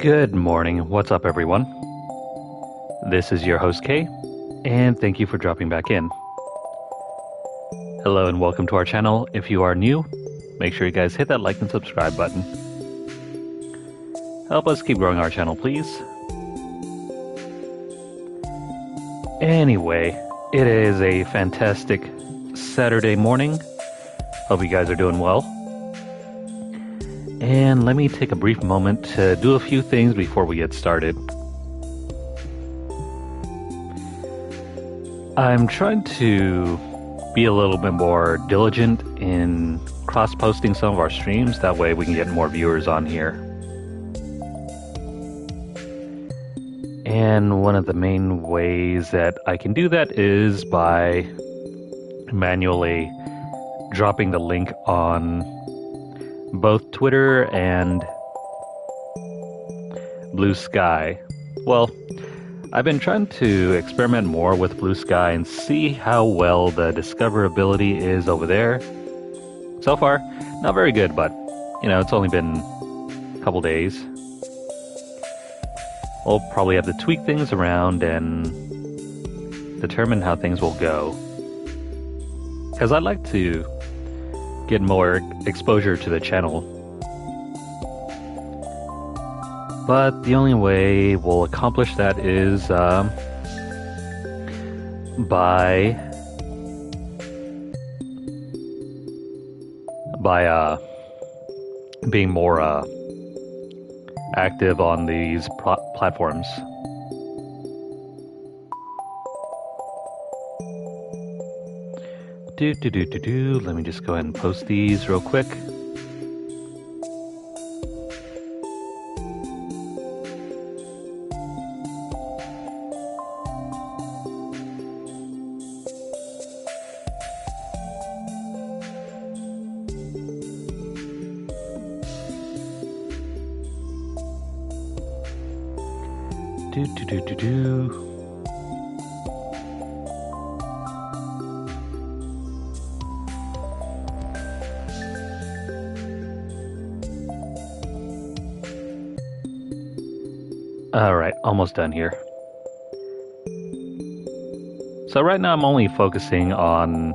Good morning. What's up, everyone? This is your host, Kay, and thank you for dropping back in. Hello and welcome to our channel. If you are new, make sure you guys hit that like and subscribe button. Help us keep growing our channel, please. Anyway, it is a fantastic Saturday morning. Hope you guys are doing well. And let me take a brief moment to do a few things before we get started. I'm trying to be a little bit more diligent in cross-posting some of our streams. That way we can get more viewers on here. And one of the main ways that I can do that is by manually dropping the link on both Twitter and Blue Sky. Well, I've been trying to experiment more with Blue Sky and see how well the discoverability is over there. So far, not very good, but, it's only been a couple days. We'll probably have to tweak things around and determine how things will go. Because I'd like to get more exposure to the channel. But the only way we'll accomplish that is by being more active on these platforms. Let me just go ahead and post these real quick. Alright, almost done here. So right now I'm only focusing on,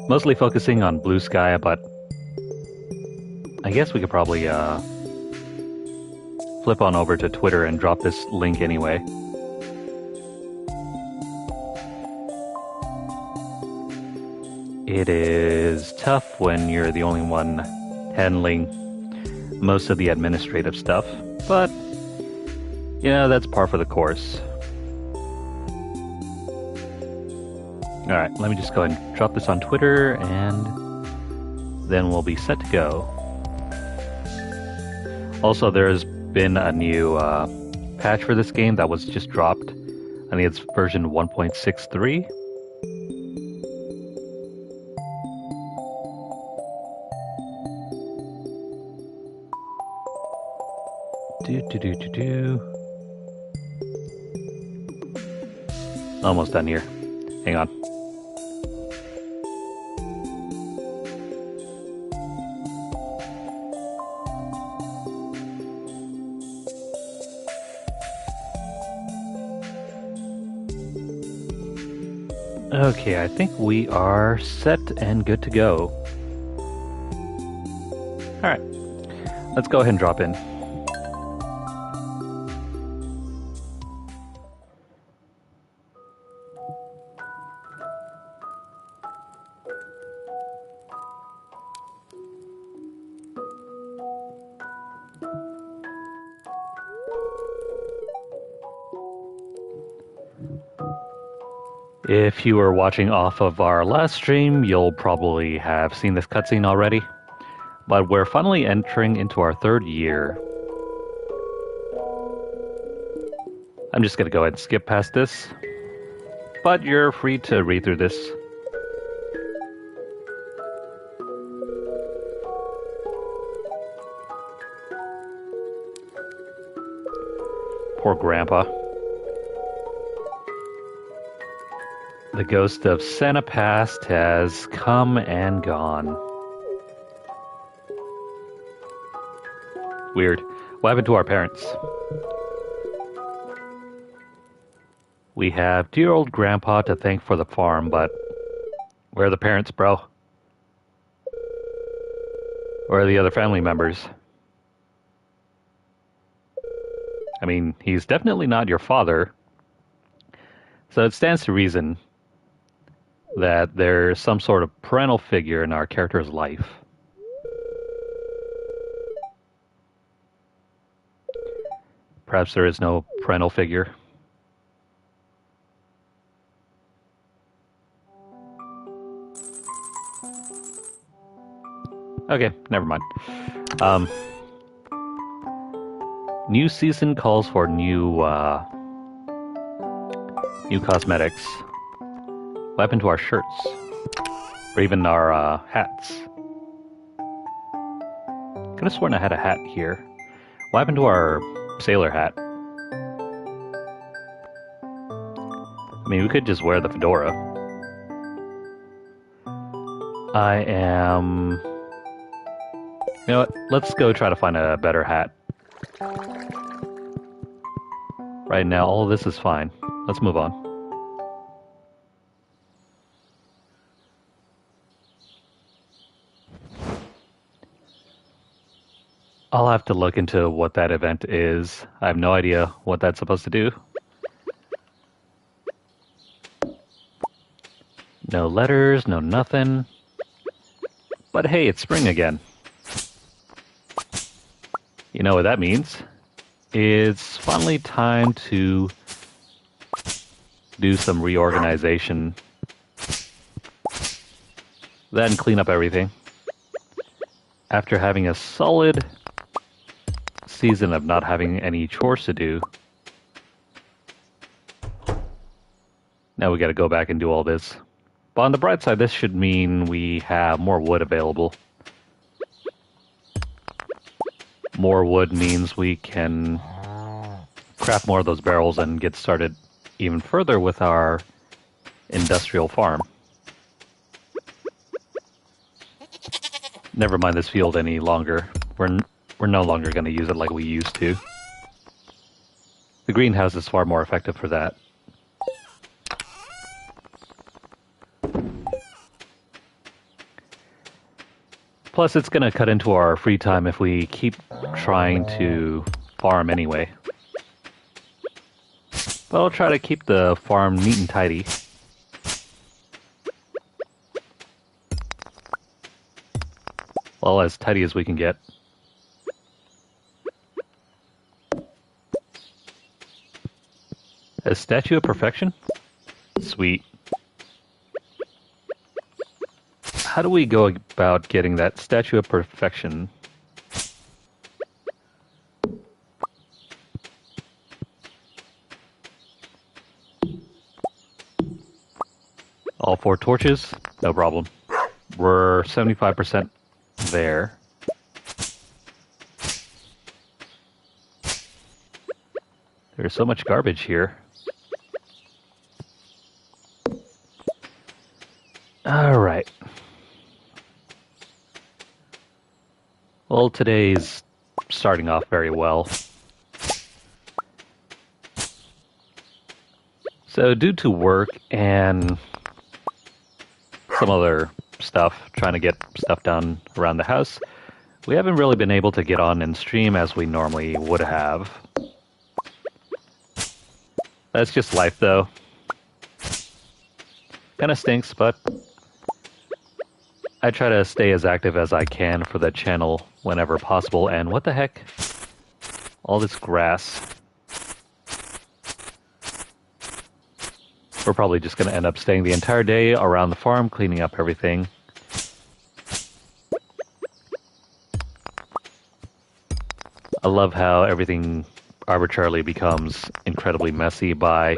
mostly focusing on Blue Sky, but I guess we could probably flip on over to Twitter and drop this link anyway. It is tough when you're the only one handling most of the administrative stuff, but that's par for the course. Alright, let me just go ahead and drop this on Twitter and then we'll be set to go. Also, there's been a new patch for this game that was just dropped. I think it's version 1.63. Almost done here. Hang on. Okay, I think we are set and good to go. Alright, let's go ahead and drop in. If you were watching off of our last stream, you'll probably have seen this cutscene already. But we're finally entering into our third year. I'm just going to go ahead and skip past this. But you're free to read through this. Poor Grandpa. The ghost of Santa Past has come and gone. Weird. What happened to our parents? We have dear old grandpa to thank for the farm, but where are the parents, bro? Where are the other family members? I mean, he's definitely not your father, so it stands to reason that there's some sort of parental figure in our character's life. Perhaps there is no parental figure. Okay, never mind. New season calls for new cosmetics. What happened to our shirts? Or even our hats? Could have sworn I had a hat here. What happened to our sailor hat? I mean, we could just wear the fedora. I am... You know what? Let's go try to find a better hat. Right now, all of this is fine. Let's move on. I'll have to look into what that event is. I have no idea what that's supposed to do. No letters, no nothing. But hey, it's spring again. You know what that means? It's finally time to do some reorganization. Then clean up everything. After having a solid season of not having any chores to do, now we gotta go back and do all this. But on the bright side, this should mean we have more wood available. More wood means we can craft more of those barrels and get started even further with our industrial farm. Never mind this field any longer. We're no longer going to use it like we used to. The greenhouse is far more effective for that. Plus, it's going to cut into our free time if we keep trying to farm anyway. But I'll try to keep the farm neat and tidy. Well, as tidy as we can get. A statue of perfection? Sweet. How do we go about getting that statue of perfection? All 4 torches? No problem. We're 75% there. There's so much garbage here. Alright. Well, today's starting off very well. So, due to work and some other stuff, trying to get stuff done around the house, we haven't really been able to get on and stream as we normally would have. That's just life, though. Kinda stinks, but I try to stay as active as I can for the channel whenever possible. And what the heck? All this grass. We're probably just going to end up staying the entire day around the farm, cleaning up everything. I love how everything arbitrarily becomes incredibly messy by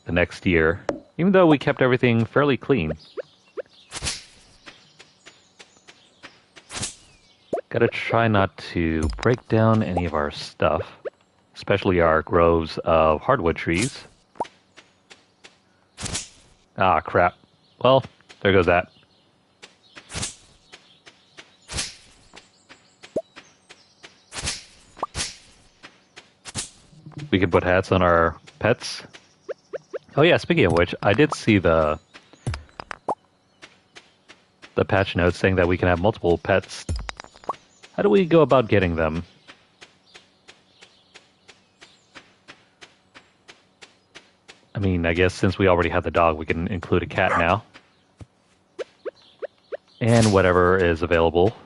the next year, even though we kept everything fairly clean. Gotta try not to break down any of our stuff, especially our groves of hardwood trees. Ah, crap. Well, there goes that. We can put hats on our pets. Oh yeah, speaking of which, I did see the patch notes saying that we can have multiple pets. How do we go about getting them? I mean, I guess since we already have the dog, we can include a cat now. And whatever is available.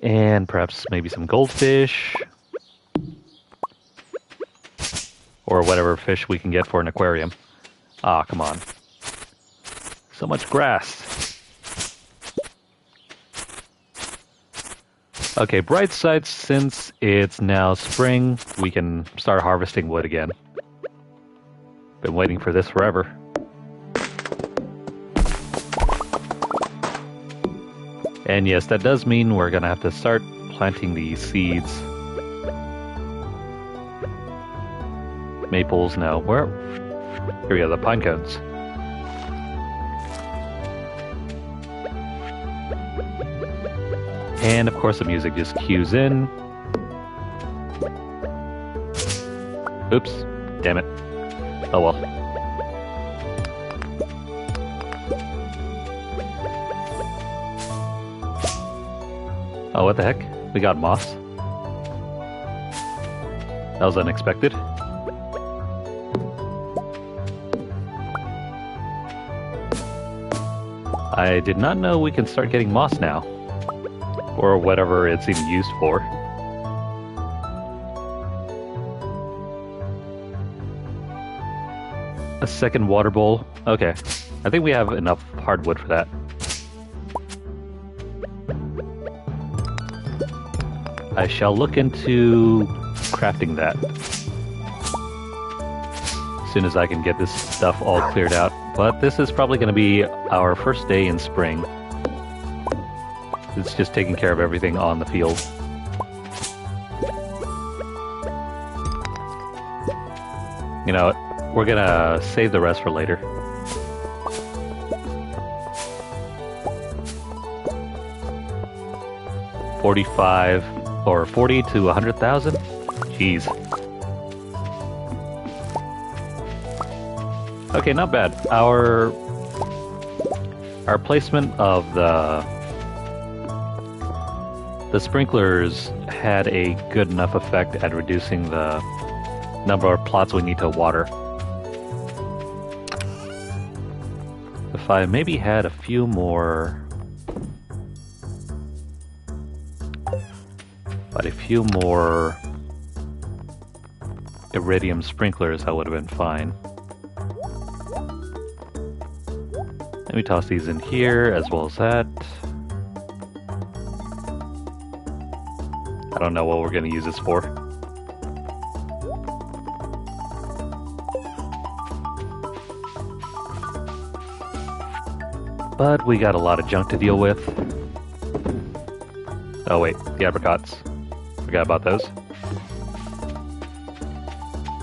And perhaps maybe some goldfish. Or whatever fish we can get for an aquarium. Ah, come on. So much grass. Okay, bright side, since it's now spring, we can start harvesting wood again. Been waiting for this forever. And yes, that does mean we're gonna have to start planting these seeds. Maples, no. Where? Here we go, the pine cones. And of course the music just cues in. Oops, damn it. Oh well. Oh, what the heck? We got moss. That was unexpected. I did not know we can start getting moss now. Or whatever it's even used for. A second water bowl. Okay. I think we have enough hardwood for that. I shall look into crafting that. As soon as I can get this stuff all cleared out. But this is probably going to be our first day in spring. It's just taking care of everything on the field. You know what? We're gonna save the rest for later. $45 or 40 to 100,000? Jeez. Okay, not bad. Our placement of the sprinklers had a good enough effect at reducing the number of plots we need to water. If I maybe had a few more... iridium sprinklers, that would have been fine. Let me toss these in here as well as that. I don't know what we're going to use this for. But we got a lot of junk to deal with. Oh wait, the apricots. Forgot about those.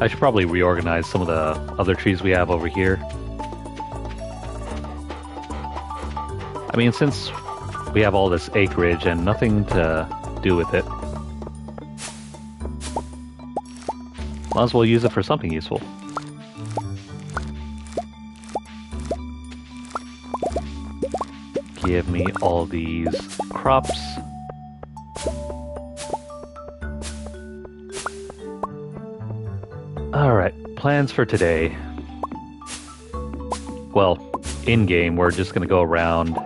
I should probably reorganize some of the other trees we have over here. I mean, since we have all this acreage and nothing to do with it, might as well use it for something useful. Give me all these crops. Alright, plans for today. Well, in-game, we're just gonna go around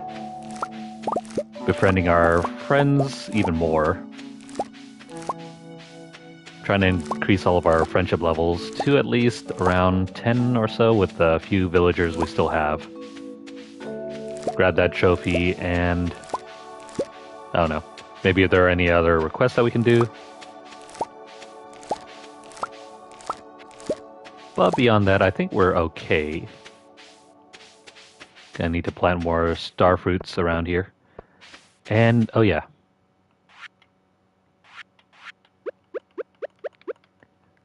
befriending our friends even more. Trying to increase all of our friendship levels to at least around 10 or so with the few villagers we still have. Grab that trophy and... I don't know. Maybe if there are any other requests that we can do. But beyond that, I think we're okay. Gonna need to plant more star fruits around here. And, oh yeah.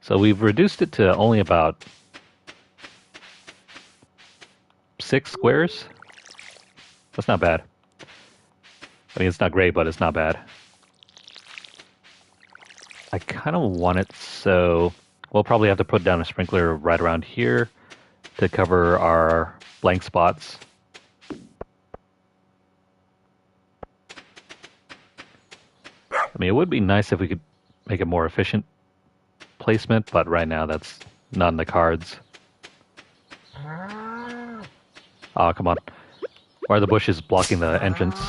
So we've reduced it to only about 6 squares. That's not bad. I mean, it's not great, but it's not bad. I kind of want it so we'll probably have to put down a sprinkler right around here to cover our blank spots. I mean, it would be nice if we could make a more efficient placement, but right now that's not in the cards. Oh, come on. Why are the bushes blocking the entrance?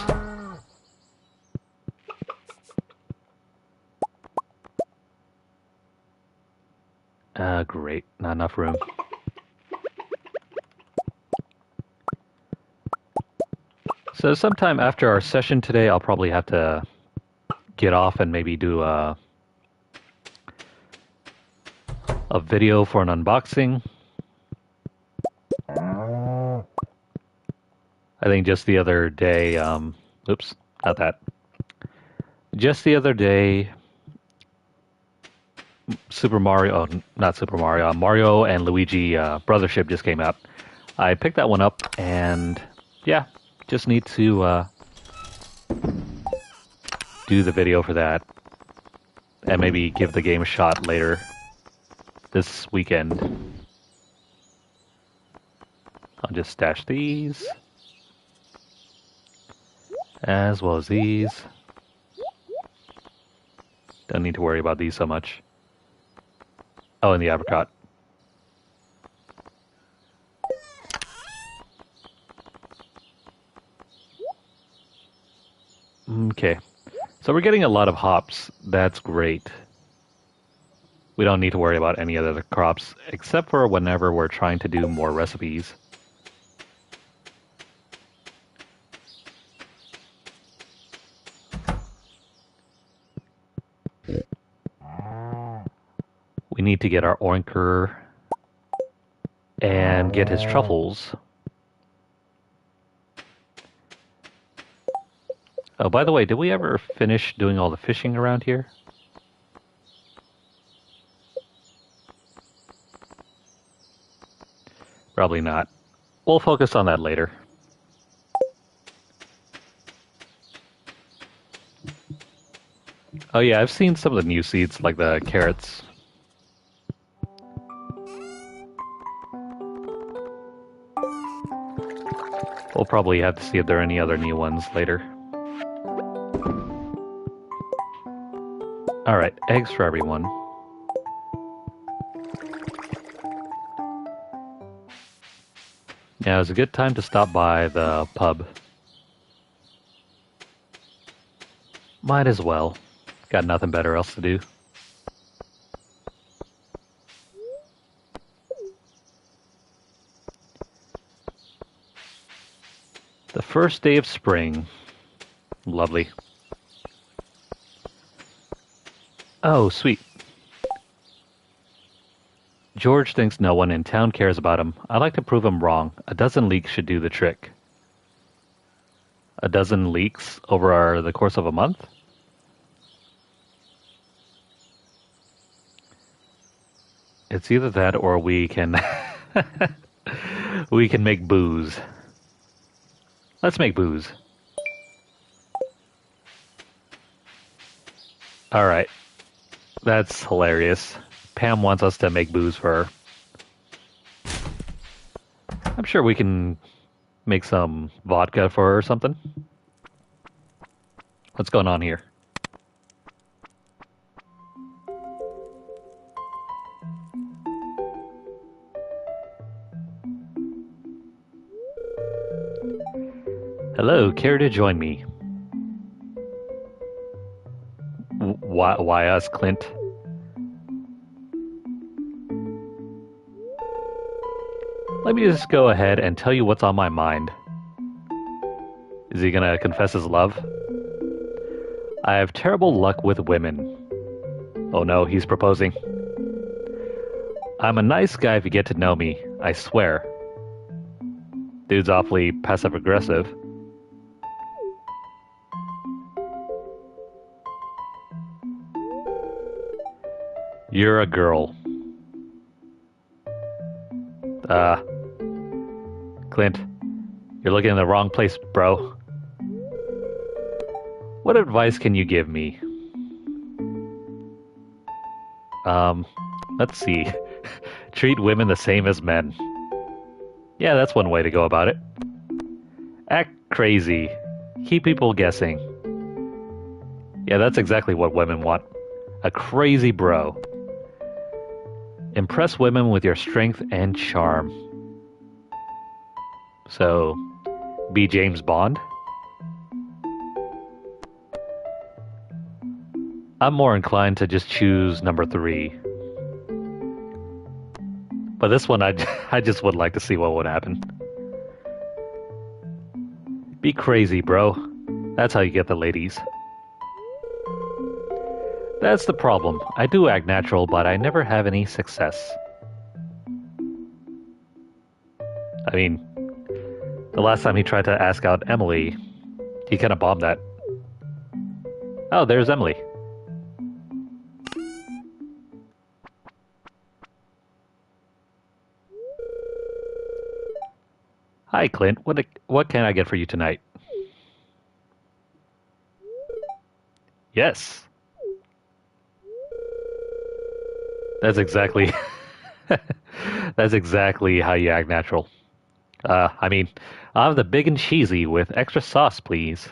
Great. Not enough room. So sometime after our session today, I'll probably have to get off and maybe do a video for an unboxing. I think just the other day, oops, not that. Just the other day, Mario and Luigi Brothership just came out. I picked that one up, and yeah, just need to do the video for that, and maybe give the game a shot later this weekend. I'll just stash these, as well as these. Don't need to worry about these so much. Oh, and the apricot. Okay. So we're getting a lot of hops. That's great. We don't need to worry about any other crops, except for whenever we're trying to do more recipes. We need to get our oinker and get his truffles. Oh, by the way, did we ever finish doing all the fishing around here? Probably not. We'll focus on that later. Oh yeah, I've seen some of the new seeds, like the carrots. We'll probably have to see if there are any other new ones later. Alright, eggs for everyone. Now is a good time to stop by the pub. Might as well. Got nothing better else to do. The first day of spring. Lovely. Oh, sweet. George thinks no one in town cares about him. I'd like to prove him wrong. A dozen leaks should do the trick. A dozen leaks over the course of a month? It's either that or we can we can make booze. Let's make booze. Alright. That's hilarious. Pam wants us to make booze for her. I'm sure we can make some vodka for her or something. What's going on here? Hello, care to join me? Why us, Clint? Let me just go ahead and tell you what's on my mind. Is he gonna confess his love? I have terrible luck with women. Oh no, he's proposing. I'm a nice guy if you get to know me, I swear. Dude's awfully passive-aggressive. You're a girl. Clint, you're looking in the wrong place, bro. What advice can you give me? Um, let's see. Treat women the same as men. Yeah, that's one way to go about it. Act crazy. Keep people guessing. Yeah, that's exactly what women want. A crazy bro. Impress women with your strength and charm. So, be James Bond? I'm more inclined to just choose number 3. But this one, I just would like to see what would happen. Be crazy, bro. That's how you get the ladies. That's the problem. I do act natural, but I never have any success. I mean, the last time he tried to ask out Emily, he kind of bombed that. Oh, there's Emily. Hi, Clint. What can I get for you tonight? Yes. That's exactly that's exactly how you act natural. I mean, I'll have the big and cheesy with extra sauce, please.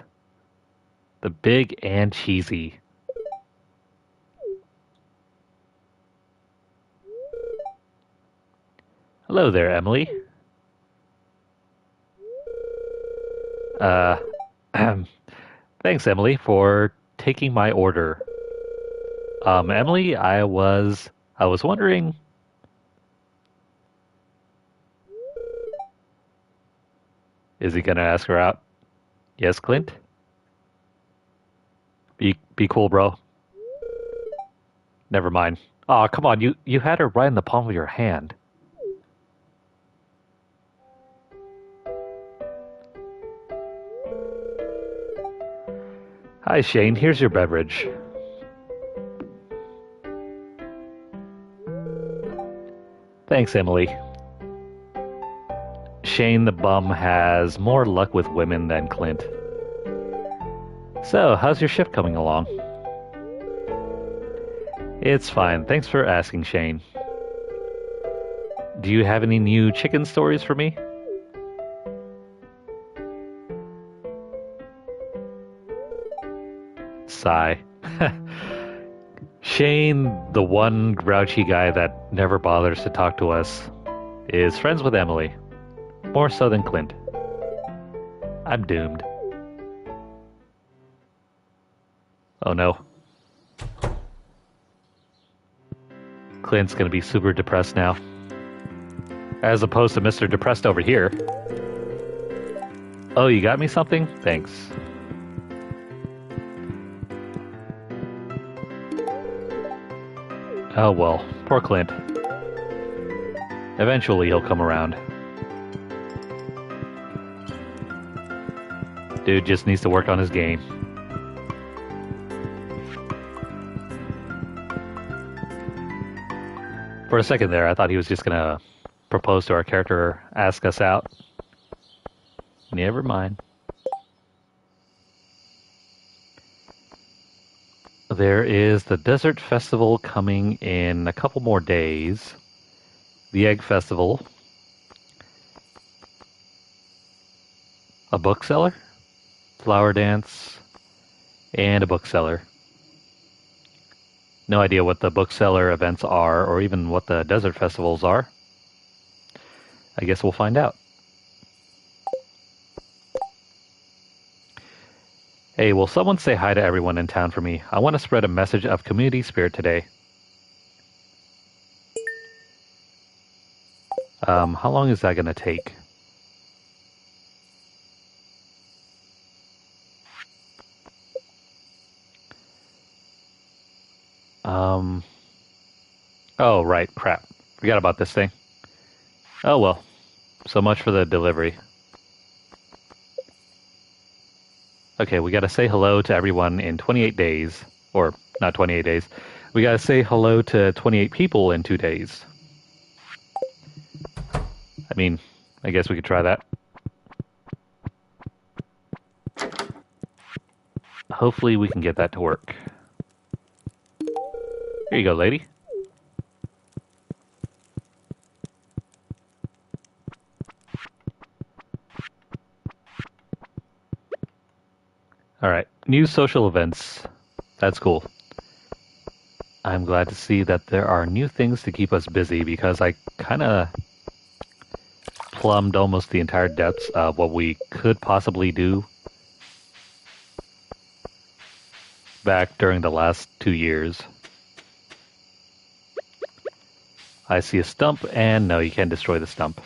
The big and cheesy. Hello there, Emily. Uh, thanks, Emily, for taking my order. Emily, I was wondering. Is he gonna ask her out? Yes, Clint. Be cool, bro. Never mind. Aw, come on, you had her right in the palm of your hand. Hi, Shane. Here's your beverage. Thanks, Emily. Shane the bum has more luck with women than Clint. So, how's your shift coming along? It's fine. Thanks for asking, Shane. Do you have any new chicken stories for me? Sigh. Shane, the one grouchy guy that never bothers to talk to us, is friends with Emily. More so than Clint. I'm doomed. Oh no. Clint's gonna be super depressed now. As opposed to Mr. Depressed over here. Oh, you got me something? Thanks. Oh well, poor Clint. Eventually he'll come around. Dude just needs to work on his game. For a second there, I thought he was just gonna propose to our character or ask us out. Never mind. There is the Desert Festival coming in a couple more days. The Egg Festival. A bookseller? Flower dance. And a bookseller. No idea what the bookseller events are or even what the desert festivals are. I guess we'll find out. Hey, will someone say hi to everyone in town for me? I want to spread a message of community spirit today. How long is that going to take? Oh, right, crap. Forgot about this thing. Oh well, so much for the delivery. Okay, we gotta say hello to everyone in 28 days. Or, not 28 days. We gotta say hello to 28 people in 2 days. I mean, I guess we could try that. hopefully we can get that to work. Here you go, lady. Alright, new social events. That's cool. I'm glad to see that there are new things to keep us busy because I kind of plumbed almost the entire depths of what we could possibly do back during the last 2 years. I see a stump, and no, you can't destroy the stump.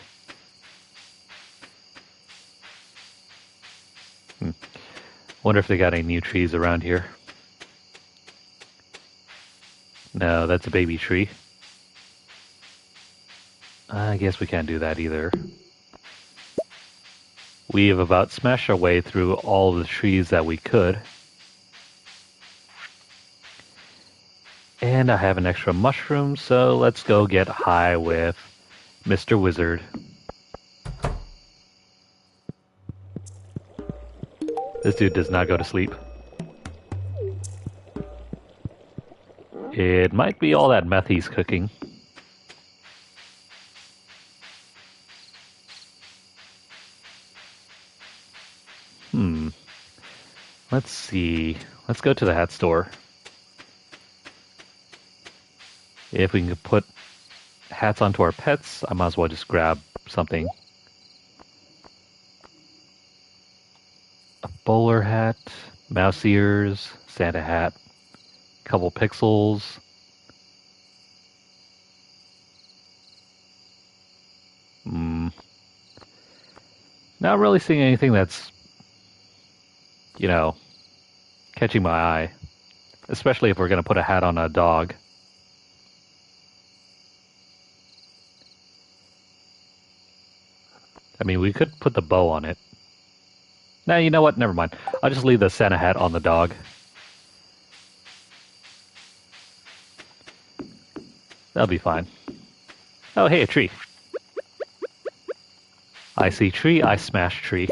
Wonder if they got any new trees around here. No, that's a baby tree. I guess we can't do that either. We have about smashed our way through all the trees that we could. And I have an extra mushroom, so let's go get high with Mr. Wizard. This dude does not go to sleep. It might be all that meth he's cooking. Let's see. Let's go to the hat store. If we can put hats onto our pets, I might as well just grab something. A bowler hat, mouse ears, Santa hat, couple pixels. Not really seeing anything that's, catching my eye. Especially if we're going to put a hat on a dog. I mean, we could put the bow on it. Nah, you know what? Never mind. I'll just leave the Santa hat on the dog. That'll be fine. Oh, hey, a tree. I see tree, I smash tree.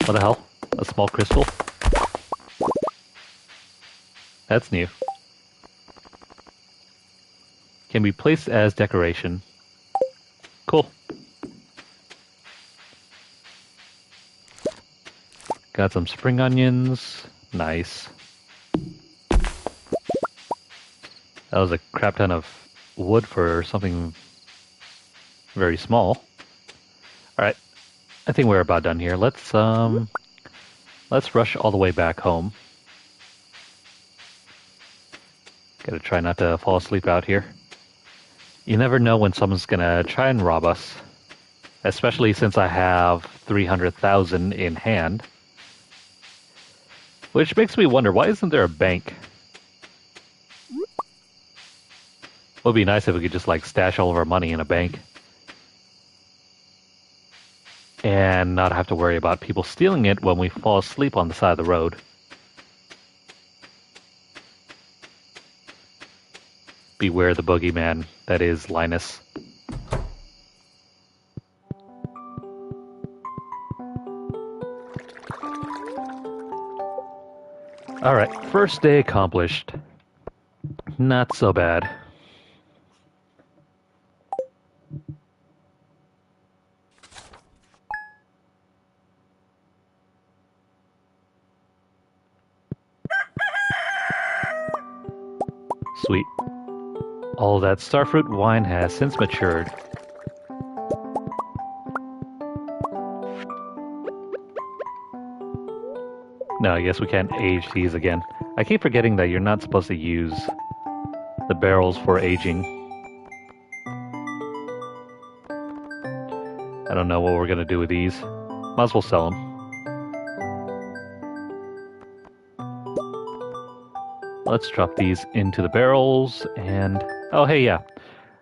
What the hell? A small crystal? That's new. Can be placed as decoration. Cool. Got some spring onions. Nice. That was a crap ton of wood for something very small. Alright. I think we're about done here. Let's rush all the way back home. Gotta try not to fall asleep out here. You never know when someone's gonna try and rob us. Especially since I have 300,000 in hand. Which makes me wonder, why isn't there a bank? Would be nice if we could just stash all of our money in a bank. And not have to worry about people stealing it when we fall asleep on the side of the road. Beware the boogeyman that is Linus. Alright, first day accomplished. Not so bad. Sweet. All that starfruit wine has since matured. No, I guess we can't age these again. I keep forgetting that you're not supposed to use the barrels for aging. I don't know what we're gonna do with these. Might as well sell them. Let's drop these into the barrels and... Oh, hey, yeah.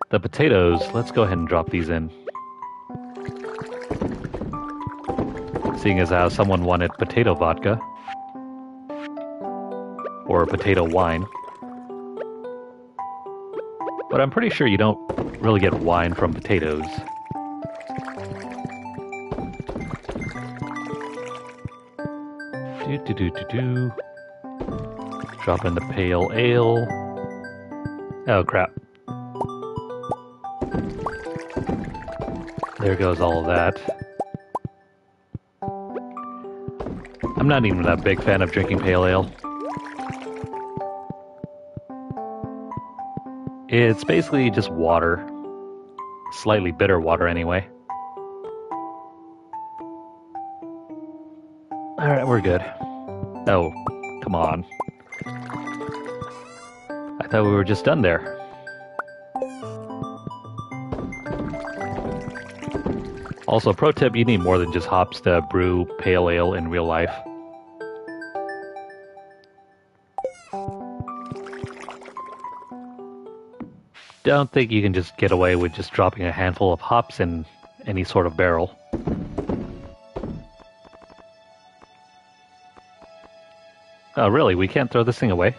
The potatoes, let's go ahead and drop these in. Seeing as how someone wanted potato vodka. Or potato wine. But I'm pretty sure you don't really get wine from potatoes. Do. Drop in the pale ale. Oh crap. There goes all of that. I'm not even a big fan of drinking pale ale. It's basically just water. Slightly bitter water anyway. Alright, we're good. Oh, come on. I thought we were just done there. Also, pro tip, you need more than just hops to brew pale ale in real life. Don't think you can just get away with just dropping a handful of hops in any sort of barrel. Oh, really? We can't throw this thing away?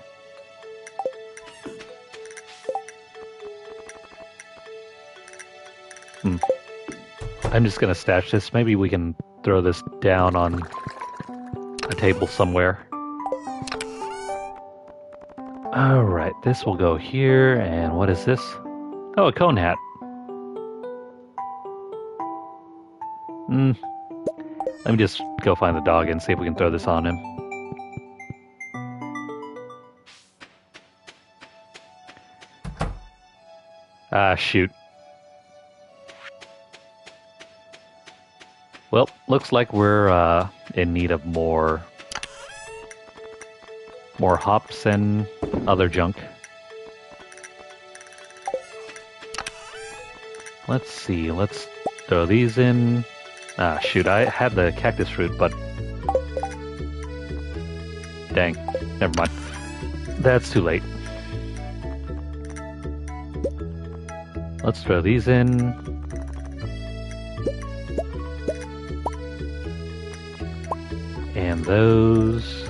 I'm just gonna stash this. Maybe we can throw this down on a table somewhere. Alright, this will go here, and what is this? Oh, a cone hat. Let me just go find the dog and see if we can throw this on him. Ah, shoot. Well, looks like we're in need of more hops and other junk. Let's see, let's throw these in. Ah, shoot, I had the cactus fruit, but... Dang, never mind. That's too late. Let's throw these in. And those...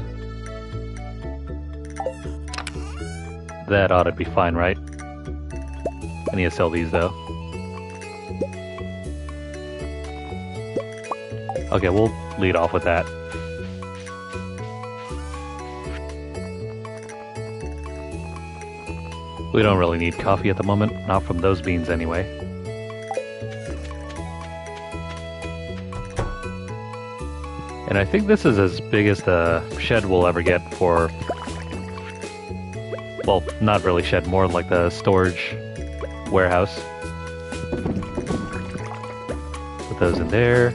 That ought to be fine, right? I need to sell these, though. Okay, we'll lead off with that. We don't really need coffee at the moment, not from those beans anyway. And I think this is as big as the shed we'll ever get for... Well, not really shed, more like the storage warehouse. Put those in there.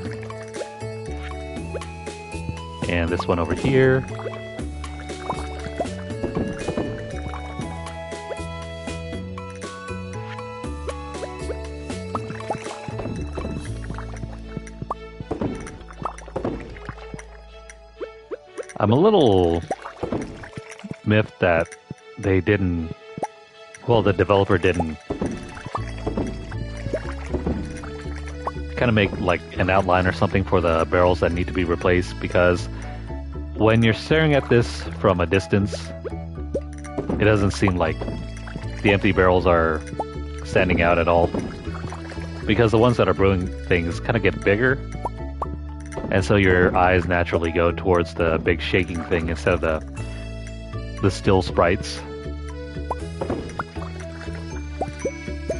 And this one over here. I'm a little miffed that they didn't, well, the developer didn't kind of make like an outline or something for the barrels that need to be replaced, because when you're staring at this from a distance, it doesn't seem like the empty barrels are standing out at all, because the ones that are brewing things kind of get bigger. And so your eyes naturally go towards the big shaking thing instead of the still sprites.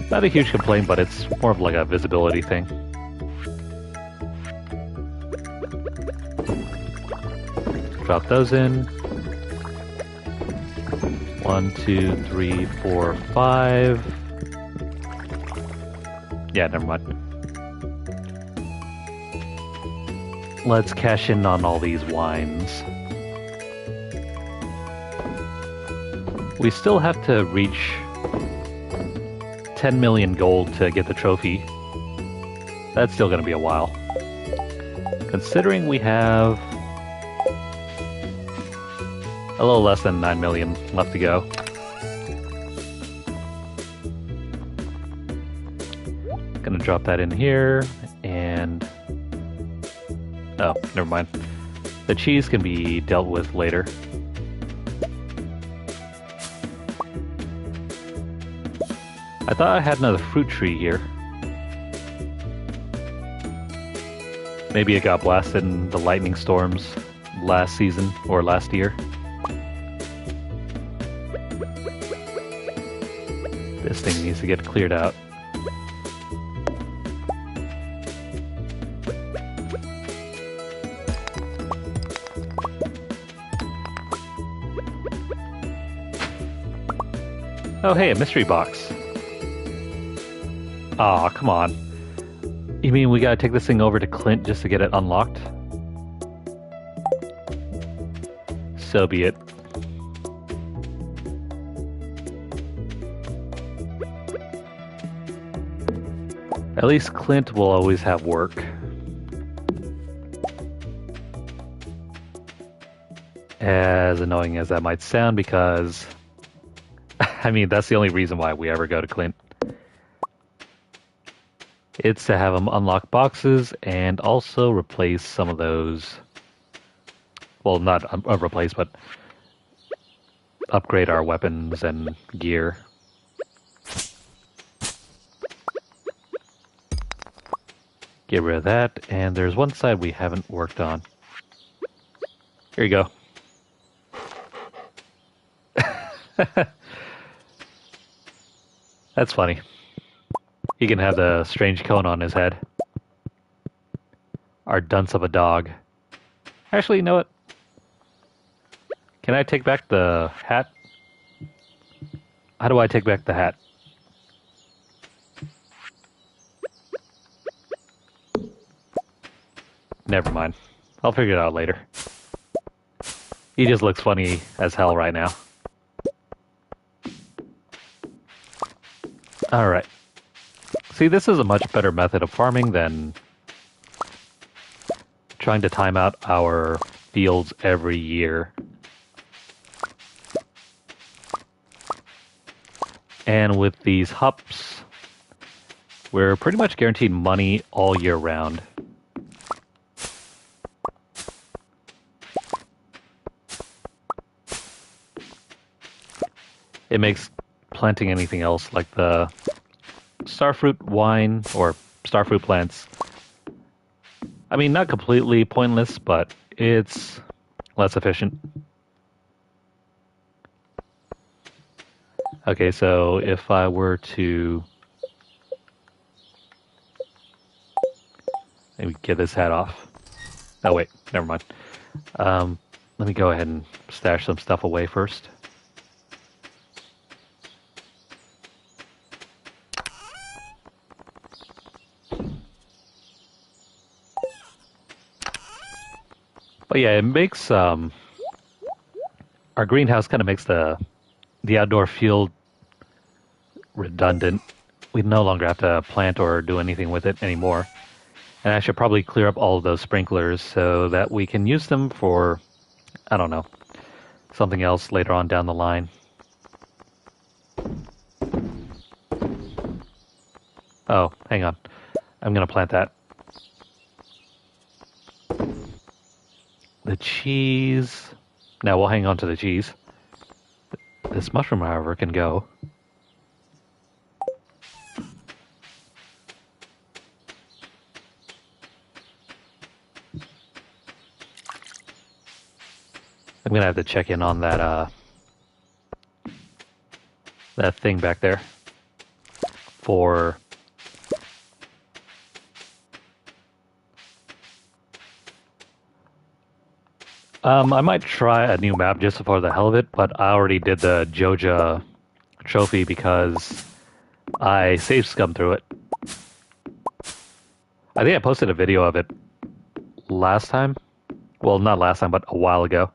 Not a huge complaint, but it's more of like a visibility thing. Drop those in. 1, 2, 3, 4, 5. Yeah, never mind. Let's cash in on all these wines. We still have to reach 10 million gold to get the trophy. That's still going to be a while. Considering we have a little less than 9 million left to go. Gonna drop that in here, and... Oh, never mind. The cheese can be dealt with later. I thought I had another fruit tree here. Maybe it got blasted in the lightning storms last season or last year. this thing needs to get cleared out. Oh, hey, a mystery box. Aw, come on. You mean we gotta take this thing over to Clint just to get it unlocked? So be it. At least Clint will always have work. As annoying as that might sound, because I mean, that's the only reason why we ever go to Clint. It's to have him unlock boxes and also replace some of those. Well, not replace, but upgrade our weapons and gear. Get rid of that, and there's one side we haven't worked on. Here you go. That's funny. He can have the strange cone on his head. Our dunce of a dog. Actually, you know what? Can I take back the hat? How do I take back the hat? Never mind. I'll figure it out later. He just looks funny as hell right now. Alright. See, this is a much better method of farming than trying to time out our fields every year. And with these hups, we're pretty much guaranteed money all year round. It makes planting anything else like the starfruit wine or starfruit plants, I mean, not completely pointless, but it's less efficient. Okay, so if I were to maybe get this hat off. Oh wait, never mind. Let me go ahead and stash some stuff away first. But yeah, it makes our greenhouse kind of makes the outdoor field redundant. We no longer have to plant or do anything with it anymore. And I should probably clear up all of those sprinklers so that we can use them for, I don't know, something else later on down the line. Oh, hang on. I'm going to plant that. The cheese. Now we'll hang on to the cheese. This mushroom, however, can go. I'm gonna have to check in on that that thing back there for I might try a new map just for the hell of it, but I already did the Joja trophy because I saved scum through it. I think I posted a video of it last time. Well, not last time, but a while ago.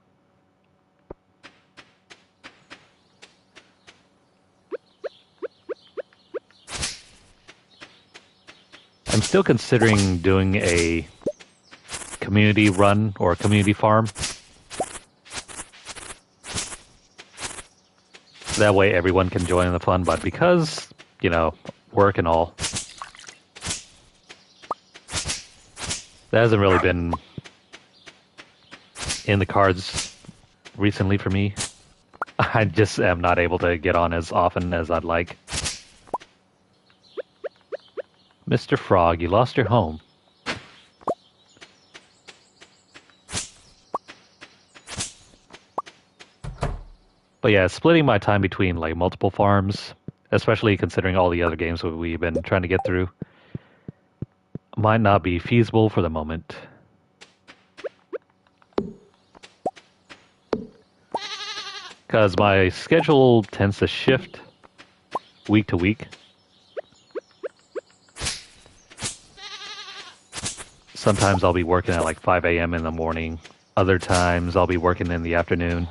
I'm still considering doing a community run or a community farm. That way everyone can join in the fun, but because, you know, work and all, that hasn't really been in the cards recently for me. I just am not able to get on as often as I'd like. Mr. Frog, you lost your home. But yeah, splitting my time between like multiple farms especially considering all the other games that we've been trying to get through. Might not be feasible for the moment. Because my schedule tends to shift week to week. Sometimes I'll be working at like 5 a.m. in the morning. Other times I'll be working in the afternoon.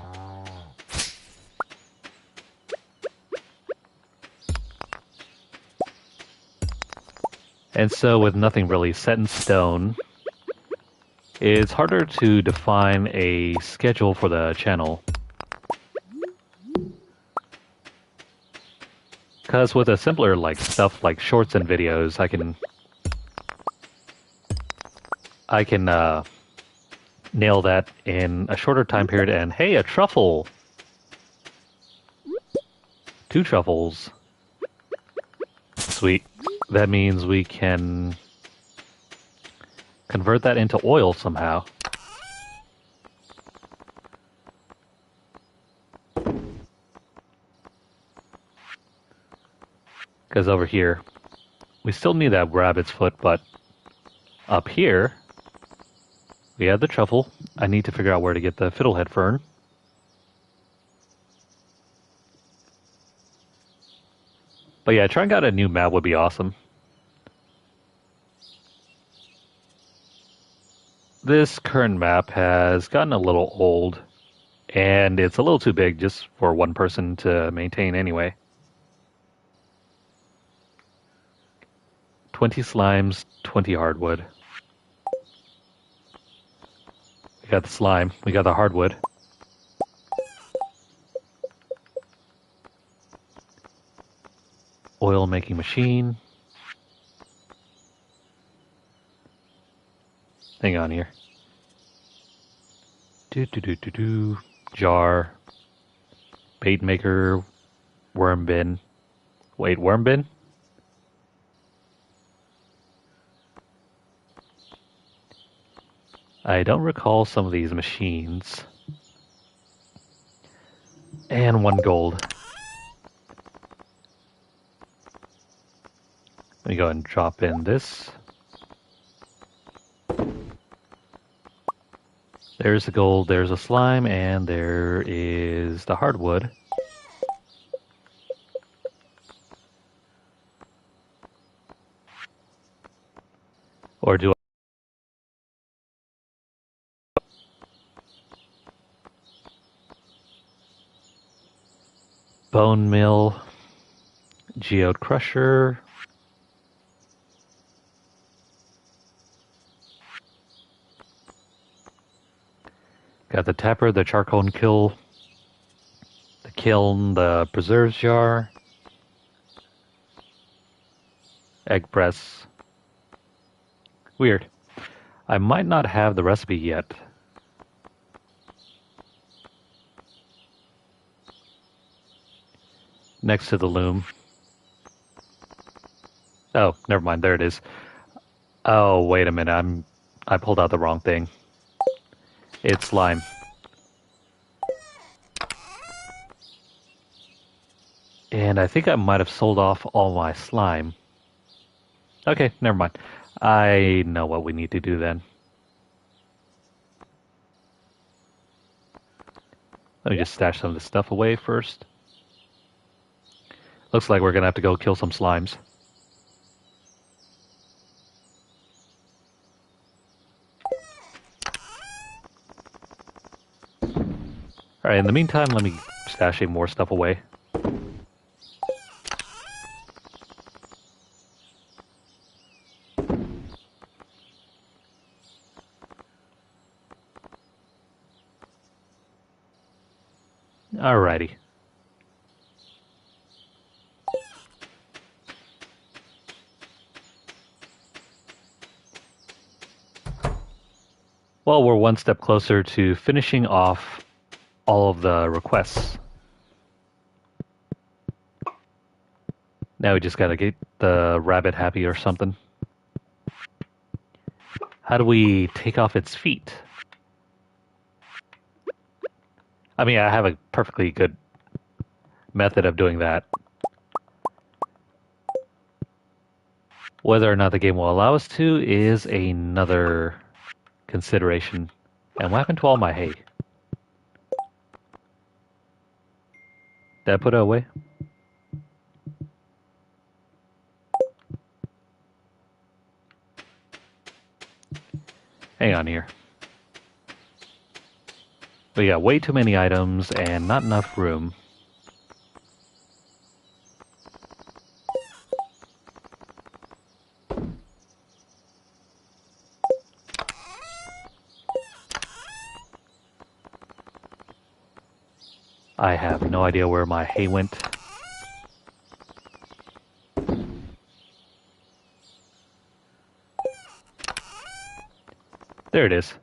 And so with nothing really set in stone, it's harder to define a schedule for the channel. Because with a simpler like stuff like shorts and videos, I can nail that in a shorter time period. And hey, a truffle! 2 truffles. Sweet. That means we can convert that into oil somehow. Because over here, we still need that rabbit's foot, but up here, we have the truffle. I need to figure out where to get the fiddlehead fern. But yeah, trying out a new map would be awesome. This current map has gotten a little old, and it's a little too big just for one person to maintain anyway. 20 slimes, 20 hardwood. We got the slime, we got the hardwood. Oil making machine. Hang on here. Jar. Bait maker. Worm bin. Wait, worm bin? I don't recall some of these machines. And 1 gold. Let me go ahead and drop in this. There's the gold, there's a slime, and there is the hardwood. Or do I... Bone mill, geode crusher. Got the tapper, the charcoal kiln, the kiln, the preserves jar, egg press. Weird. I might not have the recipe yet. Next to the loom. Oh, never mind. There it is. Oh, wait a minute. I pulled out the wrong thing. It's slime. And I think I might have sold off all my slime. Okay, never mind. I know what we need to do then. Let me just stash some of this stuff away first. Looks like we're gonna have to go kill some slimes. Alright, in the meantime, let me stash more stuff away. Alrighty. Well, we're one step closer to finishing off all of the requests. Now we just gotta get the rabbit happy or something. How do we take off its feet? I mean, I have a perfectly good method of doing that. Whether or not the game will allow us to is another consideration. And what happened to all my hay? Did I put it away? Hang on here. We got way too many items and not enough room. I have no idea where my hay went. There it is.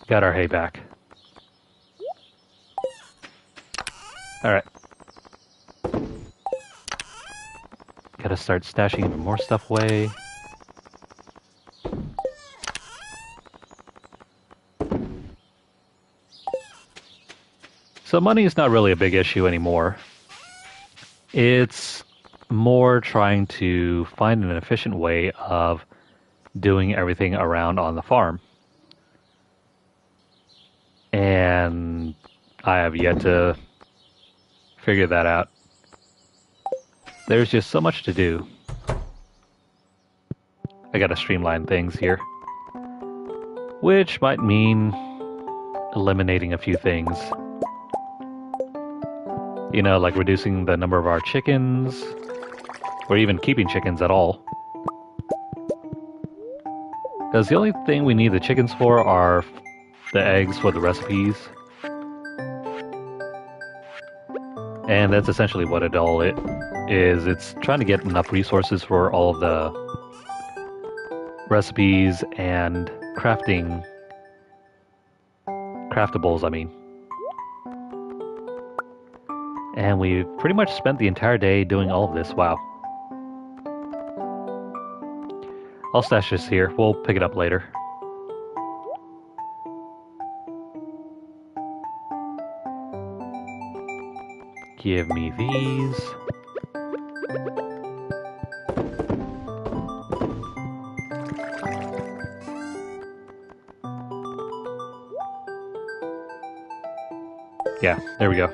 Got our hay back. Alright. Gotta start stashing even more stuff away. So money is not really a big issue anymore. It's more trying to find an efficient way of doing everything around on the farm. And I have yet to figure that out. There's just so much to do. I gotta streamline things here. Which might mean eliminating a few things. You know, like reducing the number of our chickens, or even keeping chickens at all. Because the only thing we need the chickens for are the eggs for the recipes. And that's essentially what it all is. It's trying to get enough resources for all of the recipes and craftables, I mean. And we pretty much spent the entire day doing all of this. Wow. I'll stash this here. We'll pick it up later. Give me these. Yeah, there we go.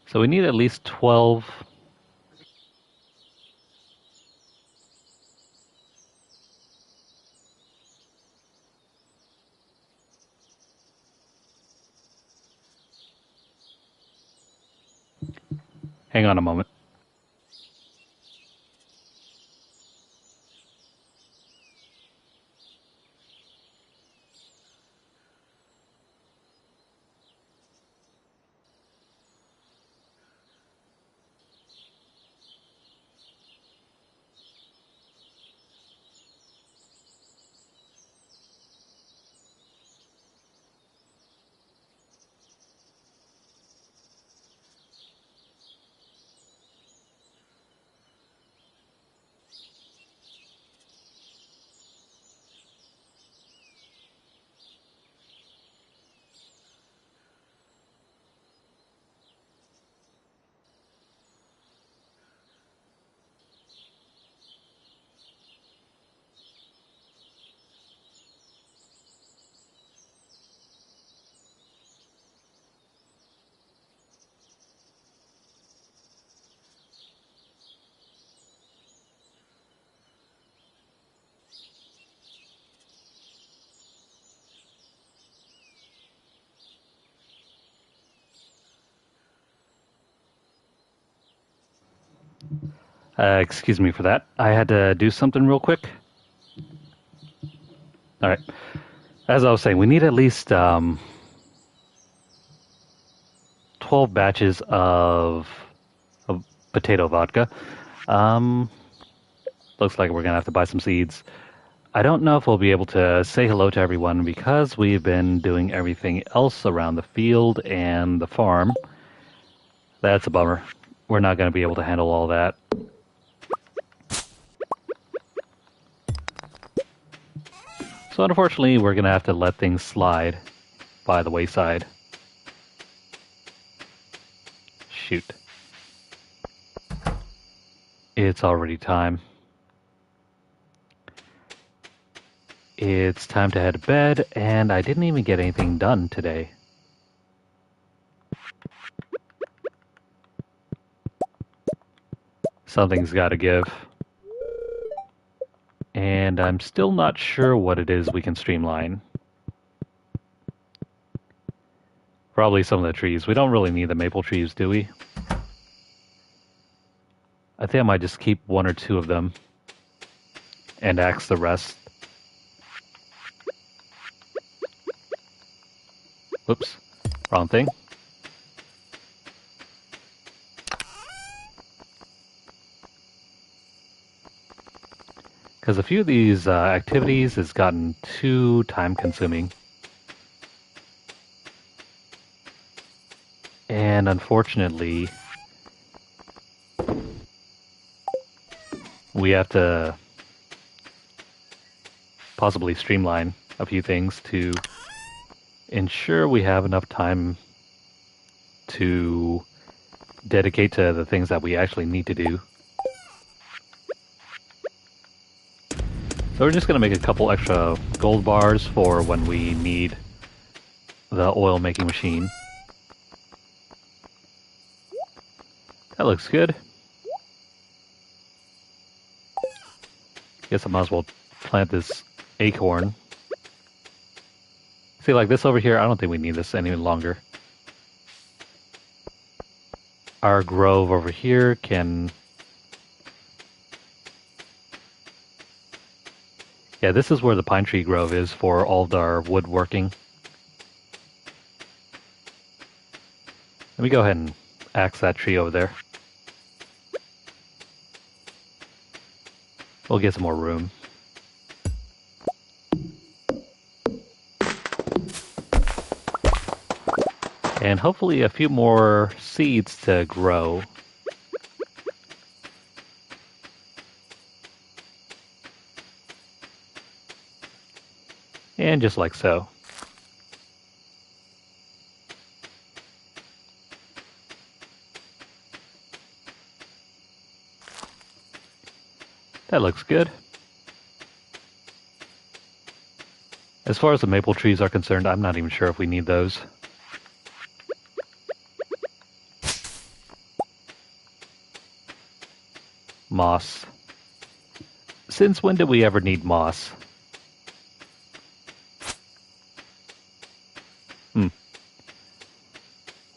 So we need at least 12. Hang on a moment. Excuse me for that. I had to do something real quick. All right. As I was saying, we need at least 12 batches of potato vodka. Looks like we're going to have to buy some seeds. I don't know if we'll be able to say hello to everyone because we've been doing everything else around the field and the farm. That's a bummer. We're not going to be able to handle all that. So unfortunately, we're going to have to let things slide by the wayside. Shoot. It's already time. It's time to head to bed, and I didn't even get anything done today. Something's got to give. And I'm still not sure what it is we can streamline. Probably some of the trees. We don't really need the maple trees, do we? I think I might just keep one or two of them and axe the rest. Whoops, wrong thing. Because a few of these activities has gotten too time-consuming. And unfortunately, we have to possibly streamline a few things to ensure we have enough time to dedicate to the things that we actually need to do. So we're just going to make a couple extra gold bars for when we need the oil making machine. That looks good. Guess I might as well plant this acorn. See, like this over here, I don't think we need this any longer. Our grove over here can... Yeah, this is where the pine tree grove is for all of our woodworking. Let me go ahead and axe that tree over there. We'll get some more room. And hopefully a few more seeds to grow. And just like so. That looks good. As far as the maple trees are concerned, I'm not even sure if we need those. Moss. Since when did we ever need moss?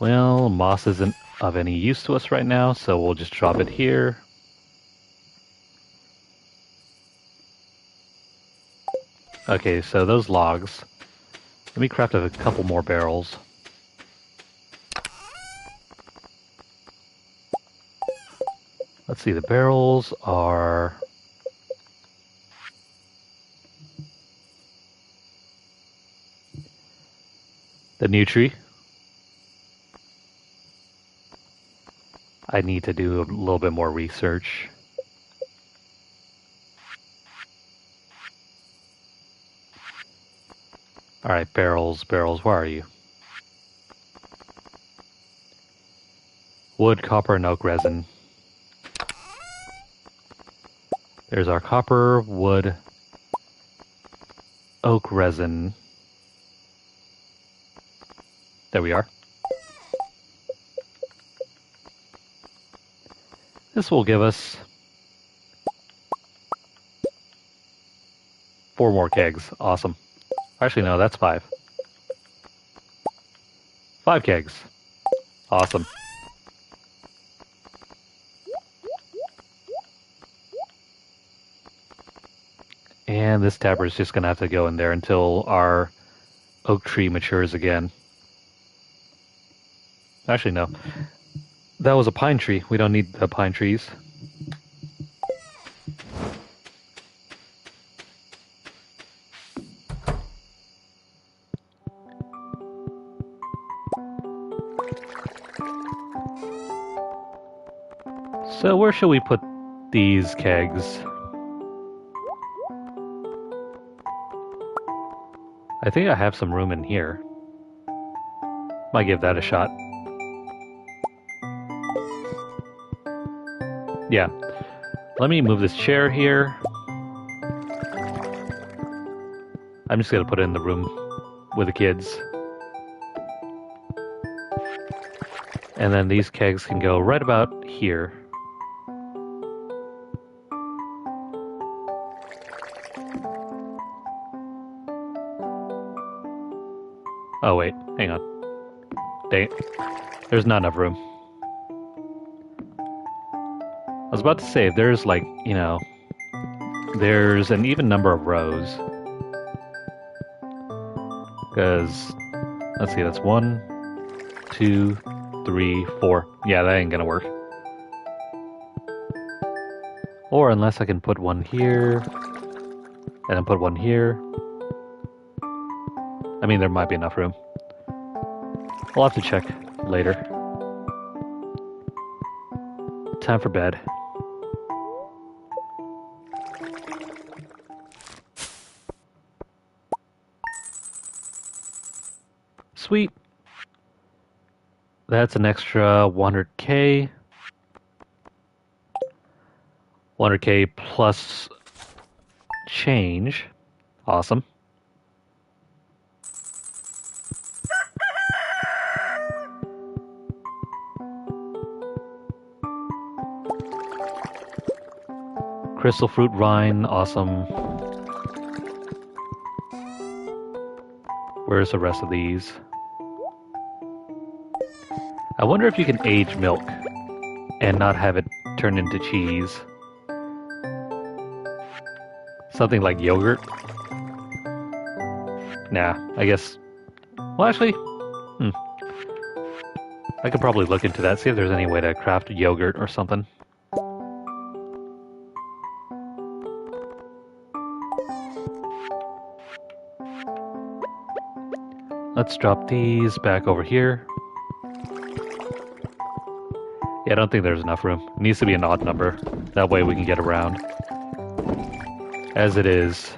Well, moss isn't of any use to us right now, so we'll just drop it here. Okay, so those logs. Let me craft a couple more barrels. Let's see, the barrels are... the new tree. I need to do a little bit more research. Alright, barrels, where are you? Wood, copper, and oak resin. There's our copper, wood, oak resin. There we are. This will give us 4 more kegs. Awesome. Actually, no, that's 5. 5 kegs. Awesome. And this tapper is just going to have to go in there until our oak tree matures again. Actually, no. That was a pine tree. We don't need the pine trees. So where should we put these kegs? I think I have some room in here. Might give that a shot. Yeah. Let me move this chair here. I'm just gonna put it in the room with the kids. And then these kegs can go right about here. Oh wait, hang on. Dang it. There's not enough room. I was about to say, if there's like, you know, there's an even number of rows. Because, let's see, that's 1, 2, 3, 4. Yeah, that ain't gonna work. Or unless I can put one here, and then put one here. I mean, there might be enough room. We'll have to check later. Time for bed. Sweet. That's an extra 100k. 100k plus change. Awesome. Crystal fruit rind, awesome. Where's the rest of these? I wonder if you can age milk and not have it turn into cheese. Something like yogurt? Nah, I guess... Well, actually... I could probably look into that, see if there's any way to craft yogurt or something. Let's drop these back over here. Yeah, I don't think there's enough room. It needs to be an odd number. That way we can get around. As it is,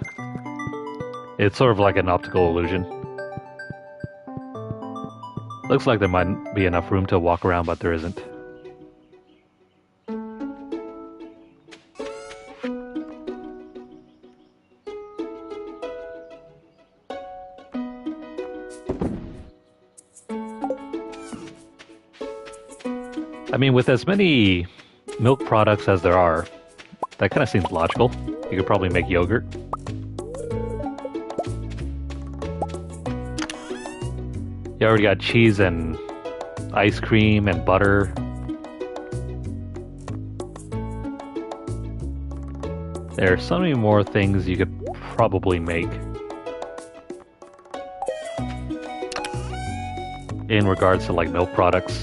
it's sort of like an optical illusion. Looks like there might be enough room to walk around, but there isn't. I mean, with as many milk products as there are, that kind of seems logical. You could probably make yogurt. You already got cheese and ice cream and butter. There are so many more things you could probably make in regards to like milk products.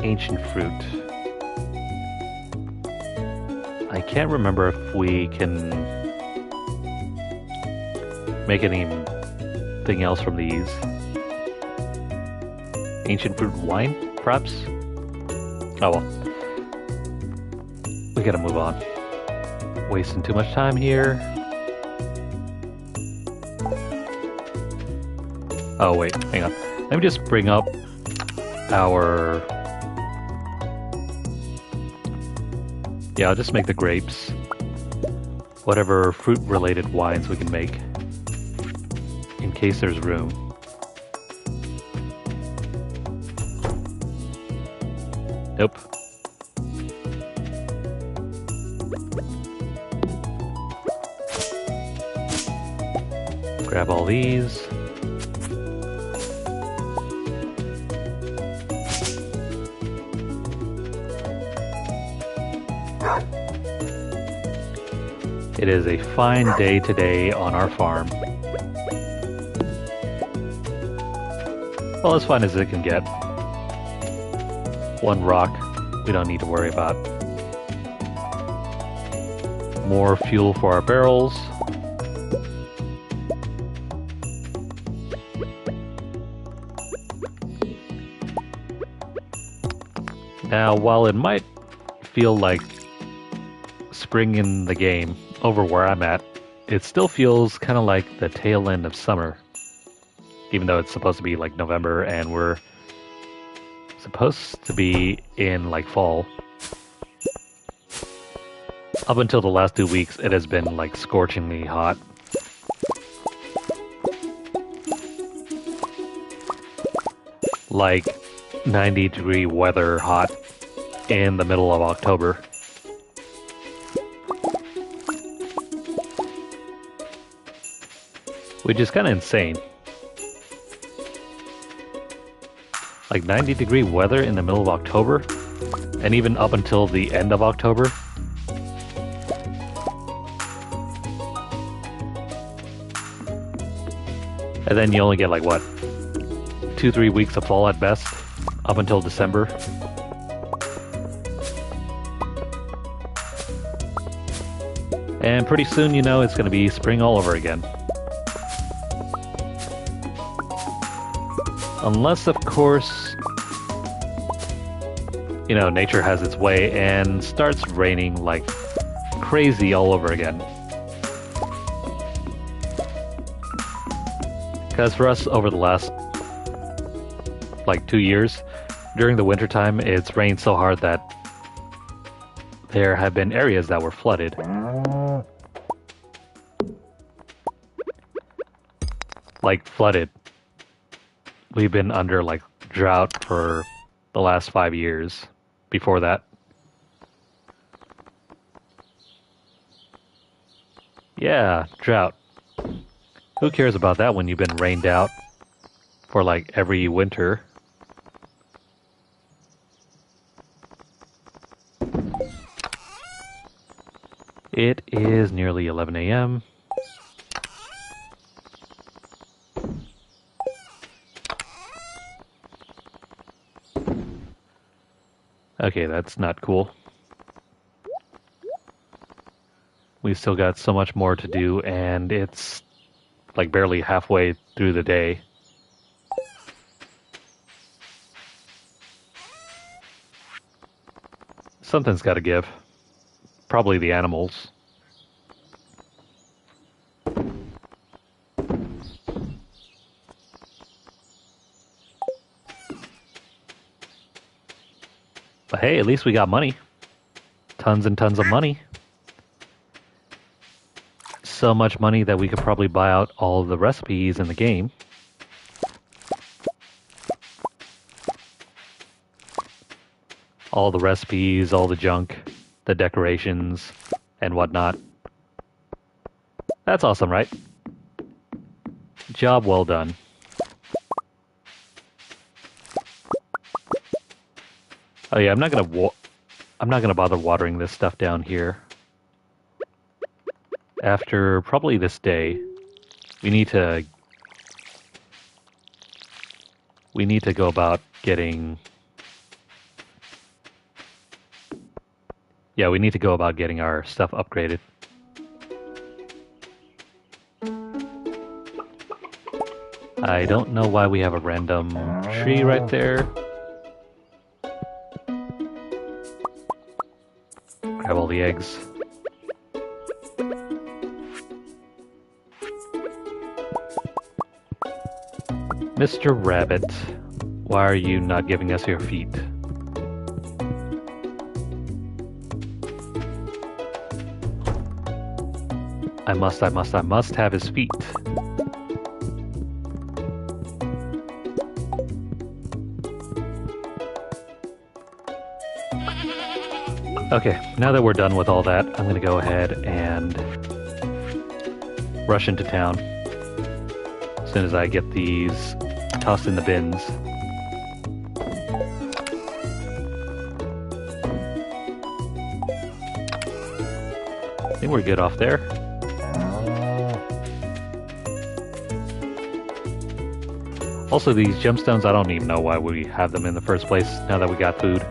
Ancient fruit. I can't remember if we can make anything else from these. Ancient fruit wine, perhaps? Oh well. We gotta move on. Wasting too much time here. Oh wait, hang on. Let me just bring up our... Yeah, I'll just make the grapes. Whatever fruit-related wines we can make. In case there's room. Nope. Grab all these. It is a fine day today on our farm. Well, as fine as it can get. One rock we don't need to worry about. More fuel for our barrels. Now, while it might feel like spring in the game over where I'm at, it still feels kind of like the tail end of summer. Even though it's supposed to be like November and we're supposed to be in like fall. Up until the last 2 weeks, it has been like scorchingly hot. Like 90-degree weather hot in the middle of October. Which is kind of insane. Like 90-degree weather in the middle of October, and even up until the end of October. And then you only get like what? 2-3 weeks of fall at best, up until December. And pretty soon, you know, it's going to be spring all over again. Unless, of course, you know, nature has its way and starts raining like crazy all over again. Because for us, over the last like 2 years, during the wintertime, it's rained so hard that there have been areas that were flooded. Like flooded. We've been under like drought for the last 5 years before that. Yeah, drought. Who cares about that when you've been rained out for like every winter? It is nearly 11 a.m. Okay, that's not cool. We've still got so much more to do, and it's like barely halfway through the day. Something's got to give. Probably the animals. But hey, at least we got money. Tons and tons of money. So much money that we could probably buy out all the recipes in the game. All the recipes, all the junk, the decorations, and whatnot. That's awesome, right? Job well done. Oh yeah, I'm not gonna bother watering this stuff down here. After probably this day, we need to go about getting. Yeah, we need to go about getting our stuff upgraded. I don't know why we have a random tree right there. Grab all the eggs. Mr. Rabbit, why are you not giving us your feet? I must have his feet. Okay, now that we're done with all that, I'm gonna go ahead and rush into town as soon as I get these tossed in the bins. I think we're good off there. Also, these gemstones, I don't even know why we have them in the first place now that we got food.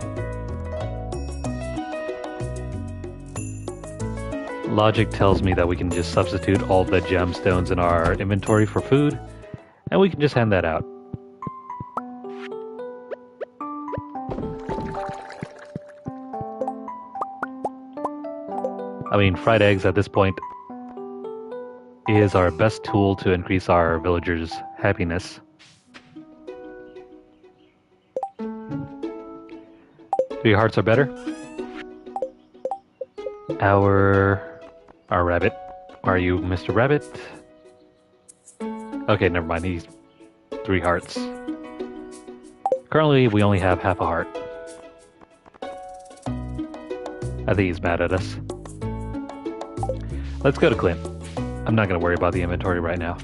Logic tells me that we can just substitute all the gemstones in our inventory for food, and we can just hand that out. I mean, fried eggs at this point, is our best tool to increase our villagers' happiness. 3 hearts are better. Our rabbit. Are you Mr. Rabbit? Okay, never mind. He's 3 hearts. Currently, we only have half a heart. I think he's mad at us. Let's go to Clint. I'm not going to worry about the inventory right now.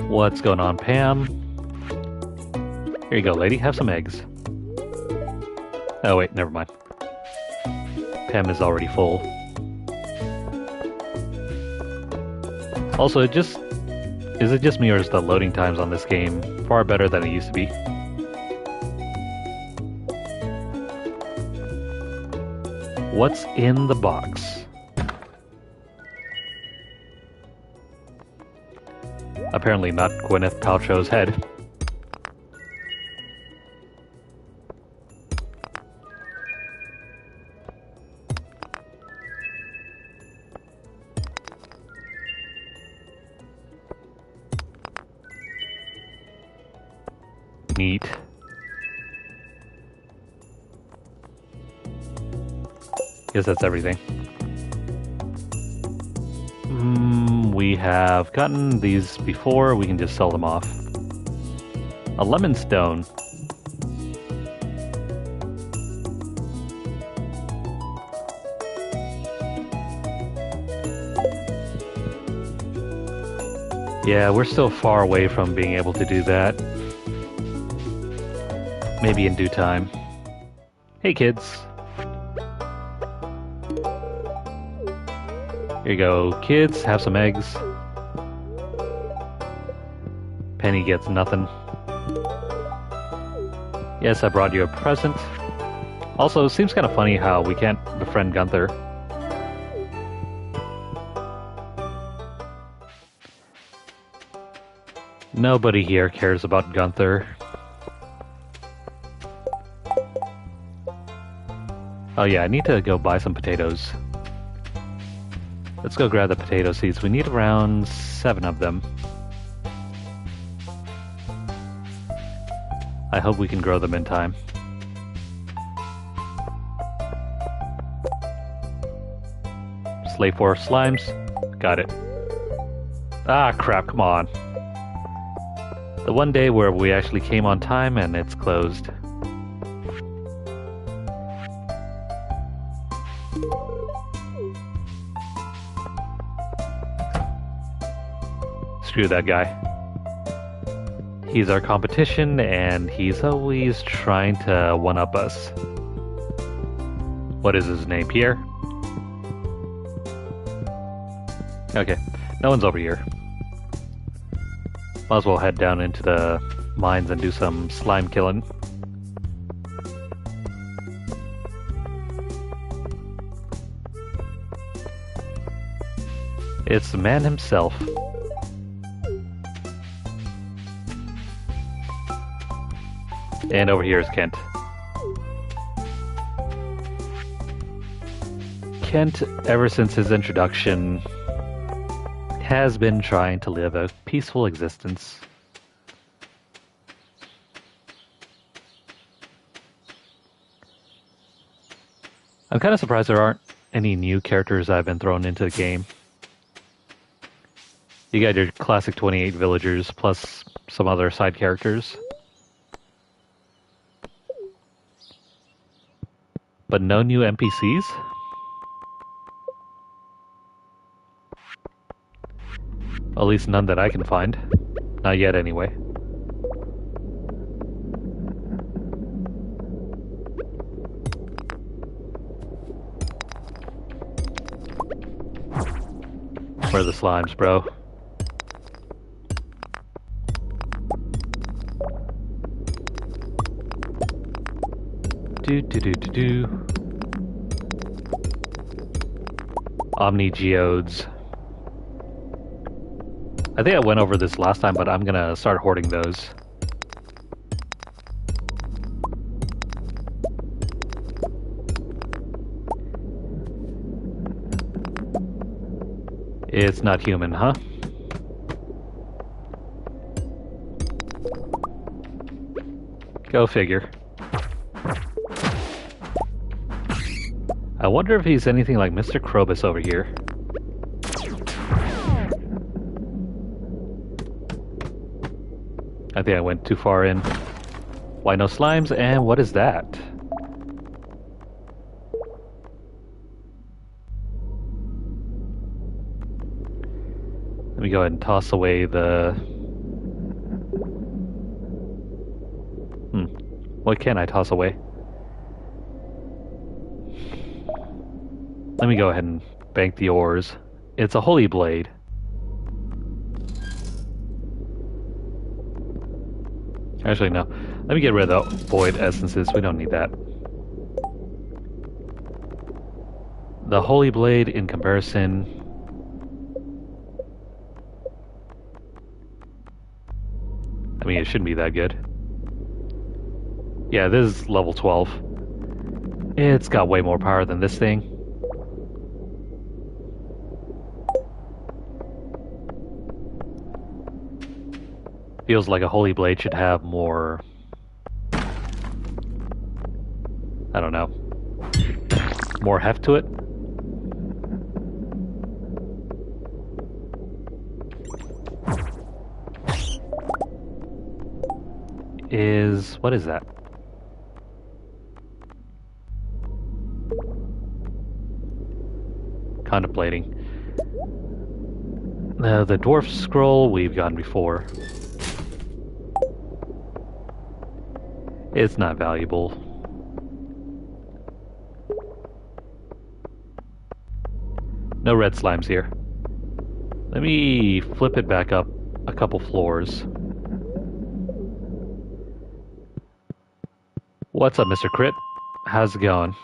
What's going on, Pam? Here you go, lady. Have some eggs. Oh, wait, never mind. Pam is already full. Also, is it just me or is the loading times on this game far better than it used to be? What's in the box? Apparently not Gwyneth Paltrow's head. Neat. Guess that's everything. We have gotten these before. We can just sell them off. A lemon stone. Yeah, we're still far away from being able to do that. Maybe in due time. Hey kids. Here you go, kids, have some eggs. Penny gets nothing. Yes, I brought you a present. Also, it seems kind of funny how we can't befriend Gunther. Nobody here cares about Gunther. Oh yeah, I need to go buy some potatoes. Let's go grab the potato seeds. We need around 7 of them. I hope we can grow them in time. Slave for slimes. Got it. Ah, crap, come on. The one day where we actually came on time and it's closed. Screw that guy. He's our competition and he's always trying to one-up us. What is his name? Pierre? Okay, no one's over here. Might as well head down into the mines and do some slime killing. It's the man himself. And over here is Kent. Kent, ever since his introduction, has been trying to live a peaceful existence. I'm kind of surprised there aren't any new characters that have been thrown into the game. You got your classic 28 villagers plus some other side characters. But no new NPCs? At least none that I can find. Not yet, anyway. Where are the slimes, bro? Omni geodes. I think I went over this last time, but I'm gonna start hoarding those. It's not human, huh? Go figure. I wonder if he's anything like Mr. Krobus over here. I think I went too far in. Why no slimes? And what is that? Let me go ahead and toss away the... What can I toss away? Let me go ahead and bank the ores. It's a holy blade. Actually, no. Let me get rid of the void essences. We don't need that. The holy blade in comparison... I mean, it shouldn't be that good. Yeah, this is level 12. It's got way more power than this thing. Feels like a holy blade should have more... I don't know. More heft to it? What is that? Contemplating. The dwarf scroll we've gotten before. It's not valuable. No red slimes here. Let me flip it back up a couple floors. What's up, Mr. Crit? How's it going?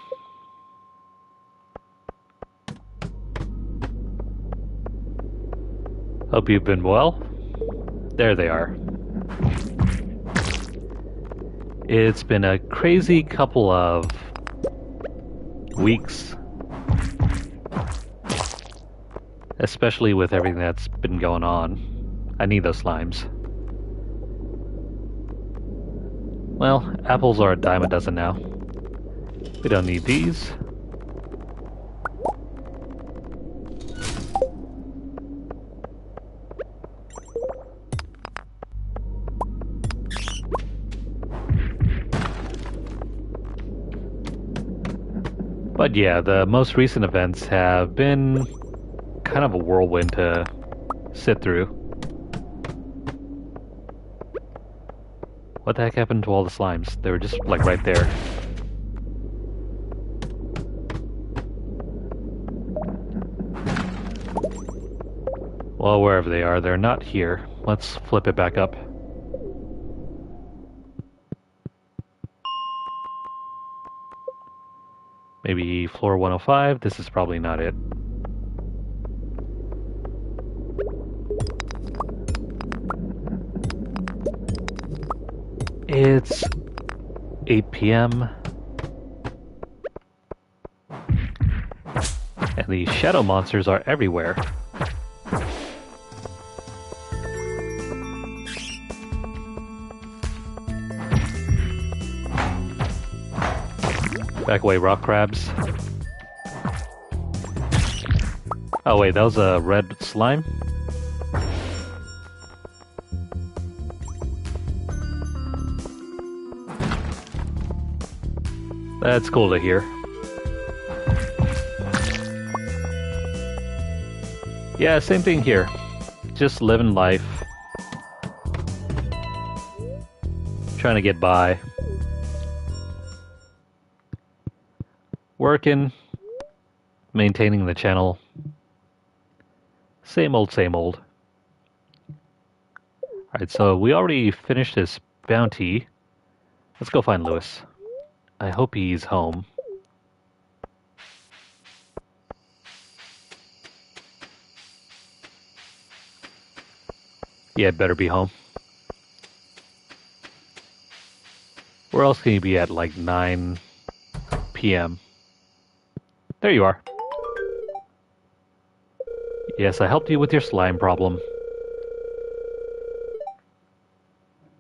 Hope you've been well. There they are. It's been a crazy couple of weeks. Especially with everything that's been going on. I need those slimes. Well, apples are a dime a dozen now. We don't need these. But yeah, the most recent events have been kind of a whirlwind to sit through. What the heck happened to all the slimes? They were just like right there. Well, wherever they are, they're not here. Let's flip it back up. Maybe floor 105. This is probably not it. It's 8 p.m. And the shadow monsters are everywhere. Back away, rock crabs. Oh wait, that was a red slime? That's cool to hear. Yeah, same thing here. Just living life. Trying to get by. Working. Maintaining the channel. Same old, same old. Alright, so we already finished this bounty. Let's go find Lewis. I hope he's home. Yeah, better be home. Where else can you be at like 9 p.m.? There you are. Yes, I helped you with your slime problem.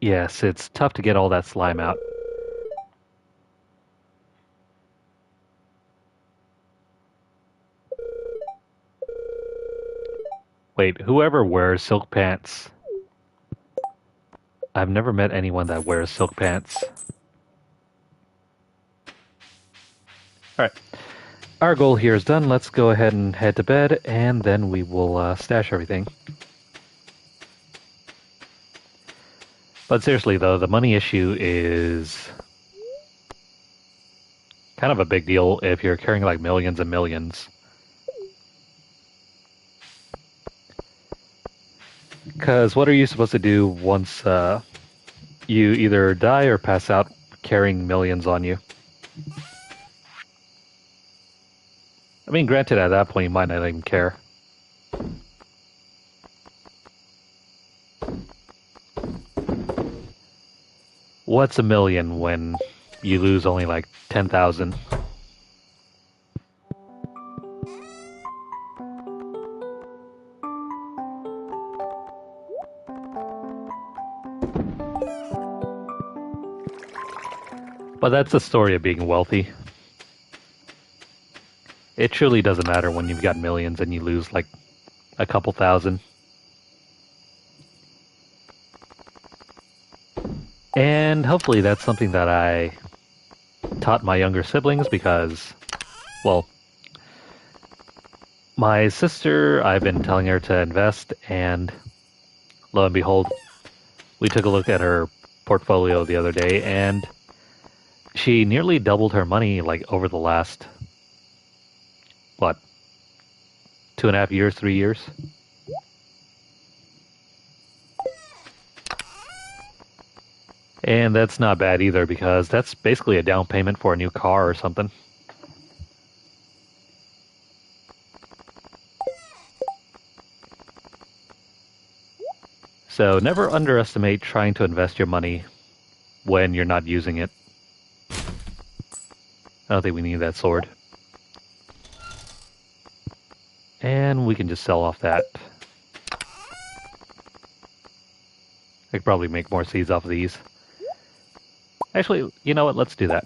Yes, it's tough to get all that slime out. Wait, whoever wears silk pants? I've never met anyone that wears silk pants. Alright, our goal here is done. Let's go ahead and head to bed, and then we will stash everything. But seriously, though, the money issue is kind of a big deal if you're carrying like millions and millions. Because what are you supposed to do once you either die or pass out carrying millions on you? I mean, granted, at that point, you might not even care. What's a million when you lose only like 10,000? But that's the story of being wealthy. It truly doesn't matter when you've got millions and you lose like a couple thousand. And hopefully that's something that I taught my younger siblings because, well, my sister, I've been telling her to invest, and lo and behold, we took a look at her portfolio the other day, and she nearly doubled her money like over the last, what, 2.5 years, 3 years? And that's not bad either because that's basically a down payment for a new car or something. So never underestimate trying to invest your money when you're not using it. I don't think we need that sword. And we can just sell off that. I could probably make more seeds off of these. Actually, you know what? Let's do that.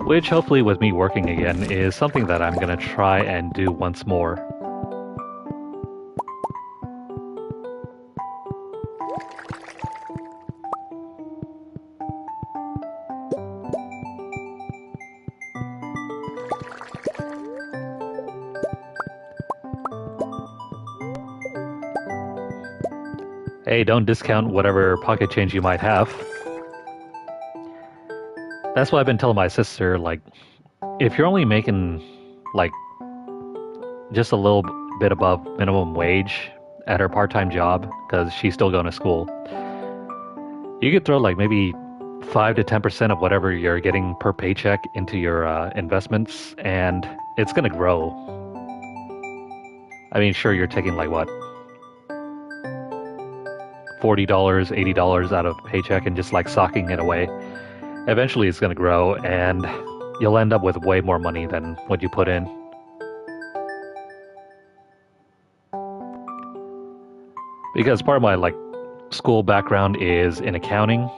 Which, hopefully with me working again, is something that I'm going to try and do once more. Hey, don't discount whatever pocket change you might have. That's what I've been telling my sister, like, if you're only making, like, just a little bit above minimum wage at her part-time job, because she's still going to school, you could throw, like, maybe 5 to 10% of whatever you're getting per paycheck into your investments, and it's going to grow. I mean, sure, you're taking, like, what, $40, $80 out of paycheck and just, like, socking it away. Eventually it's going to grow, and you'll end up with way more money than what you put in. Because part of my, like, school background is in accounting,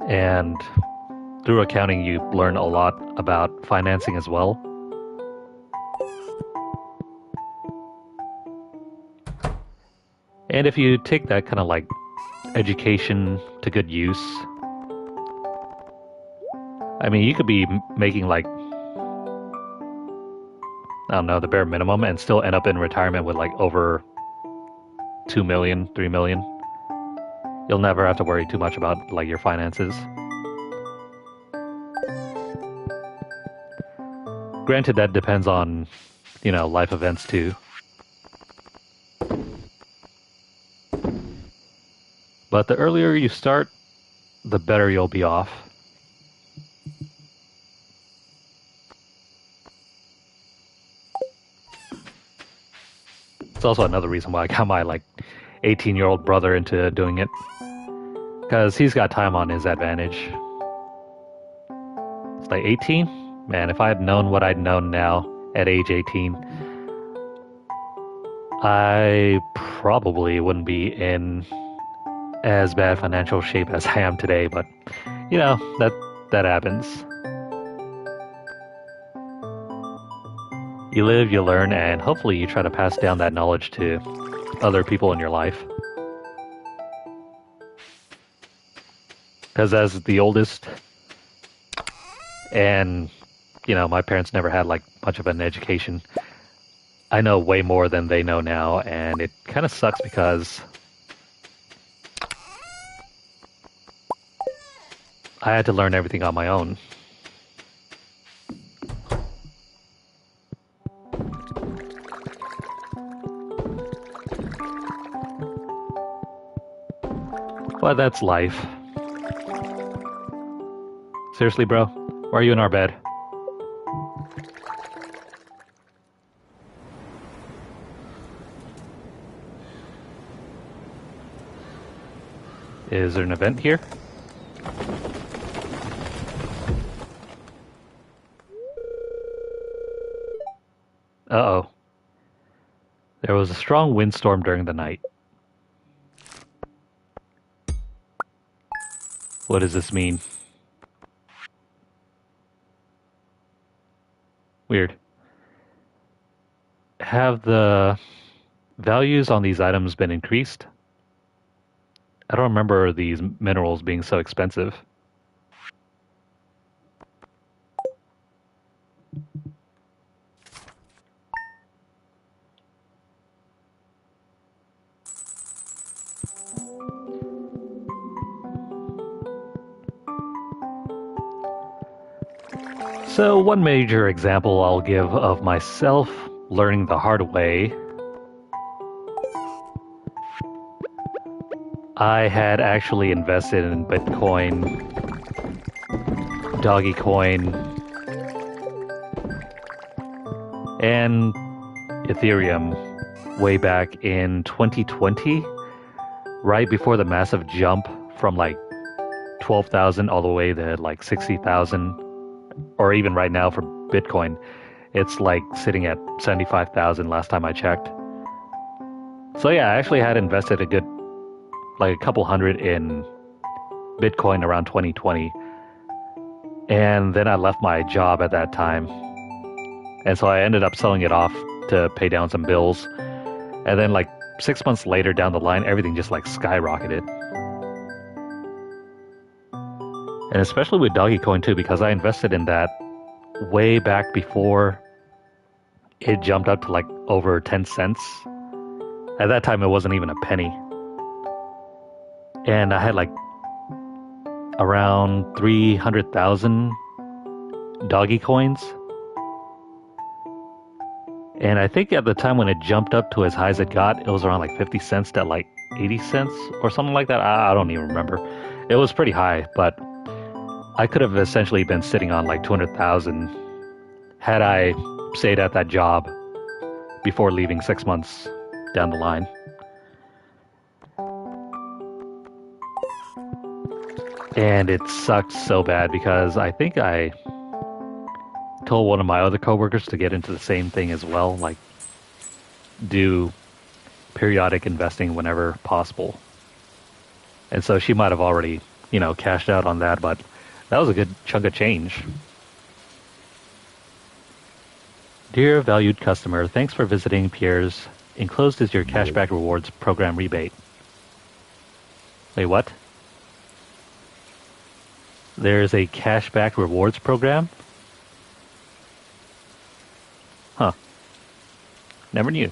and through accounting you learn a lot about financing as well. And if you take that kind of, like, education to good use, I mean, you could be making, like, I don't know, the bare minimum and still end up in retirement with, like, over 2 million, 3 million. You'll never have to worry too much about, like, your finances. Granted, that depends on, you know, life events too. But the earlier you start, the better you'll be off. It's also another reason why I got my, like, 18-year-old brother into doing it. Because he's got time on his advantage. It's like 18? Man, if I had known what I'd known now at age 18, I probably wouldn't be in as bad financial shape as I am today, but you know, that happens. You live, you learn, and hopefully you try to pass down that knowledge to other people in your life. Because as the oldest, and you know, my parents never had like much of an education, I know way more than they know now, and it kind of sucks because I had to learn everything on my own. But that's life. Seriously, bro? Why are you in our bed? Is there an event here? Uh-oh. There was a strong windstorm during the night. What does this mean? Weird. Have the values on these items been increased? I don't remember these minerals being so expensive. So one major example I'll give of myself learning the hard way, I had actually invested in Bitcoin, Dogecoin, and Ethereum way back in 2020, right before the massive jump from like 12,000 all the way to like 60,000, or even right now for Bitcoin, it's like sitting at 75,000 last time I checked. So yeah, I actually had invested like a couple hundred in Bitcoin around 2020. And then I left my job at that time. And so I ended up selling it off to pay down some bills. And then like 6 months later down the line, everything just like skyrocketed. And especially with Dogecoin too, because I invested in that way back before it jumped up to like over 10 cents. At that time, it wasn't even a penny. And I had like around 300,000 Dogecoins. And I think at the time when it jumped up to as high as it got, it was around like 50 cents to like 80 cents or something like that. I don't even remember. It was pretty high, but I could have essentially been sitting on like 200,000 had I stayed at that job before leaving 6 months down the line. And it sucked so bad because I think I told one of my other coworkers to get into the same thing as well, like do periodic investing whenever possible. And so she might have already, cashed out on that, but that was a good chunk of change. Dear valued customer, thanks for visiting Pierre's. Enclosed is your cashback rewards program rebate. Wait, what? There's a cashback rewards program? Huh. Never knew.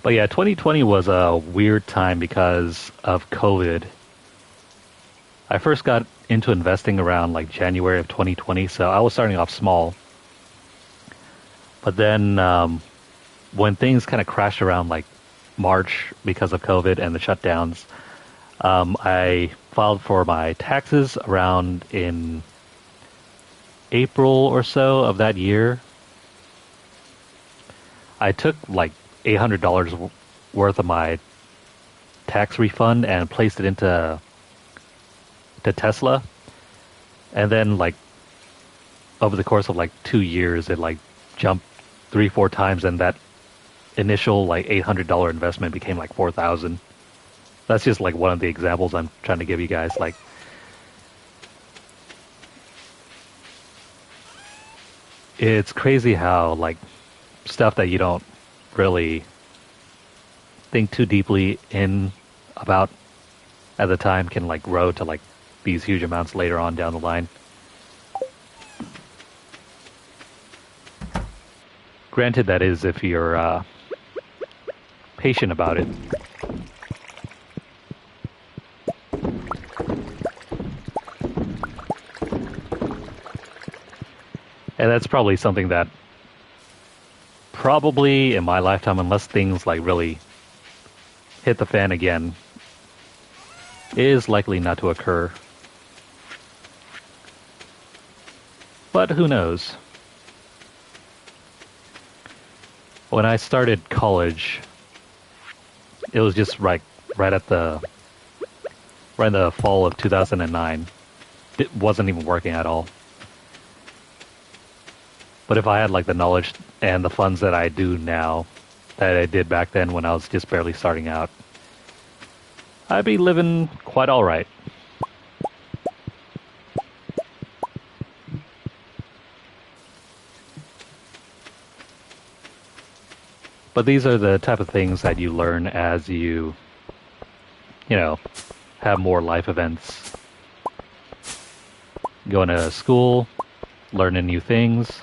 But yeah, 2020 was a weird time because of COVID. I first got into investing around like January of 2020, so I was starting off small. But then when things kind of crashed around like March because of COVID and the shutdowns, I filed for my taxes around in April or so of that year, I took like $800 worth of my tax refund and placed it into Tesla. And then like over the course of like 2 years, it like jumped 3, 4 times, and that initial like $800 investment became like 4,000. That's just like one of the examples I'm trying to give you guys. Like, it's crazy how like stuff that you don't really think too deeply in about at the time can like grow to like these huge amounts later on down the line. Granted, that is if you're patient about it. And that's probably something that probably in my lifetime, unless things like really hit the fan again, is likely not to occur. But who knows? When I started college, it was just right in the fall of 2009. It wasn't even working at all. But if I had like the knowledge and the funds that I do now, that I did back then when I was just barely starting out, I'd be living quite all right. But these are the type of things that you learn as you know, have more life events. Going to school, learning new things.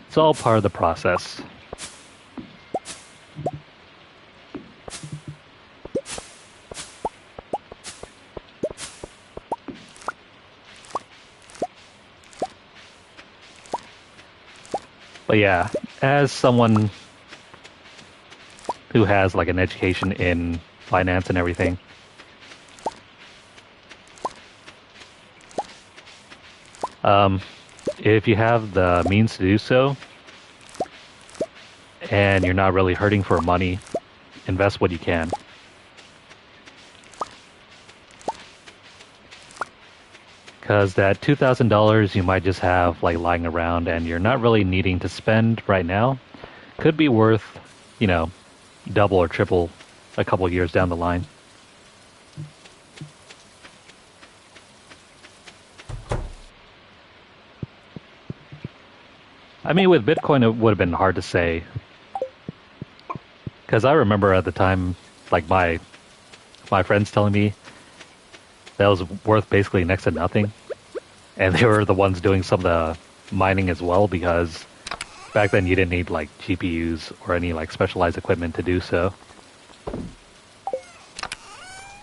It's all part of the process. But yeah, as someone who has like an education in finance and everything, if you have the means to do so, and you're not really hurting for money, invest what you can. Because that $2,000 you might just have like lying around and you're not really needing to spend right now could be worth, you know, double or triple a couple years down the line. I mean, with Bitcoin, it would have been hard to say. Because I remember at the time, like my friends telling me that was worth basically next to nothing. And they were the ones doing some of the mining as well, because back then you didn't need like GPUs or any like specialized equipment to do so.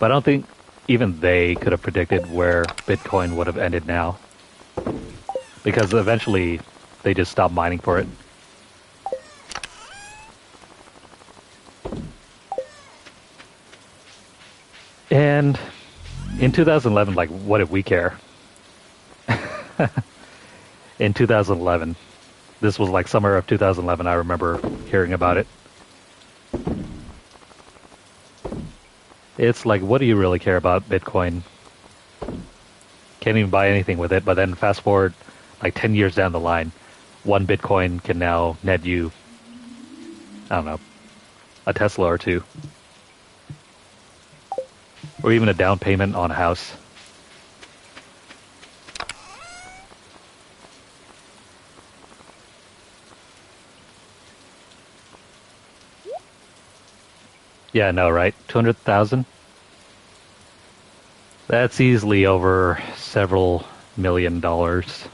But I don't think even they could have predicted where Bitcoin would have ended now. Because eventually they just stopped mining for it. And in 2011, like, what did we care? In 2011, this was like summer of 2011, I remember hearing about it. It's like, what do you really care about Bitcoin? Can't even buy anything with it, but then fast forward like 10 years down the line, one Bitcoin can now net you, I don't know, a Tesla or two. Or even a down payment on a house. Yeah, no, right? 200,000? That's easily over several $1,000,000.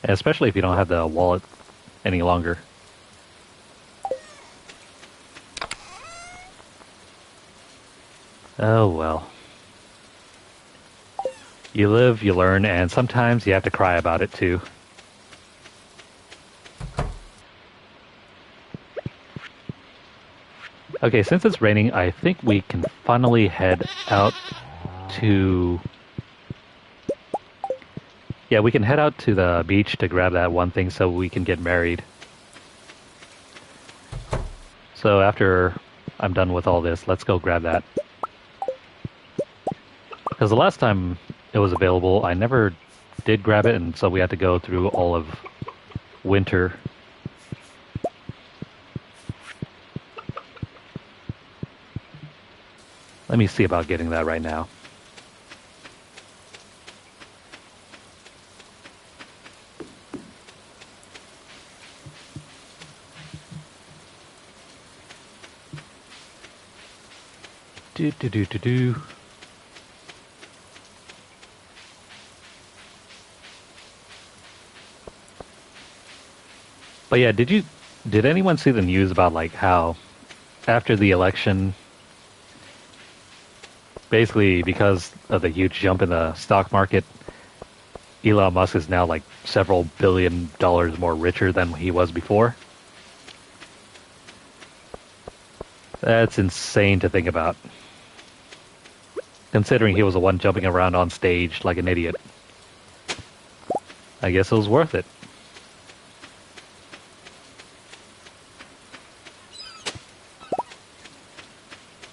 And especially if you don't have the wallet any longer. Oh well. You live, you learn, and sometimes you have to cry about it too. Okay, since it's raining, I think we can finally head out to... Yeah, we can head out to the beach to grab that one thing so we can get married. So after I'm done with all this, let's go grab that. Because the last time it was available, I never did grab it, and so we had to go through all of winter. Let me see about getting that right now. Do. But yeah, did anyone see the news about like how after the election, basically because of the huge jump in the stock market, Elon Musk is now like several $billion more richer than he was before? That's insane to think about. Considering he was the one jumping around on stage like an idiot. I guess it was worth it.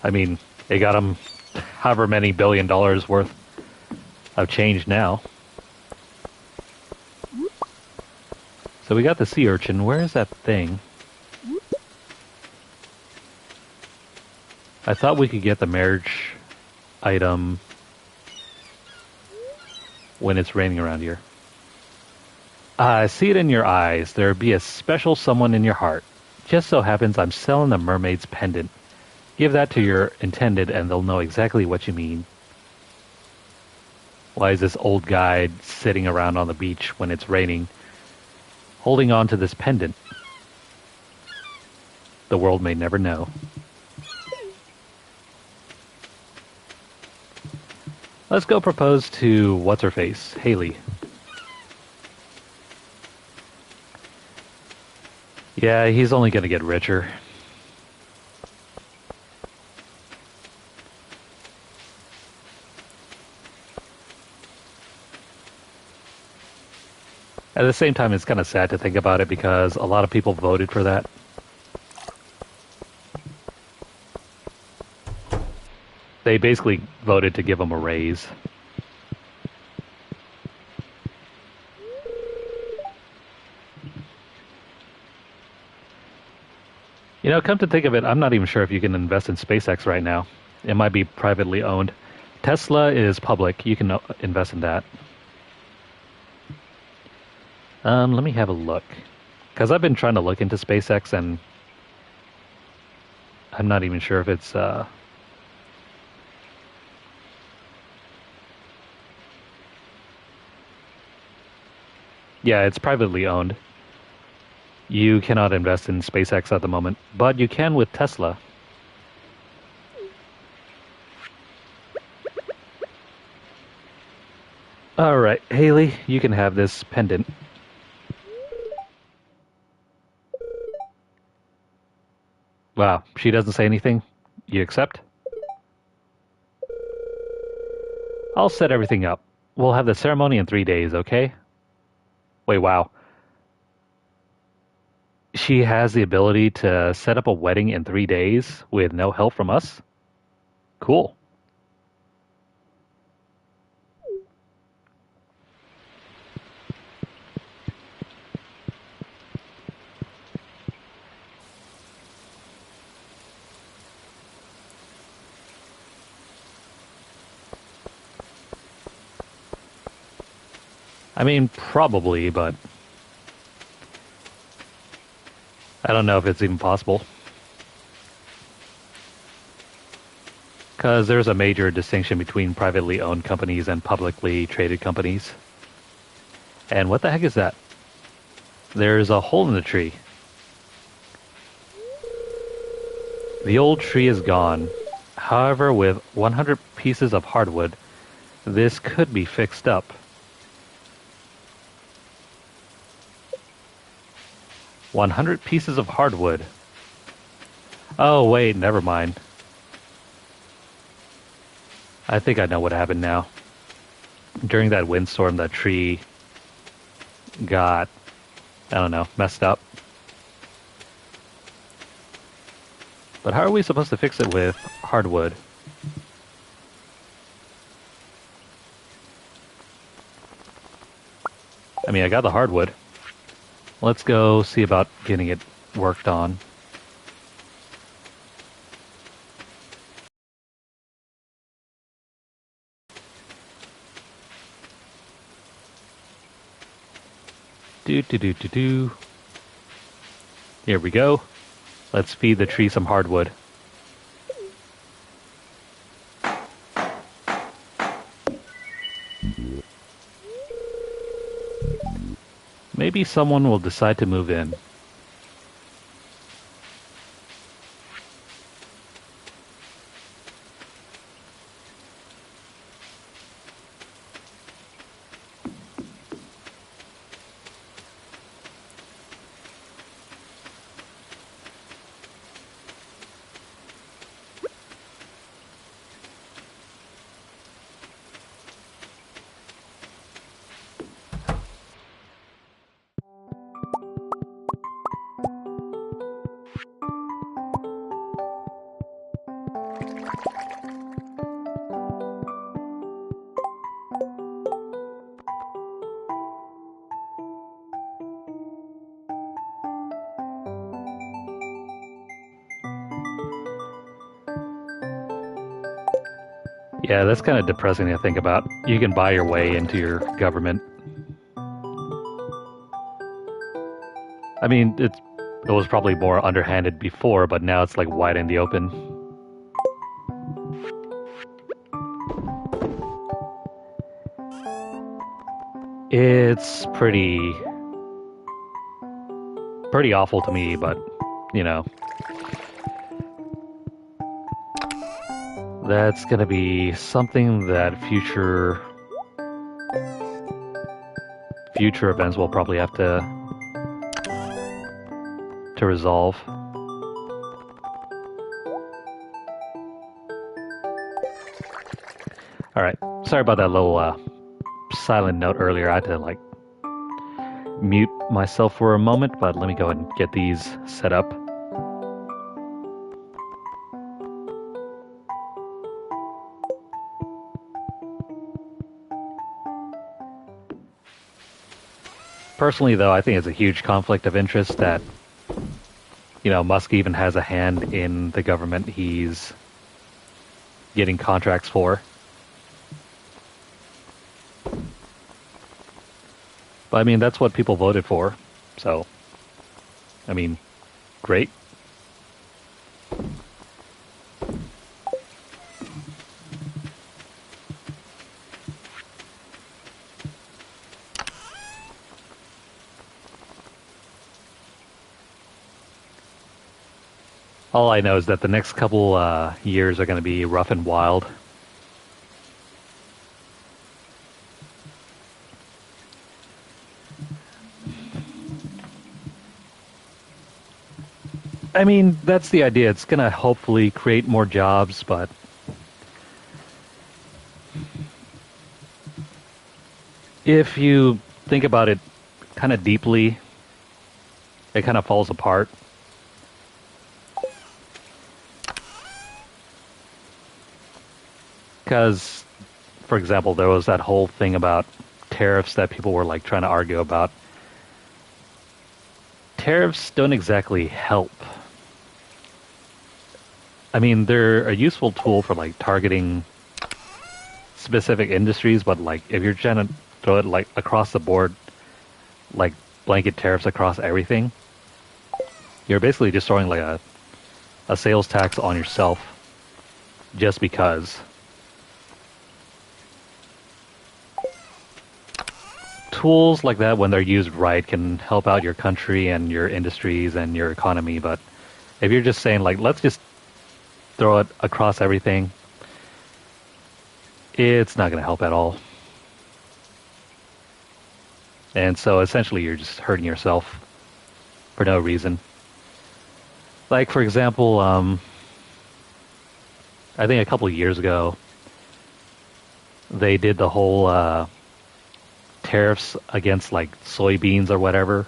I mean, it got him however many $1 billion worth of change now. So we got the sea urchin. Where is that thing? I thought we could get the marriage item when it's raining around here. I see it in your eyes. There be a special someone in your heart. Just so happens I'm selling the mermaid's pendant. Give that to your intended and they'll know exactly what you mean. Why is this old guy sitting around on the beach when it's raining, holding on to this pendant? The world may never know. Let's go propose to what's-her-face, Haley. Yeah, he's only going to get richer. At the same time, it's kind of sad to think about it because a lot of people voted for that. They basically voted to give him a raise. You know, come to think of it, I'm not even sure if you can invest in SpaceX right now. It might be privately owned. Tesla is public. You can invest in that. Let me have a look. Because I've been trying to look into SpaceX and I'm not even sure if it's... Yeah, it's privately owned. You cannot invest in SpaceX at the moment, but you can with Tesla. Alright, Haley, you can have this pendant. Wow, she doesn't say anything? You accept? I'll set everything up. We'll have the ceremony in 3 days, okay? Wait, wow. She has the ability to set up a wedding in 3 days with no help from us? Cool. I mean, probably, but I don't know if it's even possible. Because there's a major distinction between privately owned companies and publicly traded companies. And what the heck is that? There's a hole in the tree. The old tree is gone. However, with 100 pieces of hardwood, this could be fixed up. 100 pieces of hardwood. Oh, wait, never mind. I think I know what happened now. During that windstorm, that tree got, I don't know, messed up. But how are we supposed to fix it with hardwood? I mean, I got the hardwood. Let's go see about getting it worked on. Do do do do do. Here we go. Let's feed the tree some hardwood. Maybe someone will decide to move in. Yeah, that's kind of depressing to think about. You can buy your way into your government. I mean, it was probably more underhanded before, but now it's like wide in the open. It's pretty awful to me, but you know, that's gonna be something that future events will probably have to resolve. All right, sorry about that little silent note earlier. I had to like mute myself for a moment, but let me go ahead and get these set up. Personally, though, I think it's a huge conflict of interest that, Musk even has a hand in the government he's getting contracts for. But I mean, that's what people voted for. So, I mean, great. All I know is that the next couple years are going to be rough and wild. I mean, that's the idea. It's going to hopefully create more jobs, but if you think about it kind of deeply, it kind of falls apart. Because, for example, there was that whole thing about tariffs that people were like trying to argue about. Tariffs don't exactly help. I mean, they're a useful tool for like targeting specific industries, but like if you're trying to throw it like across the board, like blanket tariffs across everything, you're basically just throwing like a sales tax on yourself just because. Tools like that, when they're used right, can help out your country and your industries and your economy, but if you're just saying like, let's just throw it across everything, it's not going to help at all. And so essentially you're just hurting yourself for no reason. Like, for example, I think a couple of years ago, they did the whole tariffs against like soybeans or whatever.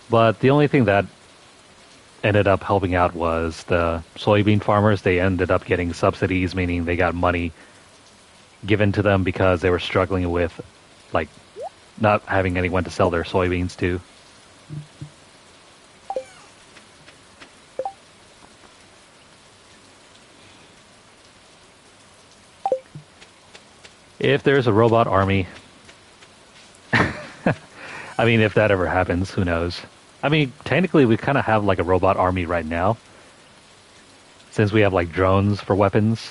But the only thing that ended up helping out was the soybean farmers. They ended up getting subsidies, meaning they got money given to them because they were struggling with like not having anyone to sell their soybeans to. If there's a robot army, I mean, if that ever happens, who knows? I mean, technically, we kind of have like a robot army right now, since we have like drones for weapons.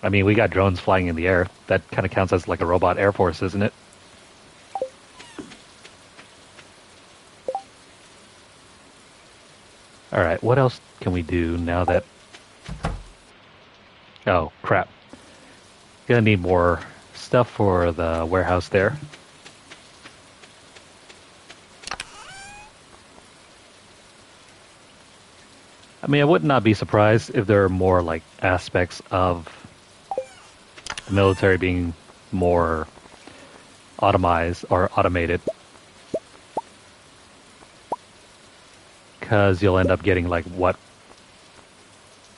I mean, we got drones flying in the air. That kind of counts as like a robot air force, isn't it? All right, what else can we do now that... Oh, crap. Gonna need more stuff for the warehouse there. I mean, I would not be surprised if there are more like aspects of the military being more automized or automated. Because you'll end up getting like what...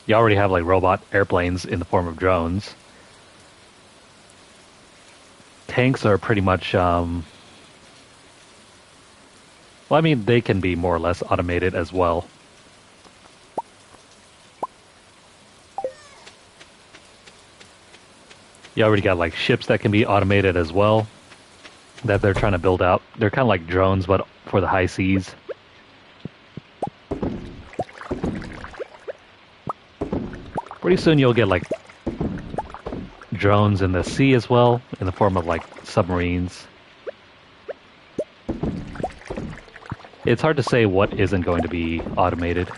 You already have like robot airplanes in the form of drones. Tanks are pretty much, well, I mean, they can be more or less automated as well. You already got like ships that can be automated as well, that they're trying to build out. They're kind of like drones, but for the high seas. Pretty soon you'll get like drones in the sea as well, in the form of like submarines. It's hard to say what isn't going to be automated.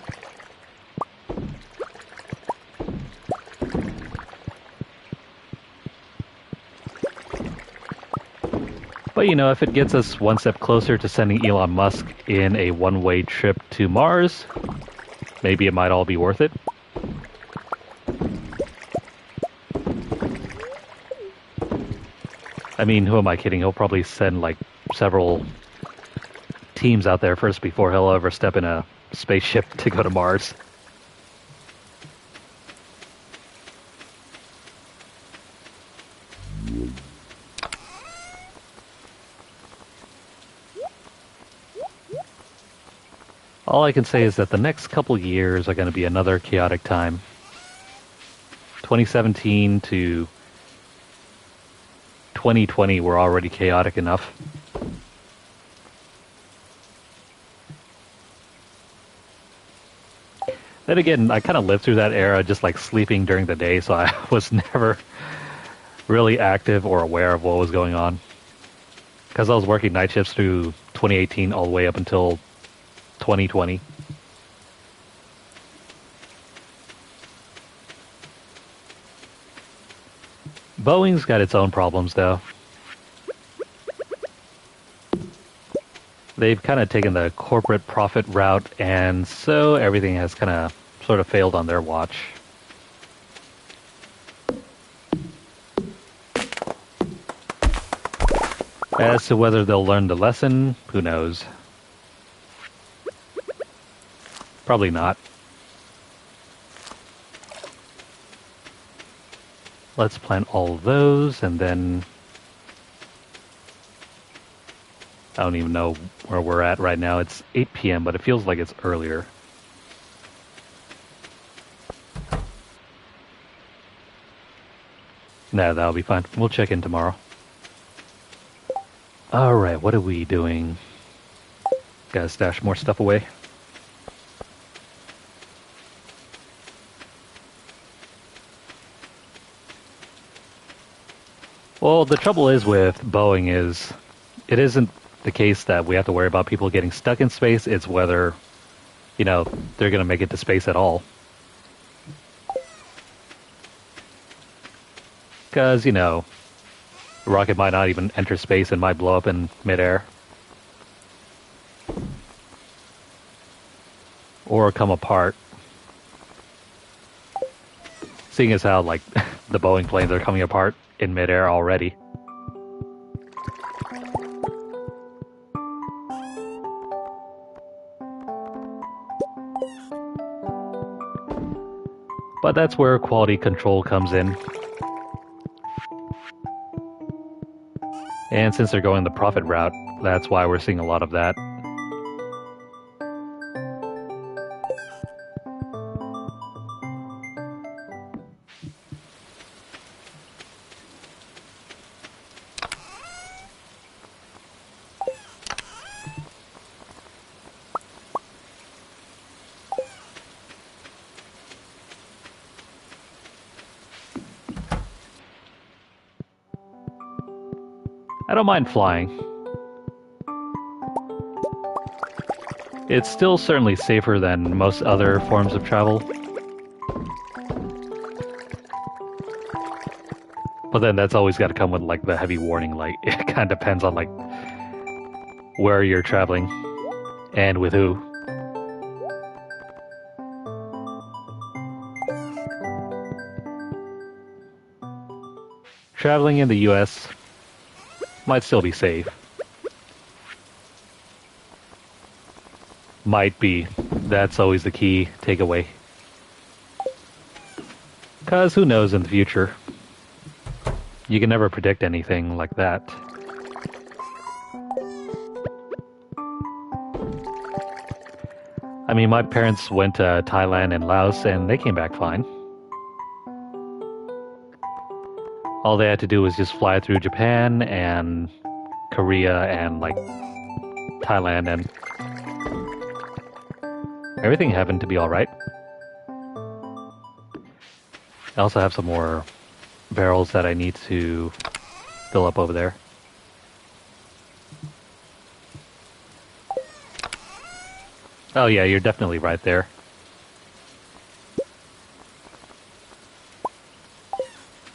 But you know, if it gets us one step closer to sending Elon Musk in a one-way trip to Mars, maybe it might all be worth it. I mean, who am I kidding? He'll probably send like several teams out there first before he'll ever step in a spaceship to go to Mars. All I can say is that the next couple years are going to be another chaotic time. 2017 to 2020 were already chaotic enough. Then again, I kind of lived through that era just like sleeping during the day, so I was never really active or aware of what was going on. Because I was working night shifts through 2018 all the way up until 2020. Boeing's got its own problems, though. They've kind of taken the corporate profit route, and so everything has kind of sort of failed on their watch. As to whether they'll learn the lesson, who knows? Probably not. Let's plant all of those, and then... I don't even know where we're at right now. It's 8 p.m., but it feels like it's earlier. Nah, that'll be fine. We'll check in tomorrow. Alright, what are we doing? Gotta stash more stuff away. Well, the trouble is with Boeing is it isn't the case that we have to worry about people getting stuck in space. It's whether, you know, they're going to make it to space at all. Because, you know, the rocket might not even enter space and might blow up in midair. or come apart. Seeing as how, like, the Boeing planes are coming apart in midair already. But that's where quality control comes in. And since they're going the profit route, that's why we're seeing a lot of that. I don't mind flying. It's still certainly safer than most other forms of travel. But then that's always got to come with like the heavy warning, like it kind of depends on like where you're traveling and with who. Traveling in the US might still be safe. Might be. That's always the key takeaway. 'Cause who knows in the future? You can never predict anything like that. I mean, my parents went to Thailand and Laos and they came back fine. All they had to do was just fly through Japan and Korea and like Thailand, and everything happened to be alright. I also have some more barrels that I need to fill up over there. Oh yeah, you're definitely right there.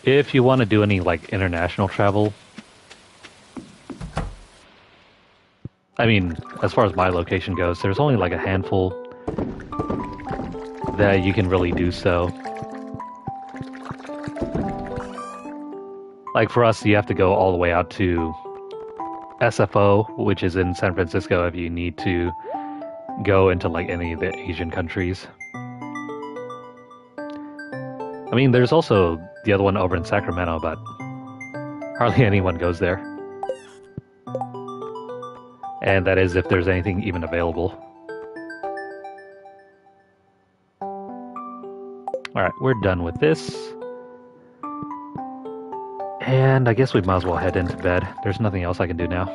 If you want to do any like international travel, I mean, as far as my location goes, there's only like a handful that you can really do so. Like for us, you have to go all the way out to SFO, which is in San Francisco, if you need to go into like any of the Asian countries. I mean, there's also the other one over in Sacramento, but hardly anyone goes there. And that is if there's anything even available. Alright, we're done with this. And I guess we might as well head into bed. There's nothing else I can do now.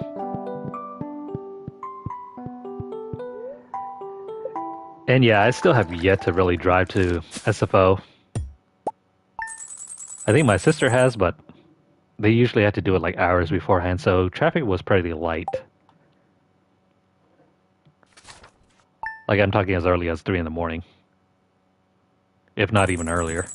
And yeah, I still have yet to really drive to SFO. I think my sister has, but they usually have to do it like hours beforehand, so traffic was pretty light. Like I'm talking as early as 3 in the morning. If not even earlier.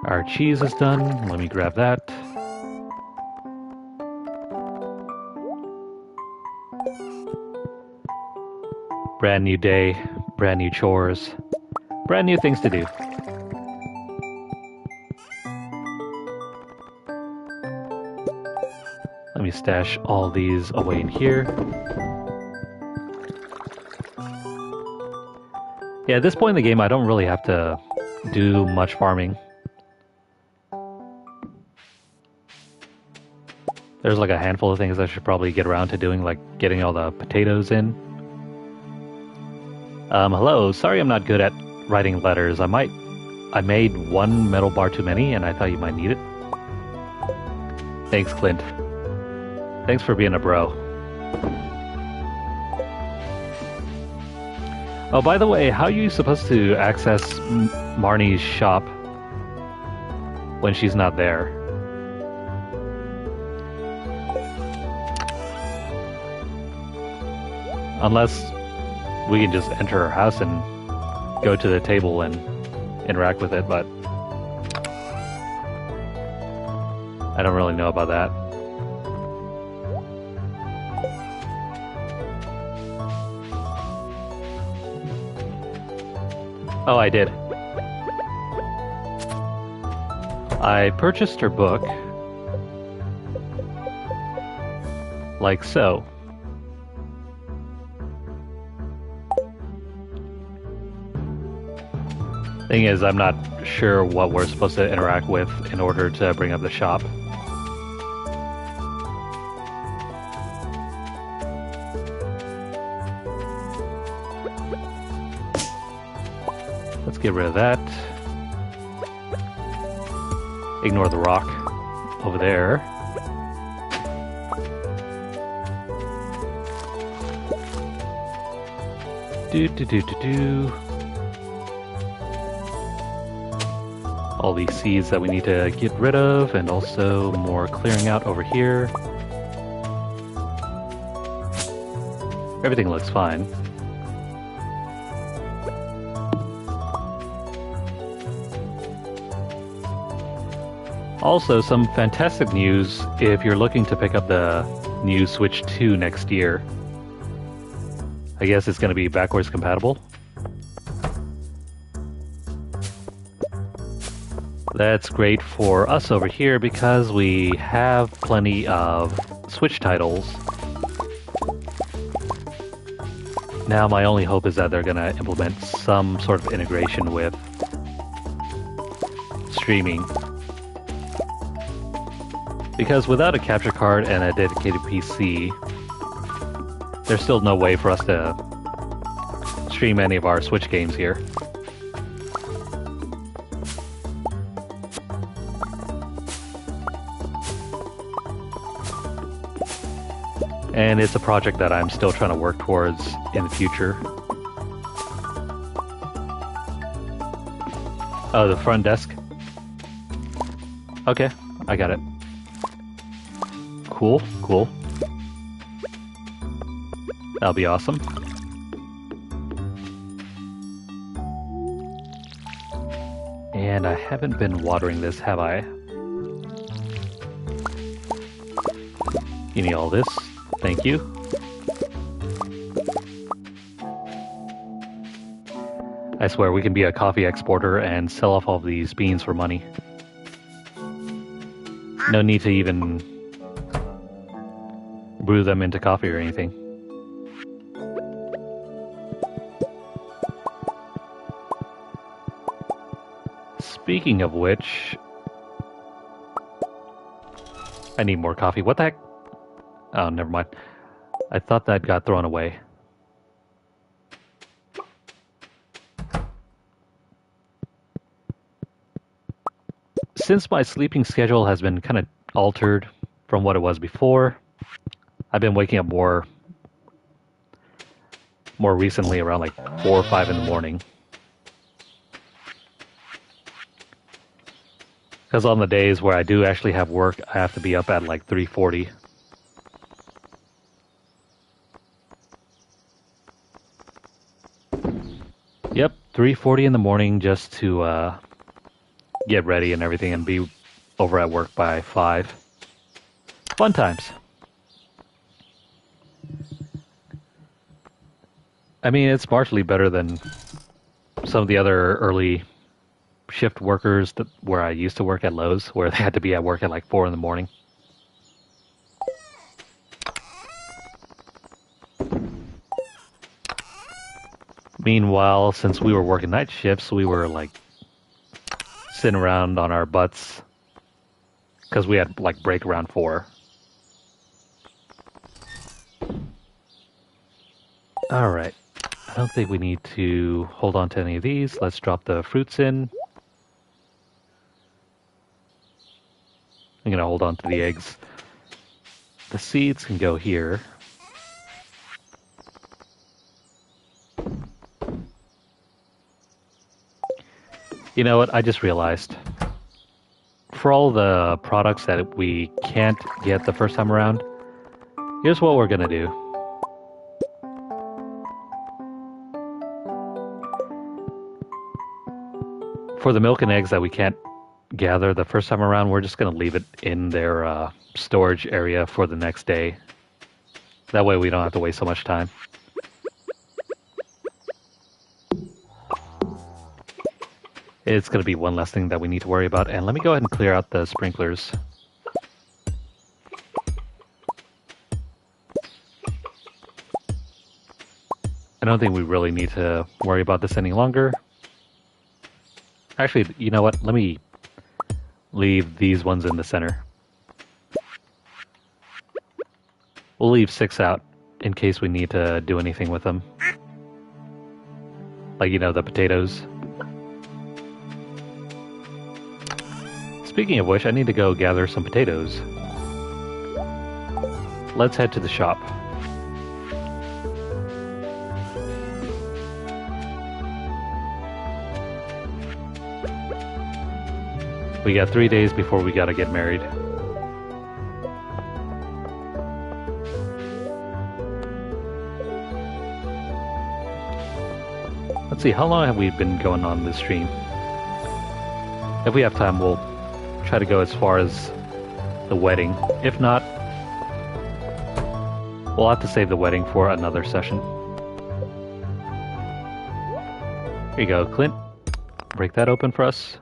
Our cheese is done. Let me grab that. Brand new day, brand new chores, brand new things to do. Let me stash all these away in here. Yeah, at this point in the game, I don't really have to do much farming. There's like a handful of things I should probably get around to doing, like getting all the potatoes in. Hello, sorry I'm not good at writing letters. I made one metal bar too many and I thought you might need it. Thanks, Clint. Thanks for being a bro. Oh, by the way, how are you supposed to access Marnie's shop when she's not there? Unless we can just enter her house and go to the table and interact with it, but I don't really know about that. Oh, I did. I purchased her book. Like so. Thing is, I'm not sure what we're supposed to interact with in order to bring up the shop. Let's get rid of that. Ignore the rock over there. Do. All these seeds that we need to get rid of, and also more clearing out over here. Everything looks fine. Also, some fantastic news if you're looking to pick up the new Switch 2 next year. I guess it's going to be backwards compatible. That's great for us over here because we have plenty of Switch titles. Now my only hope is that they're going to implement some sort of integration with streaming. Because without a capture card and a dedicated PC, there's still no way for us to stream any of our Switch games here. And it's a project that I'm still trying to work towards in the future. Oh, the front desk? Okay, I got it. Cool. That'll be awesome. And I haven't been watering this, have I? You need all this. Thank you. I swear we can be a coffee exporter and sell off all these beans for money. No need to even brew them into coffee or anything. Speaking of which, I need more coffee. What the heck? Oh, never mind. I thought that got thrown away. Since my sleeping schedule has been kind of altered from what it was before, I've been waking up more recently around like 4 or 5 in the morning. Because on the days where I do actually have work, I have to be up at like 3:40. Yep, 3:40 in the morning just to get ready and everything and be over at work by 5. Fun times. I mean, it's marginally better than some of the other early shift workers where I used to work at Lowe's, where they had to be at work at like 4 in the morning. Meanwhile, since we were working night shifts, we were like sitting around on our butts because we had like break around 4. All right. I don't think we need to hold on to any of these. Let's drop the fruits in. I'm going to hold on to the eggs. The seeds can go here. You know what? I just realized. For all the products that we can't get the first time around, here's what we're going to do. For the milk and eggs that we can't gather the first time around, we're just going to leave it in their storage area for the next day. That way we don't have to waste so much time. It's going to be one less thing that we need to worry about. And let me go ahead and clear out the sprinklers. I don't think we really need to worry about this any longer. Actually, you know what? Let me leave these ones in the center. We'll leave 6 out in case we need to do anything with them. Like, you know, the potatoes. Speaking of which, I need to go gather some potatoes. Let's head to the shop. We got 3 days before we gotta get married. Let's see, how long have we been going on this stream? If we have time, we'll try to go as far as the wedding. If not, we'll have to save the wedding for another session. Here you go, Clint. Break that open for us.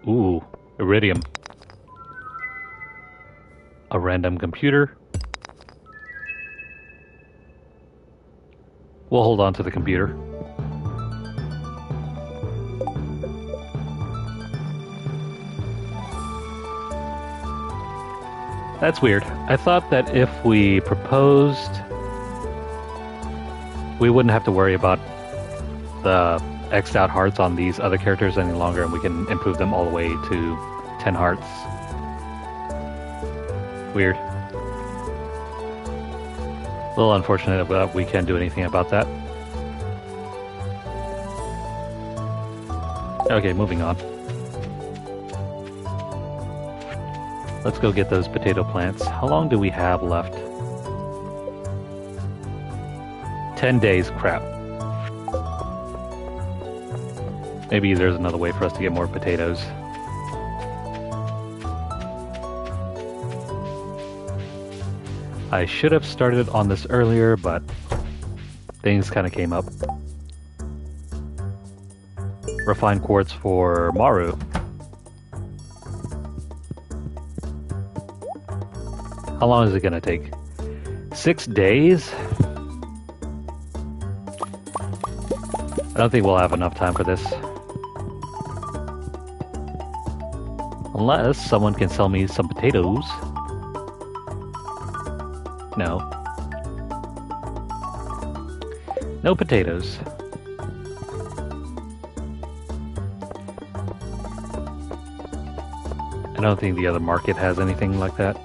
Ooh, iridium. A random computer. We'll hold on to the computer. That's weird. I thought that if we proposed, we wouldn't have to worry about the X'd out hearts on these other characters any longer, and we can improve them all the way to 10 hearts. Weird. A little unfortunate, but we can't do anything about that. Okay, moving on. Let's go get those potato plants. How long do we have left? 10 days, crap. Maybe there's another way for us to get more potatoes. I should have started on this earlier, but things kind of came up. Refined quartz for Maru. How long is it gonna take? 6 days? I don't think we'll have enough time for this. Unless someone can sell me some potatoes. No. No potatoes. I don't think the other market has anything like that.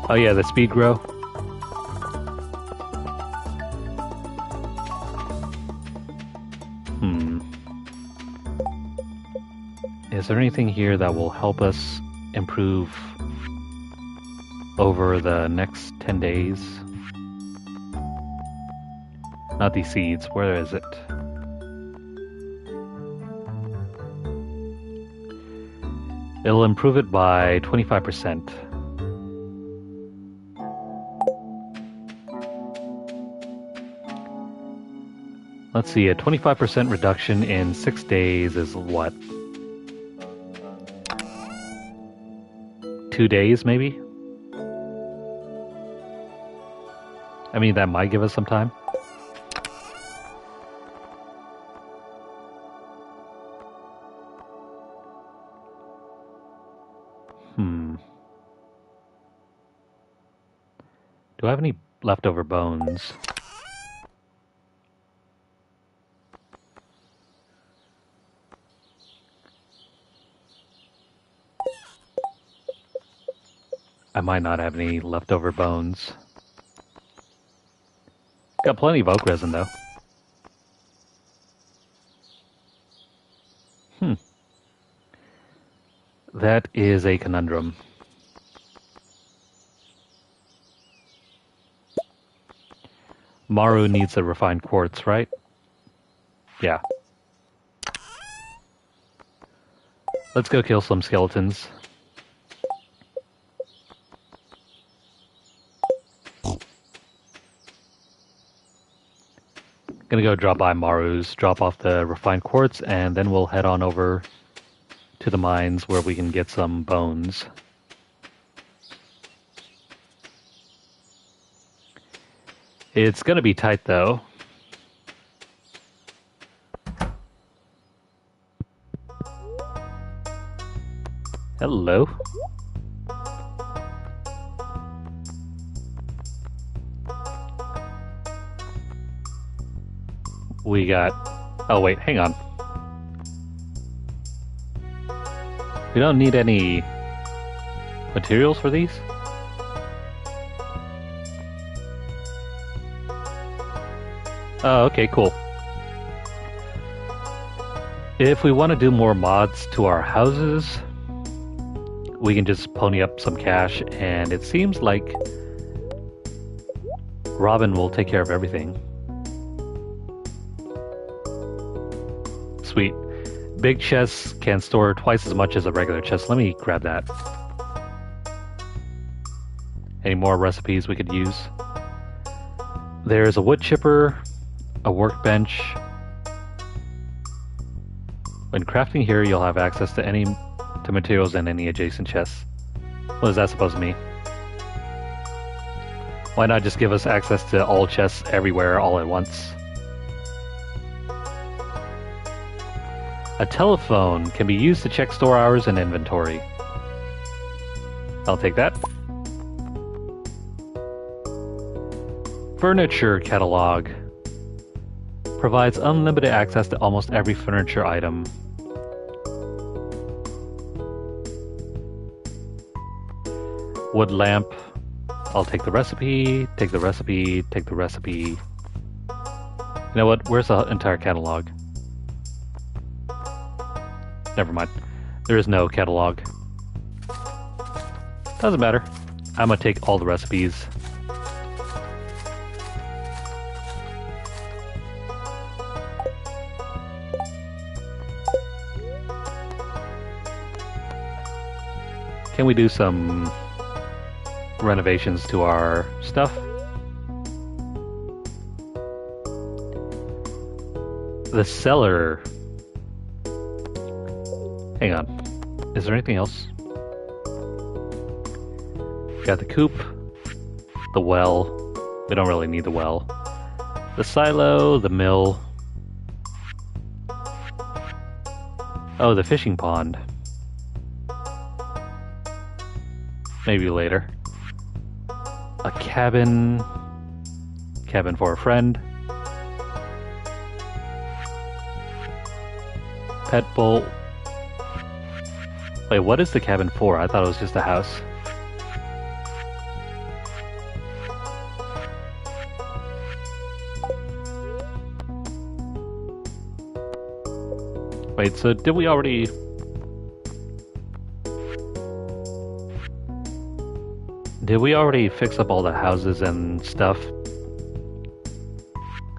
Oh yeah, the speed grow. Is there anything here that will help us improve over the next 10 days? Not these seeds. Where is it? It'll improve it by 25%. Let's see, a 25% reduction in 6 days is what? 2 days, maybe? I mean, that might give us some time. Do I have any leftover bones? I might not have any leftover bones. Got plenty of oak resin, though. That is a conundrum. Maru needs a refined quartz, right? Yeah. Let's go kill some skeletons. Gonna go drop by Maru's, drop off the refined quartz, and then we'll head on over to the mines where we can get some bones. It's gonna be tight though. Hello. We got... Oh wait, hang on. We don't need any materials for these? Oh, okay, cool. If we want to do more mods to our houses, we can just pony up some cash, and it seems like Robin will take care of everything. Sweet. Big chests can store twice as much as a regular chest. Let me grab that. Any more recipes we could use? There's a wood chipper, a workbench. When crafting here, you'll have access to materials in any adjacent chests. What is that supposed to mean? Why not just give us access to all chests everywhere all at once? A telephone can be used to check store hours and inventory. I'll take that. Furniture catalog provides unlimited access to almost every furniture item. Wood lamp. I'll take the recipe, take the recipe, take the recipe. You know what? Where's the entire catalog? Never mind. There is no catalog. Doesn't matter. I'm gonna take all the recipes. Can we do some renovations to our stuff? The cellar. Hang on. Is there anything else? We got the coop, the well. We don't really need the well. The silo, the mill. Oh, the fishing pond. Maybe later. A cabin. Cabin for a friend. Pet bowl. Wait, what is the cabin for? I thought it was just a house. Wait, so did we already... Did we already fix up all the houses and stuff?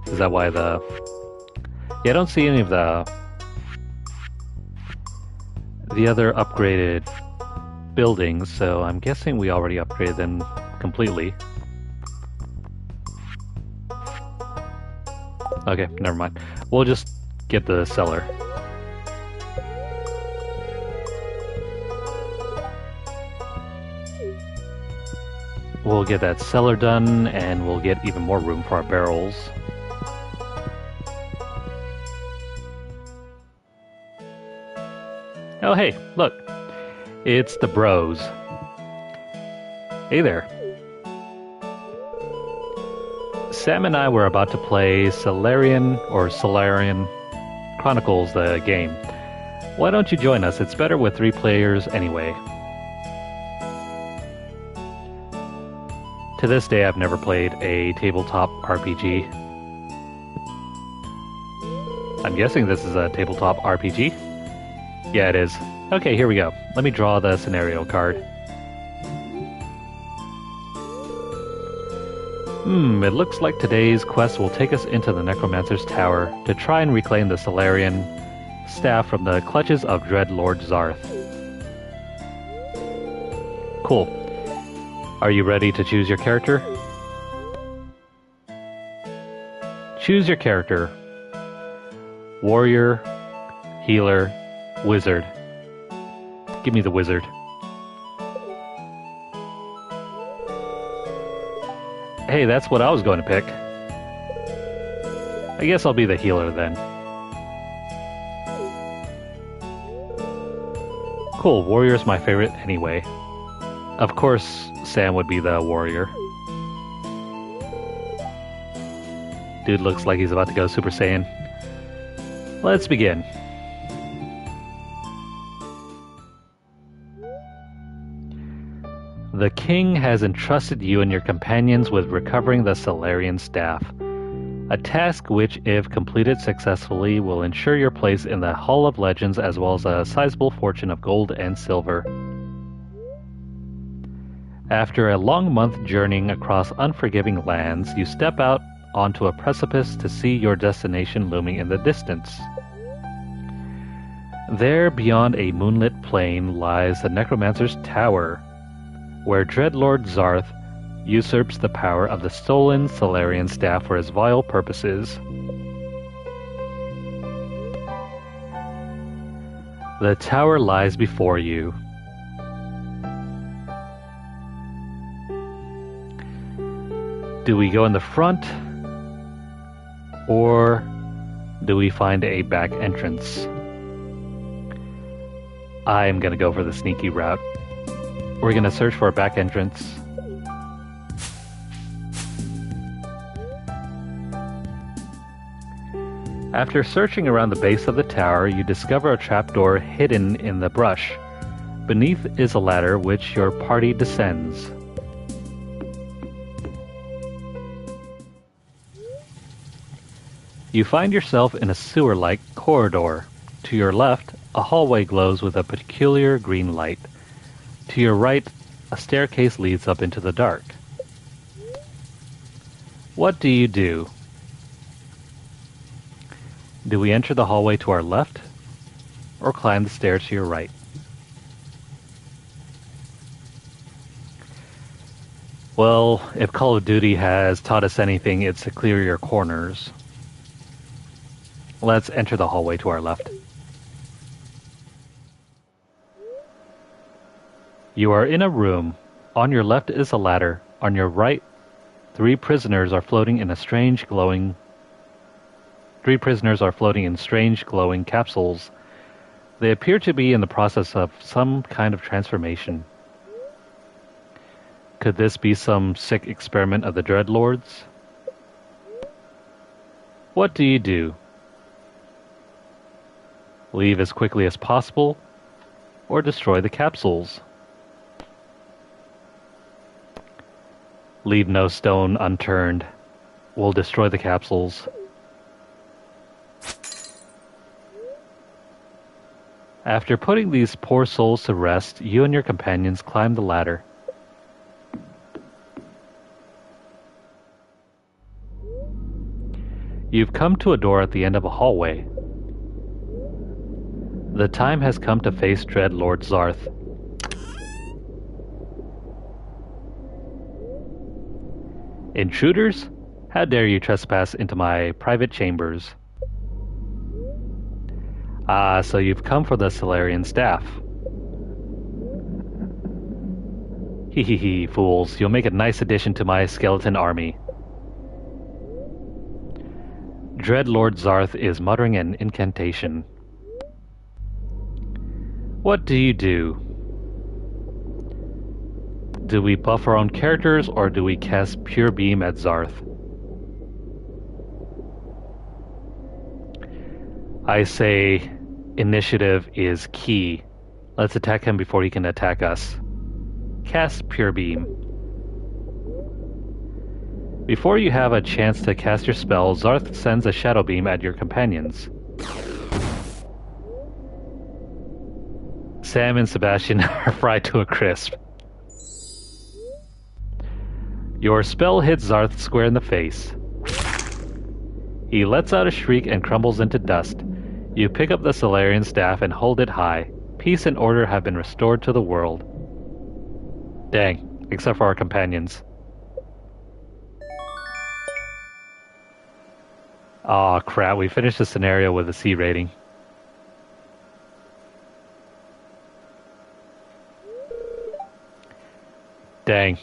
Is that why the... Yeah, I don't see any of the other upgraded buildings, so I'm guessing we already upgraded them completely. Okay, never mind. We'll just get the cellar. We'll get that cellar done, and we'll get even more room for our barrels. Oh hey, look. It's the bros. Hey there. Sam and I were about to play Solarian Chronicles, the game. Why don't you join us? It's better with 3 players anyway. To this day, I've never played a tabletop RPG. I'm guessing this is a tabletop RPG? Yeah, it is. Okay, here we go. Let me draw the scenario card. It looks like today's quest will take us into the Necromancer's Tower to try and reclaim the Solarian staff from the clutches of Dread Lord Zarth. Cool. Are you ready to choose your character? Choose your character. Warrior, healer, wizard. Give me the wizard. Hey, that's what I was going to pick. I guess I'll be the healer then. Cool, warrior's my favorite anyway. Of course, Sam would be the warrior. Dude looks like he's about to go Super Saiyan. Let's begin. The king has entrusted you and your companions with recovering the Solarian staff. A task which, if completed successfully, will ensure your place in the Hall of Legends as well as a sizable fortune of gold and silver. After a long month journeying across unforgiving lands, you step out onto a precipice to see your destination looming in the distance. There, beyond a moonlit plain, lies the Necromancer's Tower, where Dreadlord Zarth usurps the power of the stolen Solarian staff for his vile purposes. The tower lies before you. Do we go in the front, or do we find a back entrance? I'm gonna go for the sneaky route. We're gonna search for a back entrance. After searching around the base of the tower, you discover a trapdoor hidden in the brush. Beneath is a ladder which your party descends. You find yourself in a sewer-like corridor. To your left, a hallway glows with a peculiar green light. To your right, a staircase leads up into the dark. What do you do? Do we enter the hallway to our left, or climb the stairs to your right? Well, if Call of Duty has taught us anything, it's to clear your corners. Let's enter the hallway to our left. You are in a room. On your left is a ladder. On your right, three prisoners are floating in strange glowing capsules. They appear to be in the process of some kind of transformation. Could this be some sick experiment of the Dreadlords? What do you do? Leave as quickly as possible, or destroy the capsules? Leave no stone unturned. We'll destroy the capsules. After putting these poor souls to rest, you and your companions climb the ladder. You've come to a door at the end of a hallway. The time has come to face Dreadlord Zarth. Intruders? How dare you trespass into my private chambers? Ah, so you've come for the Solarian staff. Hee hee hee, fools. You'll make a nice addition to my skeleton army. Dreadlord Zarth is muttering an incantation. What do you do? Do we buff our own characters, or do we cast Pure Beam at Zarth? I say initiative is key. Let's attack him before he can attack us. Cast Pure Beam. Before you have a chance to cast your spell, Zarth sends a shadow beam at your companions. Sam and Sebastian are fried to a crisp. Your spell hits Zarth square in the face. He lets out a shriek and crumbles into dust. You pick up the Solarian staff and hold it high. Peace and order have been restored to the world. Dang, except for our companions. Aw, crap, we finished the scenario with a C rating. Dang.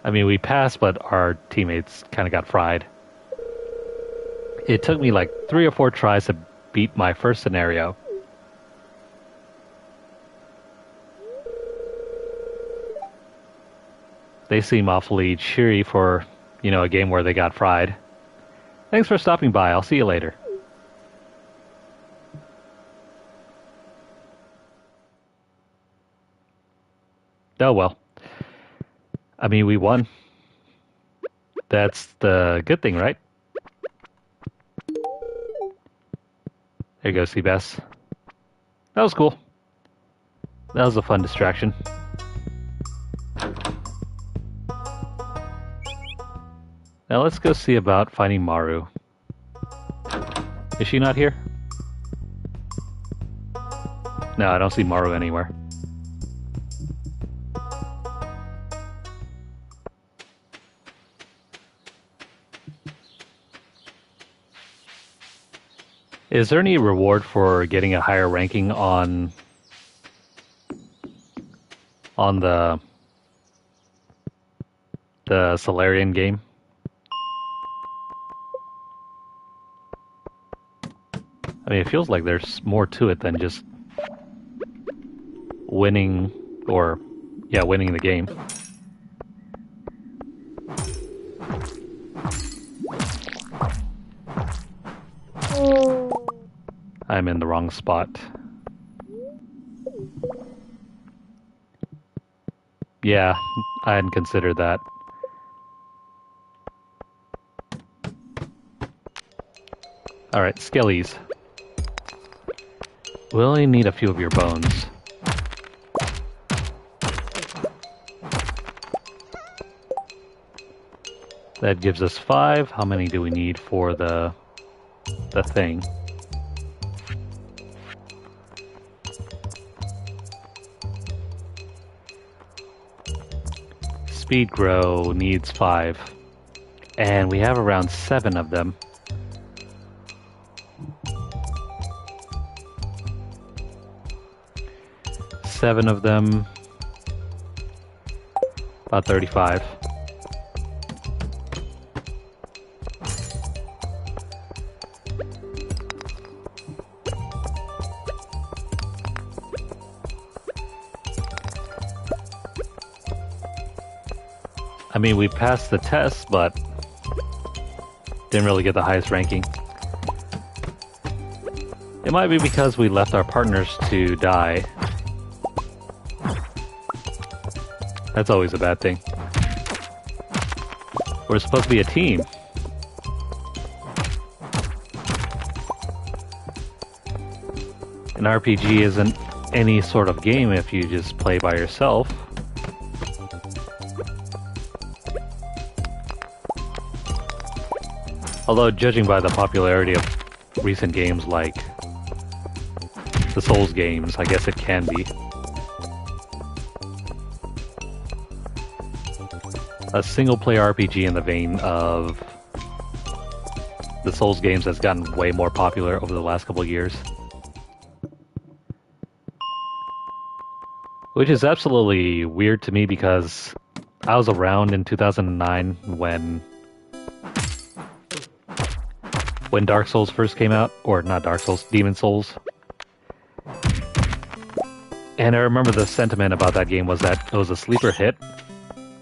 I mean, we passed, but our teammates kind of got fried. It took me like 3 or 4 tries to beat my first scenario. They seem awfully cheery for, a game where they got fried. Thanks for stopping by. I'll see you later. Oh, well. I mean, we won. That's the good thing, right? There you go, Seabass. That was cool. That was a fun distraction. Now let's go see about finding Maru. Is she not here? No, I don't see Maru anywhere. Is there any reward for getting a higher ranking on the Solarian game? I mean, it feels like there's more to it than just winning winning the game. I'm in the wrong spot. Yeah, I hadn't considered that. Alright, Skellies. We only need a few of your bones. That gives us 5. How many do we need for the thing? Speed grow needs 5. And we have around 7 of them. Seven of them, about 35. I mean, we passed the test, but didn't really get the highest ranking. It might be because we left our partners to die. That's always a bad thing. We're supposed to be a team. An RPG isn't any sort of game if you just play by yourself. Although, judging by the popularity of recent games like the Souls games, I guess it can be. A single-player RPG in the vein of the Souls games has gotten way more popular over the last couple of years. Which is absolutely weird to me because I was around in 2009 when Dark Souls first came out, or not Dark Souls, Demon Souls. And I remember the sentiment about that game was that it was a sleeper hit,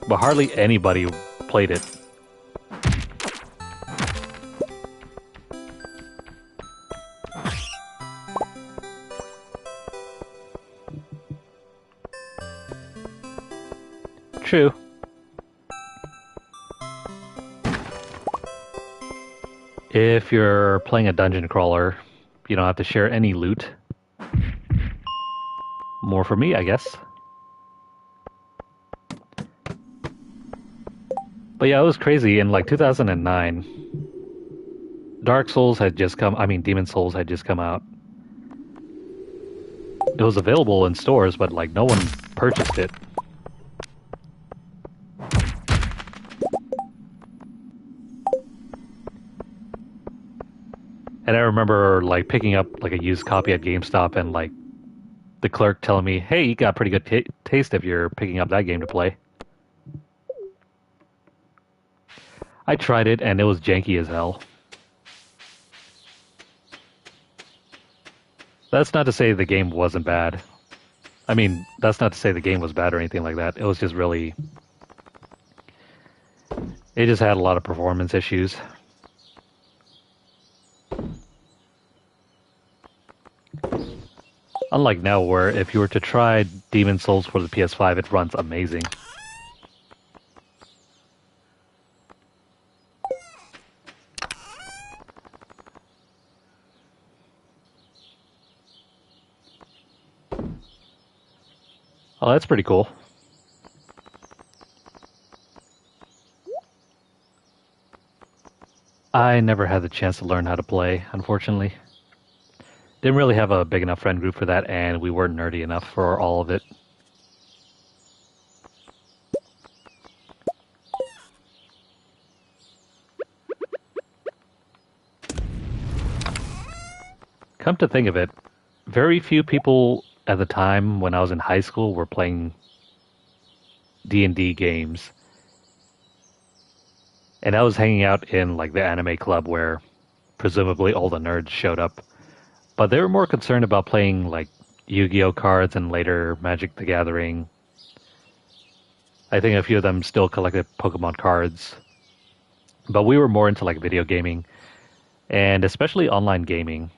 but hardly anybody played it. True. If you're playing a dungeon crawler, you don't have to share any loot. More for me, I guess. But yeah, it was crazy. In like 2009, Demon Souls had just come out. It was available in stores, but like no one purchased it. And I remember like picking up like a used copy at GameStop and like the clerk telling me, "Hey, you got pretty good taste if you're picking up that game to play." I tried it and it was janky as hell. That's not to say the game wasn't bad. I mean, that's not to say the game was bad or anything like that. It was just really, it just had a lot of performance issues. Unlike now, where if you were to try Demon Souls for the PS5, it runs amazing. Oh, that's pretty cool. I never had the chance to learn how to play, unfortunately. Didn't really have a big enough friend group for that, and we weren't nerdy enough for all of it. Come to think of it, very few people at the time when I was in high school were playing D&D games. And I was hanging out in like the anime club where presumably all the nerds showed up. But they were more concerned about playing like Yu-Gi-Oh cards and later Magic the Gathering. I think a few of them still collected Pokemon cards. But we were more into like video gaming and especially online gaming.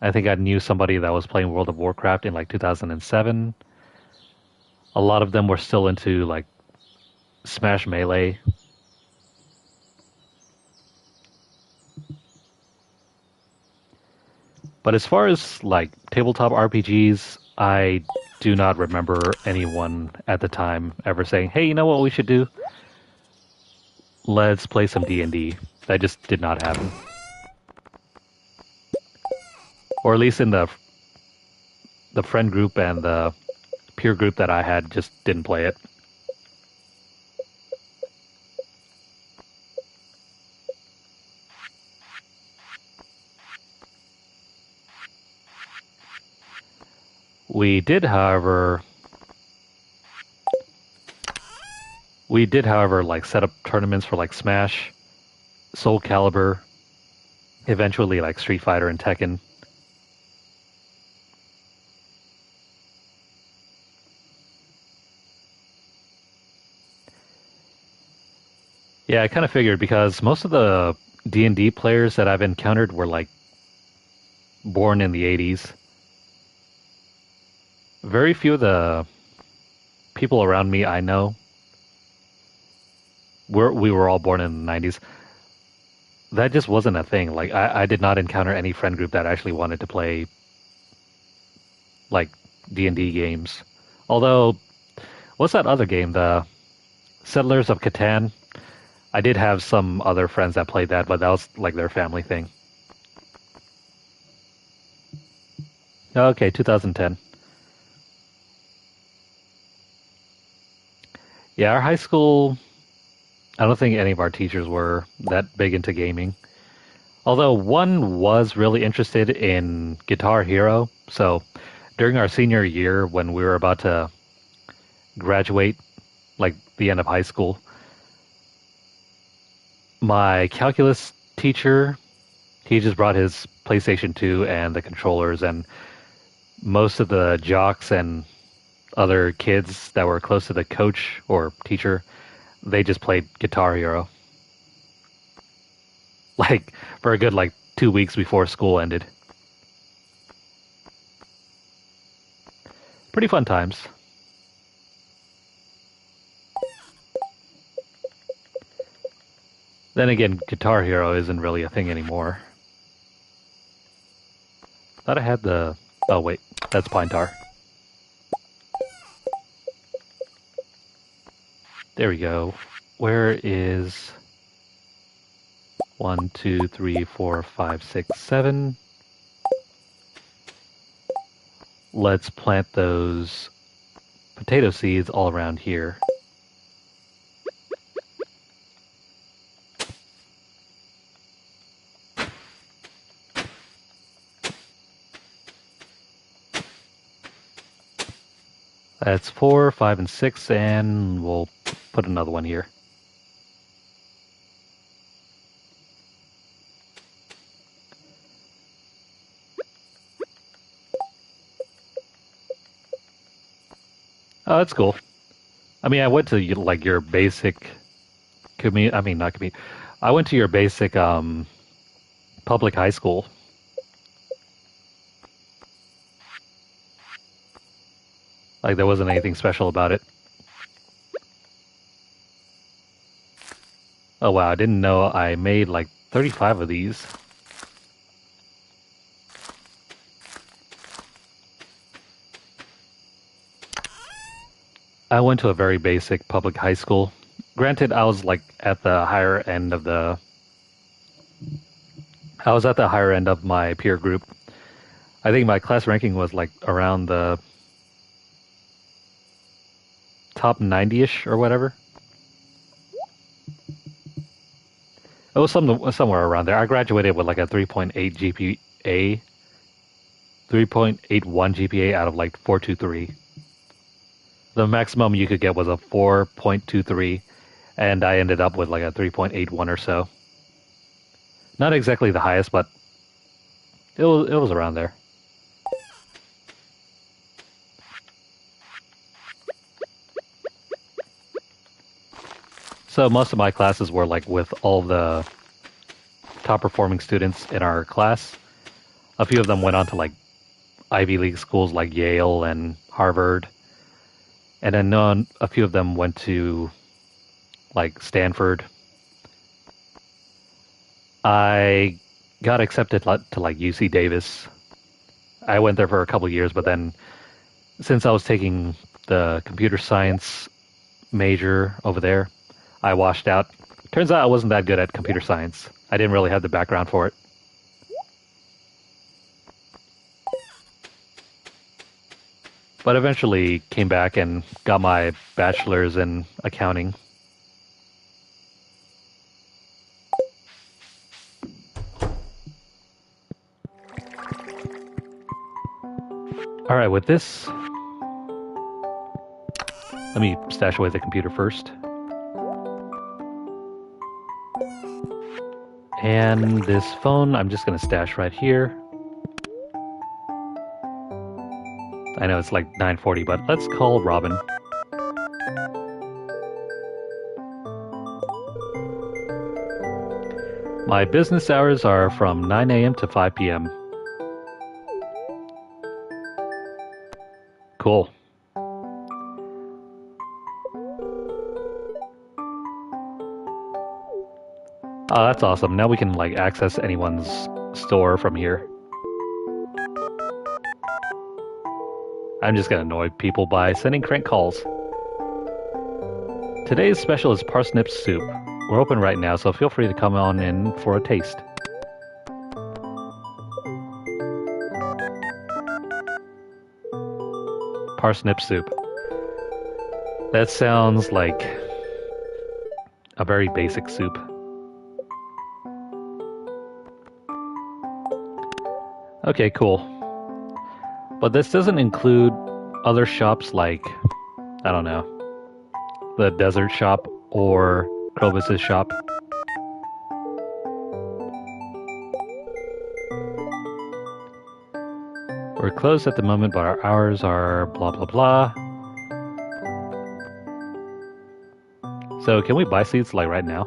I think I knew somebody that was playing World of Warcraft in like 2007. A lot of them were still into like Smash Melee. But as far as like tabletop RPGs, I do not remember anyone at the time ever saying, "Hey, you know what we should do? Let's play some D&D." That just did not happen. Or at least in the friend group and the peer group that I had just didn't play it. We did, however, like set up tournaments for like Smash, Soul Calibur, eventually like Street Fighter and Tekken. Yeah, I kind of figured because most of the D&D players that I've encountered were like born in the 80s. Very few of the people around me I know we were all born in the 90s. That just wasn't a thing. Like I did not encounter any friend group that actually wanted to play like D&D games. Although, what's that other game? The Settlers of Catan? I did have some other friends that played that, but that was like their family thing. Okay, 2010. Yeah, our high school, I don't think any of our teachers were that big into gaming. Although one was really interested in Guitar Hero. So during our senior year, when we were about to graduate, like the end of high school, my calculus teacher, he just brought his PlayStation 2 and the controllers, and most of the jocks and other kids that were close to the coach or teacher, they just played Guitar Hero. Like for a good like 2 weeks before school ended. Pretty fun times. Then again, Guitar Hero isn't really a thing anymore. Thought I had the... Oh wait, that's Pine Tar. There we go. Where is... 1, 2, 3, 4, 5, 6, 7. Let's plant those potato seeds all around here. That's 4, 5, and 6, and we'll put another one here. Oh, that's cool. I mean, I went to like your basic I mean, not community. I went to your basic public high school. Like there wasn't anything special about it. Oh wow, I didn't know I made like 35 of these. I went to a very basic public high school. Granted, I was like at the higher end of the I was at the higher end of my peer group. I think my class ranking was like around the top 90-ish or whatever. It was somewhere around there. I graduated with like a 3.8 GPA, 3.81 GPA out of like 423. The maximum you could get was a 4.23, and I ended up with like a 3.81 or so. Not exactly the highest, but it was around there. So most of my classes were like with all the top performing students in our class. A few of them went on to like Ivy League schools like Yale and Harvard. And then a few of them went to like Stanford. I got accepted to like UC Davis. I went there for a couple years, but then since I was taking the computer science major over there, I washed out. Turns out I wasn't that good at computer science. I didn't really have the background for it. But eventually came back and got my bachelor's in accounting. All right, with this, let me stash away the computer first. And this phone, I'm just going to stash right here. I know it's like 9:40, but let's call Robin. My business hours are from 9 a.m. to 5 p.m. Cool. Oh, that's awesome. Now we can like access anyone's store from here. I'm just gonna annoy people by sending crank calls. Today's special is parsnip soup. We're open right now, so feel free to come on in for a taste. Parsnip soup. That sounds like a very basic soup. Okay, cool. But this doesn't include other shops like, I don't know, the Desert Shop or Clovis's shop. We're closed at the moment, but our hours are blah blah blah. So can we buy seats like right now?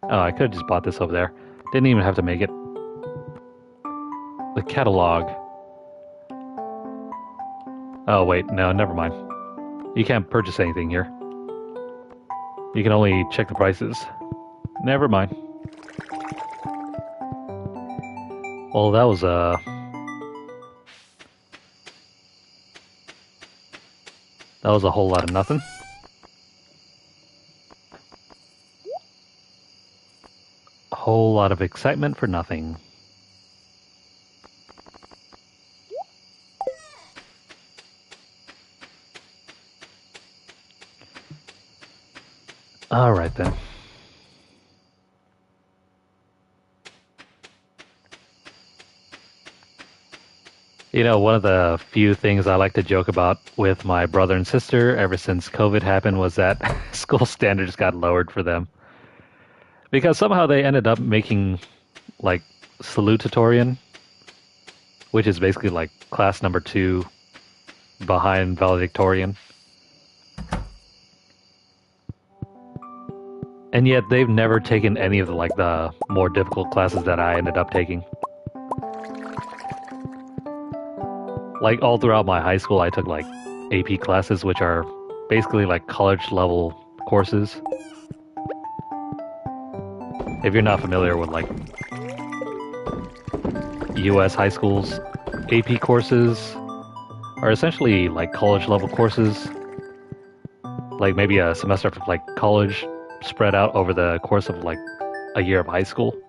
Oh, I could have just bought this over there. Didn't even have to make it. The catalog. Oh wait, no, never mind. You can't purchase anything here. You can only check the prices. Never mind. Well, that was a whole lot of nothing. A whole lot of excitement for nothing. All right then. You know, one of the few things I like to joke about with my brother and sister ever since COVID happened was that school standards got lowered for them. Because somehow they ended up making like salutatorian, which is basically like class number 2 behind valedictorian. And yet they've never taken any of the more difficult classes that I ended up taking. Like all throughout my high school I took like AP classes, which are basically like college level courses. If you're not familiar with like US high schools, AP courses are essentially like college level courses. Like maybe a semester of like college spread out over the course of like a year of high school.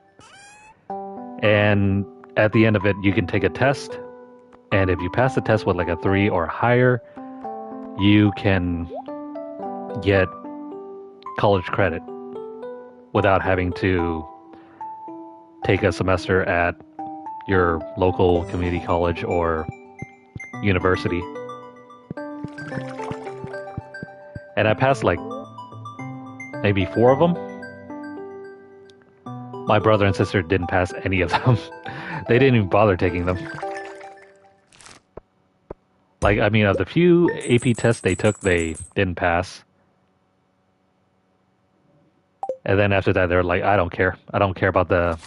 And at the end of it, you can take a test. And if you pass the test with like a 3 or higher, you can get college credit without having to take a semester at your local community college or university. And I passed like maybe 4 of them. My brother and sister didn't pass any of them. They didn't even bother taking them. Like, I mean, of the few AP tests they took, they didn't pass. And then after that, they're like, I don't care. I don't care about the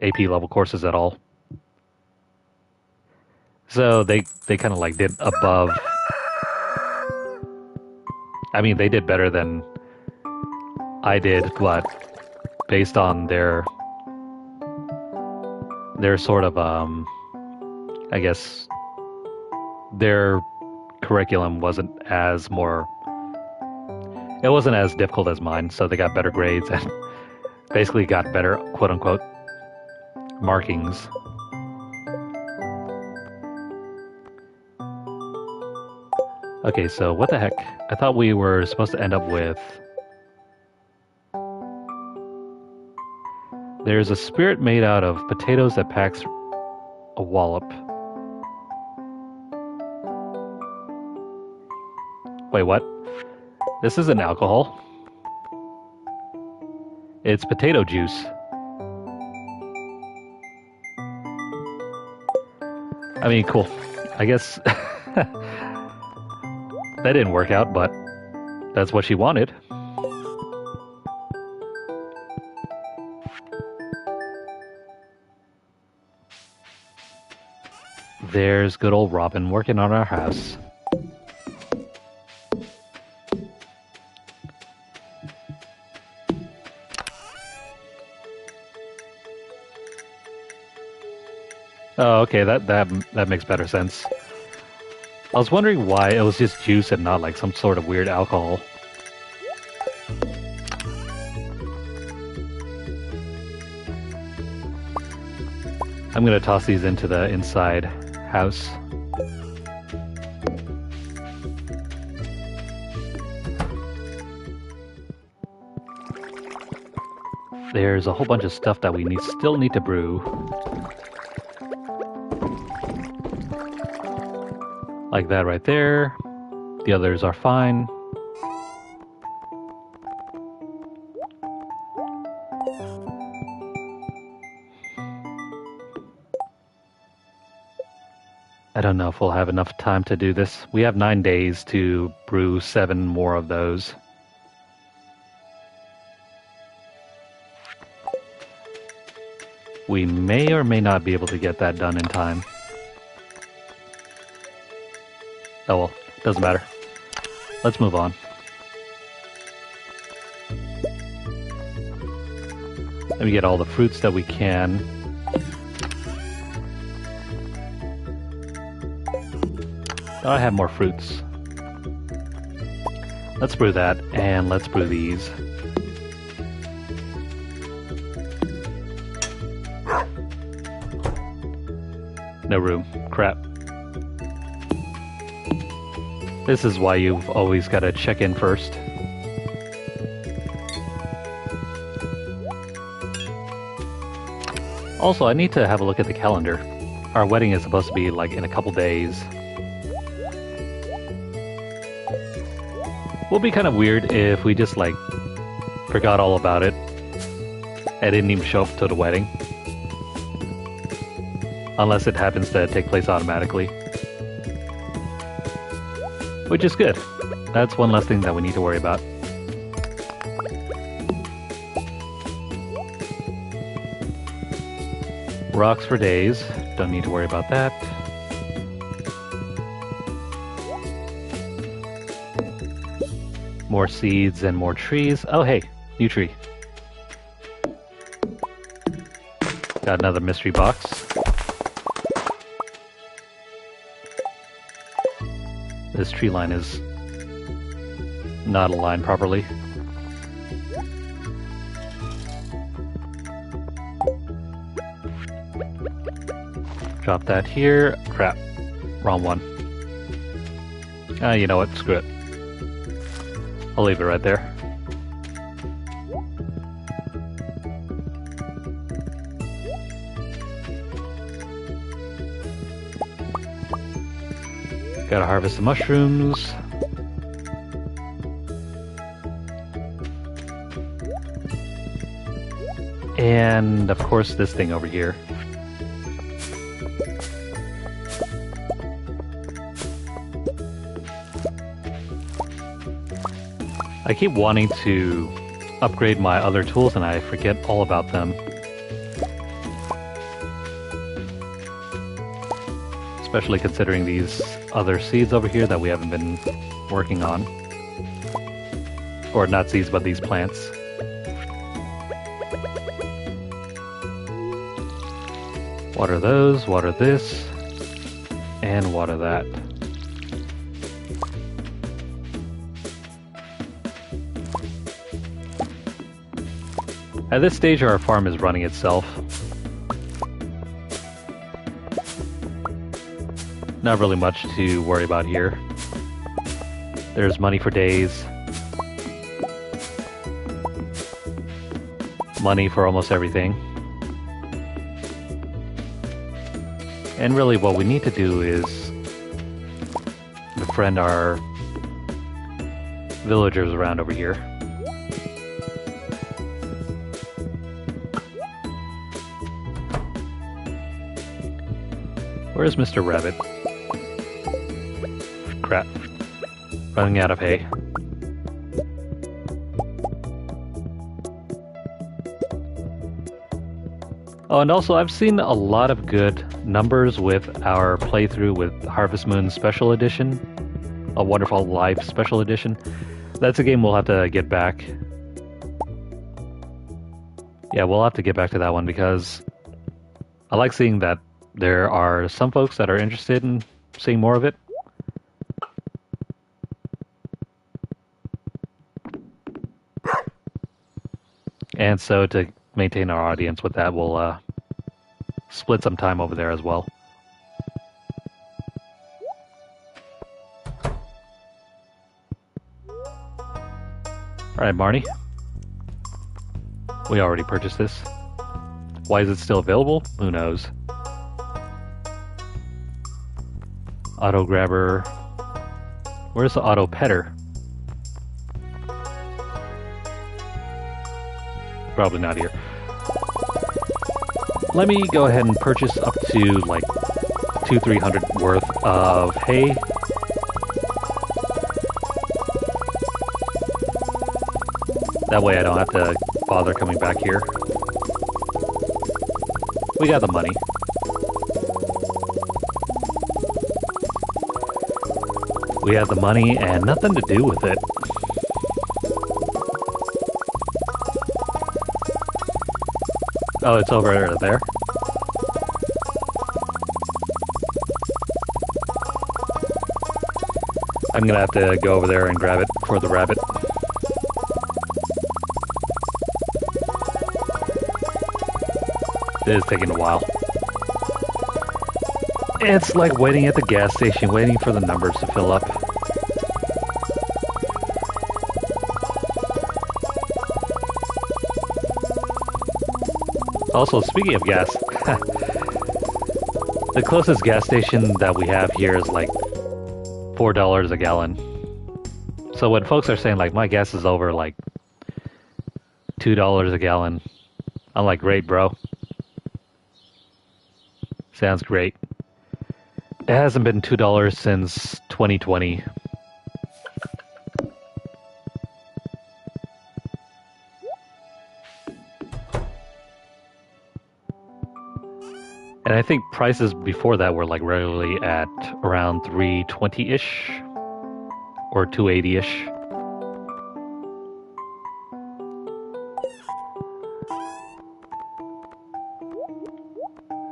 AP level courses at all. So they kind of like did above. I mean, they did better than I did, but based on their sort of, I guess, their curriculum wasn't as it wasn't as difficult as mine, so they got better grades and basically got better, quote-unquote, markings. Okay, so what the heck? I thought we were supposed to end up with... There's a spirit made out of potatoes that packs a wallop. Wait, what? This isn't alcohol. It's potato juice. I mean, cool. I guess that didn't work out, but that's what she wanted. There's good old Robin working on our house. Oh, okay, that makes better sense. I was wondering why it was just juice and not like some sort of weird alcohol. I'm gonna toss these into the inside house. There's a whole bunch of stuff that we still need to brew. Like that right there. The others are fine. I don't know if we'll have enough time to do this. We have 9 days to brew 7 more of those. We may or may not be able to get that done in time. Oh well, doesn't matter. Let's move on. Let me get all the fruits that we can. Oh, I have more fruits. Let's brew that, and let's brew these. No room. Crap. This is why you've always got to check in first. Also, I need to have a look at the calendar. our wedding is supposed to be like in a couple days. Will be kind of weird if we just like forgot all about it and didn't even show up to the wedding. Unless it happens to take place automatically. Which is good. That's one less thing that we need to worry about. Rocks for days. Don't need to worry about that. More seeds and more trees. Oh hey, new tree. Got another mystery box. This tree line is not aligned properly. Drop that here. Crap. Wrong one. You know what? Screw it. I'll leave it right there. Gotta harvest the mushrooms. And of course this thing over here. I keep wanting to upgrade my other tools and I forget all about them. Especially considering these other seeds over here that we haven't been working on. Or not seeds, but these plants. Water those, water this, and water that. At this stage, our farm is running itself. Not really much to worry about here. There's money for days. Money for almost everything. And really what we need to do is befriend our villagers around over here. Where's Mr. Rabbit? Crap. Running out of hay. Oh, and also I've seen a lot of good numbers with our playthrough with Harvest Moon Special Edition. A Wonderful Life Special Edition. That's a game we'll have to get back. Yeah, we'll have to get back to that one because I like seeing that there are some folks that are interested in seeing more of it. And so to maintain our audience with that, we'll split some time over there as well. Alright, Marnie. We already purchased this. Why is it still available? Who knows? Auto grabber. Where's the auto petter? Probably not here. Let me go ahead and purchase up to like 200-300 worth of hay. That way I don't have to bother coming back here. We got the money. We have the money and nothing to do with it. Oh, it's over there. I'm gonna have to go over there and grab it for the rabbit. It is taking a while. It's like waiting at the gas station, waiting for the numbers to fill up. Also, speaking of gas, The closest gas station that we have here is like $4 a gallon. So when folks are saying like my gas is over like $2 a gallon, I'm like, great, bro. Sounds great. It hasn't been $2 since 2020. And I think prices before that were like regularly at around 320-ish or 280-ish.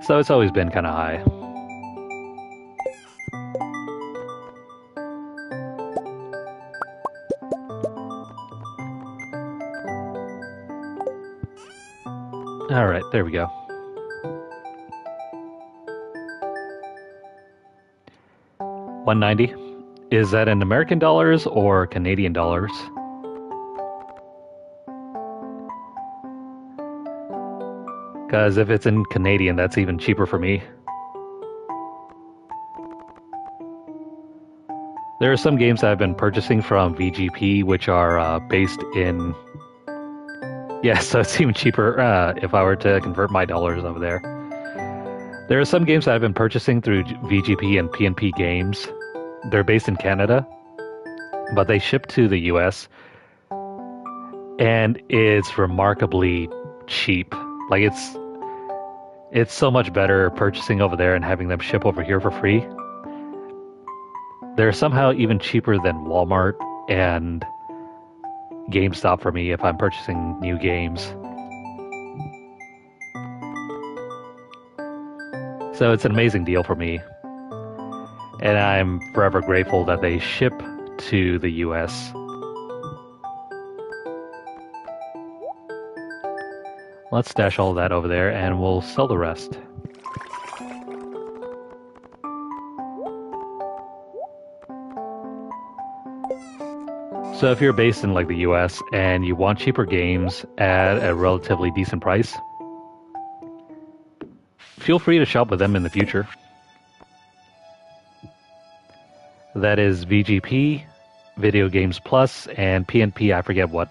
So it's always been kind of high. All right, there we go. $190. Is that in American dollars or Canadian dollars? Because if it's in Canadian, that's even cheaper for me. There are some games that I've been purchasing from VGP, which are based in... Yeah, so it's even cheaper if I were to convert my dollars over there. There are some games that I've been purchasing through VGP and PNP Games. They're based in Canada, but they ship to the US, and it's remarkably cheap. Like it's so much better purchasing over there and having them ship over here for free. They're somehow even cheaper than Walmart and GameStop for me if I'm purchasing new games. So it's an amazing deal for me. And I'm forever grateful that they ship to the US. Let's stash all that over there and we'll sell the rest. So if you're based in like the US and you want cheaper games at a relatively decent price, feel free to shop with them in the future. That is VGP, Video Games Plus, and PNP, I forget what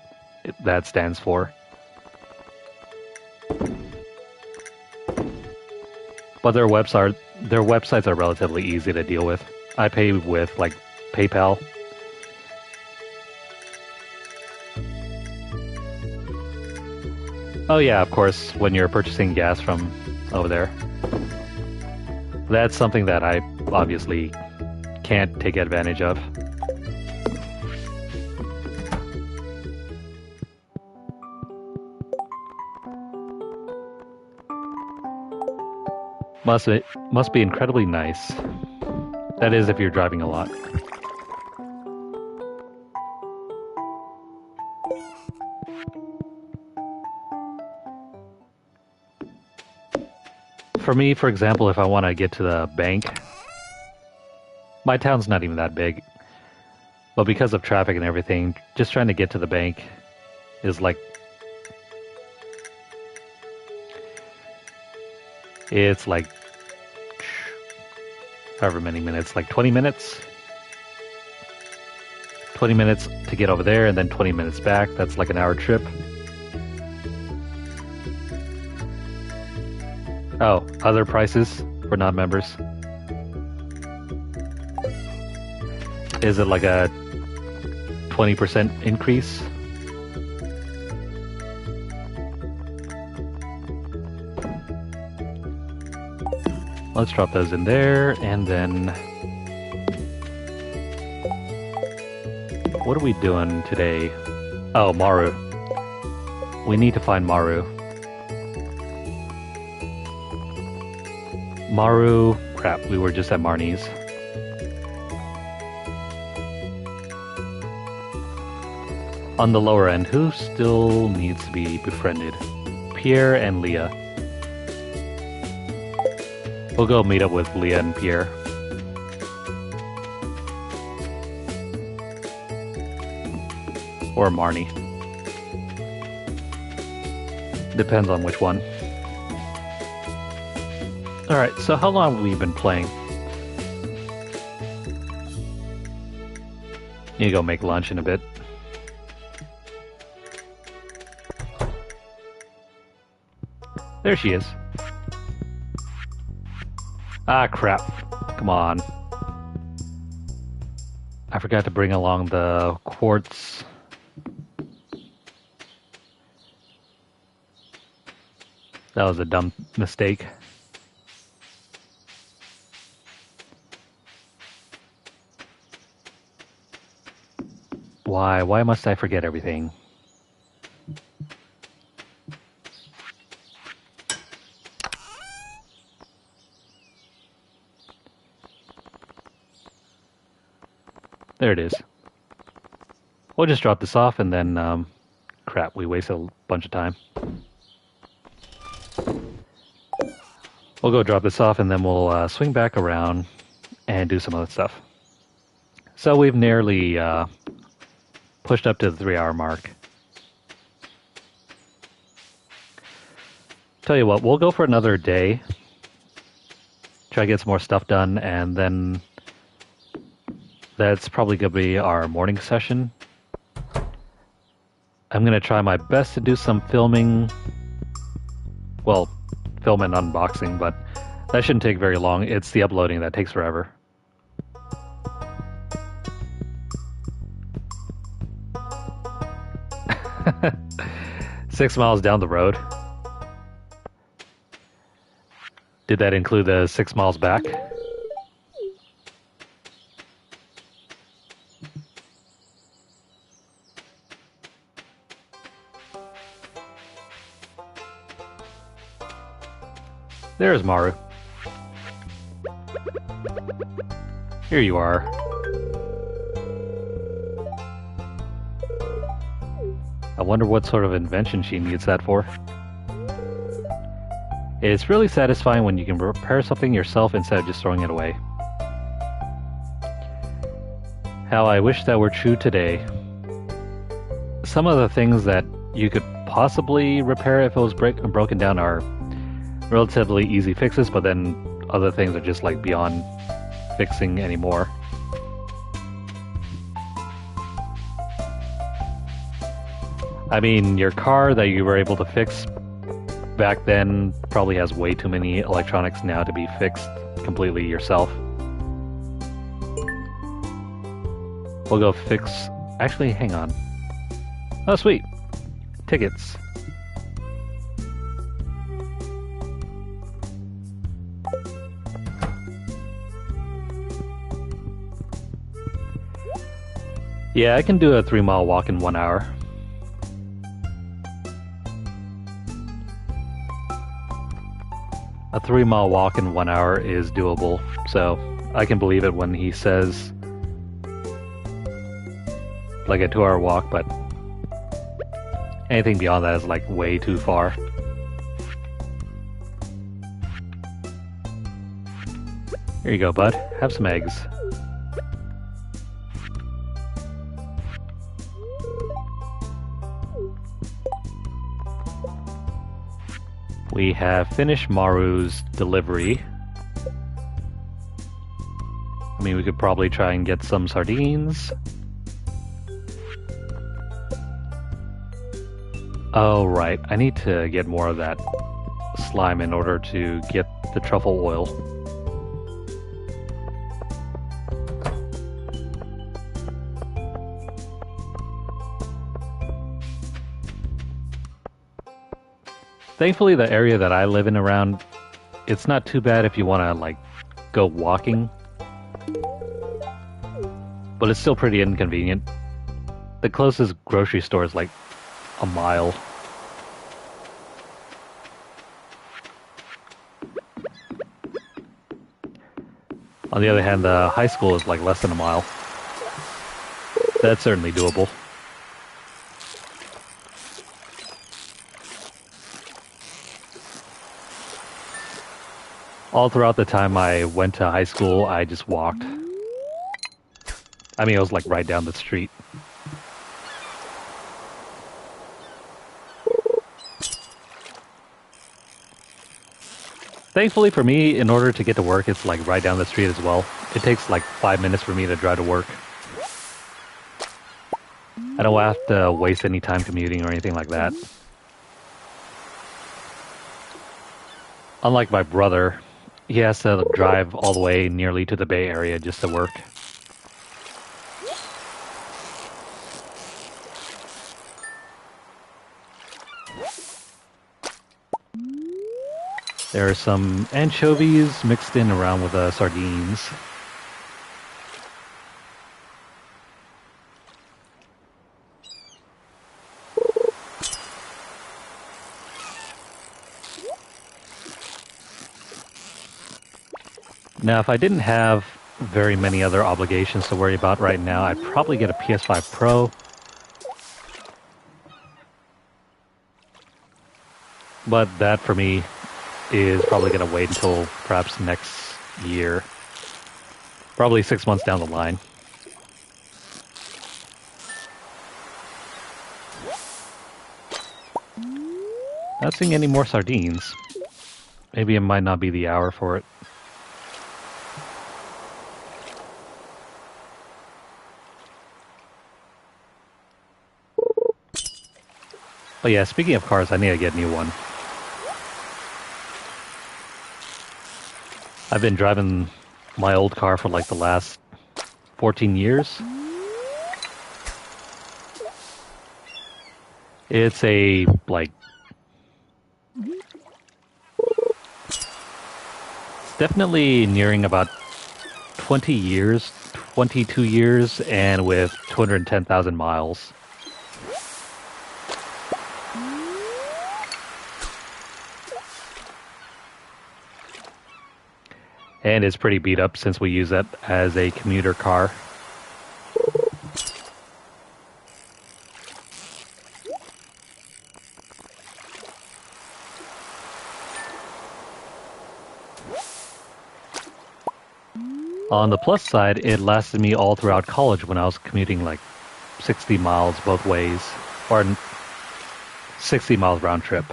that stands for. But their websites are relatively easy to deal with. I pay with like PayPal. Oh yeah, of course, when you're purchasing gas from over there. That's something that I obviously can't take advantage of. Must be incredibly nice. That is if you're driving a lot. For me, for example, if I want to get to the bank, my town's not even that big, but because of traffic and everything, just trying to get to the bank is like... It's like... however many minutes, like 20 minutes? 20 minutes to get over there and then 20 minutes back. That's like an hour trip. Oh, other prices for non-members. Is it like a 20% increase? Let's drop those in there, and then... What are we doing today? Oh, Maru. We need to find Maru. Maru... Crap, we were just at Marnie's. On the lower end, who still needs to be befriended? Pierre and Leah. We'll go meet up with Leah and Pierre. Or Marnie. Depends on which one. Alright, so how long have we been playing? You go make lunch in a bit. There she is. Ah, crap. Come on. I forgot to bring along the quartz. That was a dumb mistake. Why? Why must I forget everything? There it is. We'll just drop this off and then, crap, we wasted a bunch of time. We'll go drop this off and then we'll swing back around and do some other stuff. So we've nearly pushed up to the 3-hour mark. Tell you what, we'll go for another day. Try to get some more stuff done, and then that's probably going to be our morning session. I'm going to try my best to do some filming. Well, film and unboxing, but that shouldn't take very long. It's the uploading that takes forever. $6 miles down the road. Did that include the 6 miles back? There's Maru. Here you are. I wonder what sort of invention she needs that for. It's really satisfying when you can repair something yourself instead of just throwing it away. How I wish that were true today. Some of the things that you could possibly repair if it was broken down are relatively easy fixes, but then other things are just like beyond fixing anymore. I mean, your car that you were able to fix back then probably has way too many electronics now to be fixed completely yourself. We'll go fix... Actually, hang on. Oh, sweet. Tickets. Yeah, I can do a 3-mile walk in 1 hour. A 3-mile walk in 1 hour is doable, so I can believe it when he says like a 2-hour walk, but anything beyond that is like way too far. Here you go, bud. Have some eggs. We have finished Maru's delivery. I mean, we could probably try and get some sardines. Oh, right. I need to get more of that slime in order to get the truffle oil. Thankfully, the area that I live in around, it's not too bad if you want to, like, go walking. But it's still pretty inconvenient. The closest grocery store is, like, a mile. On the other hand, the high school is, like, less than a mile. That's certainly doable. All throughout the time I went to high school, I just walked. I mean, it was like right down the street. Thankfully for me, in order to get to work, it's like right down the street as well. It takes like 5 minutes for me to drive to work. I don't have to waste any time commuting or anything like that. Unlike my brother, he has to drive all the way nearly to the Bay Area just to work. There are some anchovies mixed in around with sardines. Now, if I didn't have very many other obligations to worry about right now, I'd probably get a PS5 Pro. But that, for me, is probably going to wait until perhaps next year. Probably 6 months down the line. Not seeing any more sardines. Maybe it might not be the hour for it. Oh yeah, speaking of cars, I need to get a new one. I've been driving my old car for like the last 14 years. It's a, like, it's definitely nearing about 20 years, 22 years, and with 210,000 miles. And it's pretty beat up since we use it as a commuter car. On the plus side, it lasted me all throughout college when I was commuting like 60 miles both ways, or 60 miles round trip.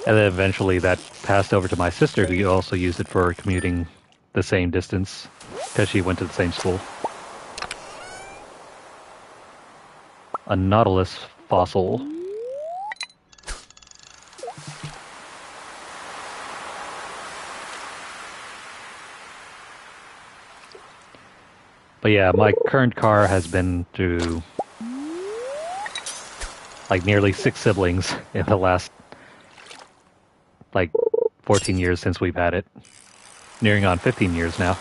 And then eventually that passed over to my sister, who also used it for commuting the same distance, because she went to the same school. A Nautilus fossil. But yeah, my current car has been through like nearly 6 siblings in the last like 14 years since we've had it. Nearing on 15 years now.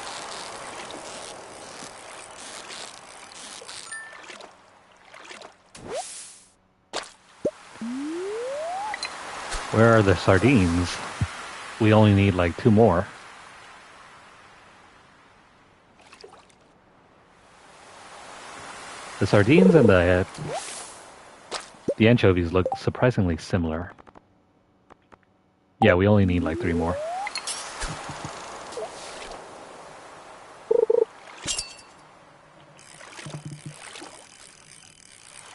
Where are the sardines? We only need like 2 more. The sardines and the anchovies look surprisingly similar. Yeah, we only need like 3 more.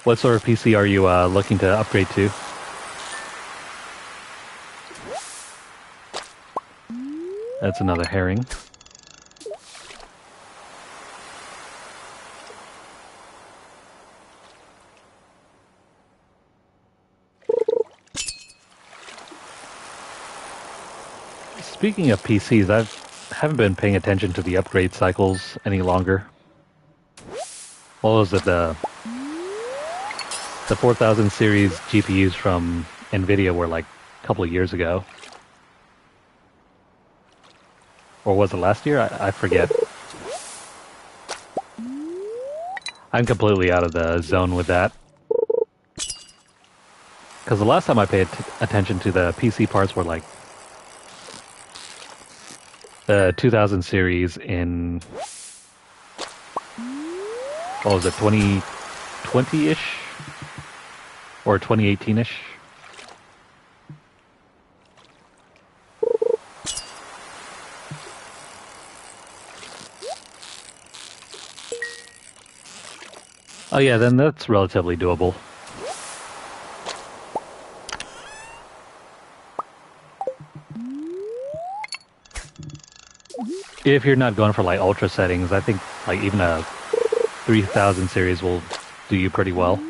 What sort of PC are you looking to upgrade to? That's another herring. Speaking of PCs, I haven't been paying attention to the upgrade cycles any longer. What was it, the 4000 series GPUs from NVIDIA were like a couple of years ago. Or was it last year? I forget. I'm completely out of the zone with that. Because the last time I paid attention to the PC parts were like the 2000 series in, what was it, 2020-ish? Or 2018-ish? Oh yeah, then that's relatively doable. If you're not going for like ultra settings, I think like even a 3000 series will do you pretty well.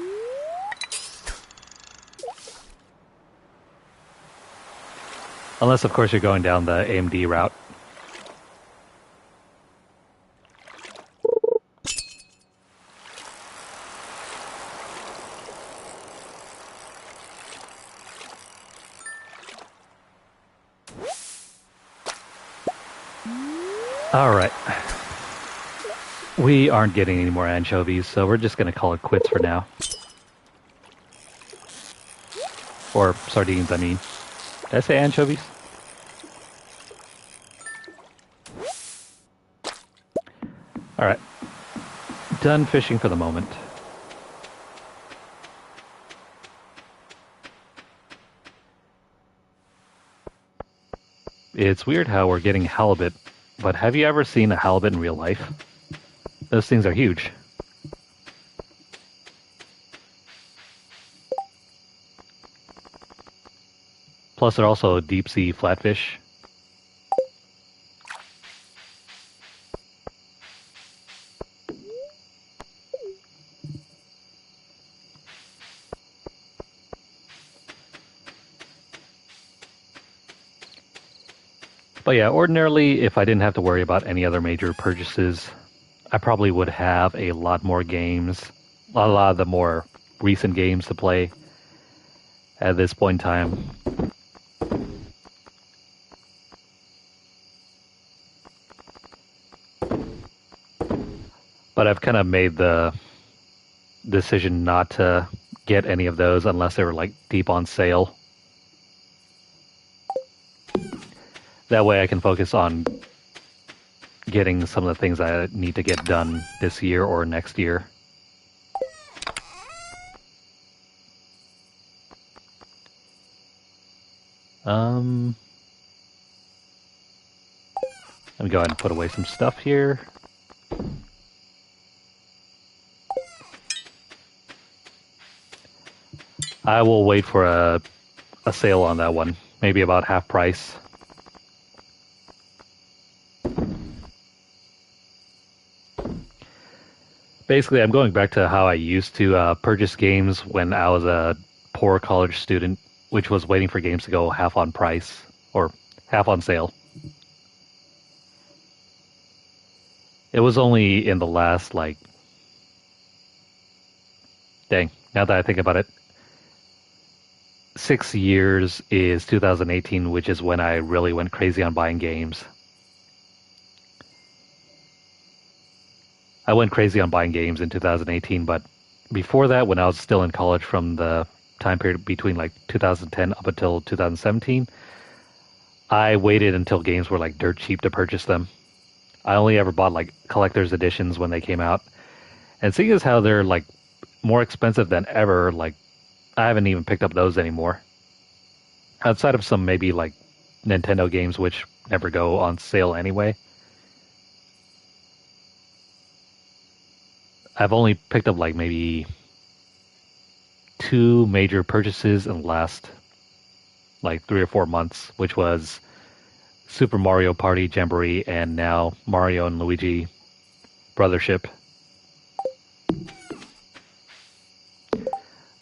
Unless, of course, you're going down the AMD route. All right. We aren't getting any more anchovies, so we're just going to call it quits for now. Or sardines, I mean. Did I say anchovies? All right. Done fishing for the moment. It's weird how we're getting halibut, but have you ever seen a halibut in real life? Those things are huge. Plus, they're also deep sea flatfish. But yeah, ordinarily, if I didn't have to worry about any other major purchases, I probably would have a lot more games, a lot of the more recent games to play at this point in time. But I've kind of made the decision not to get any of those unless they were like deep on sale. That way I can focus on getting some of the things I need to get done this year or next year. Let me go ahead and put away some stuff here. I will wait for a sale on that one, maybe about half price. Basically, I'm going back to how I used to purchase games when I was a poor college student, which was waiting for games to go half on price or half on sale. It was only in the last, like, dang, now that I think about it, 6 years is 2018, which is when I really went crazy on buying games. I went crazy on buying games in 2018, but before that, when I was still in college from the time period between like 2010 up until 2017, I waited until games were like dirt cheap to purchase them. I only ever bought like collector's editions when they came out. And seeing as how they're like more expensive than ever, like I haven't even picked up those anymore. Outside of some maybe like Nintendo games which never go on sale anyway. I've only picked up like maybe two major purchases in the last like 3 or 4 months, which was Super Mario Party Jamboree and now Mario and Luigi Brothership.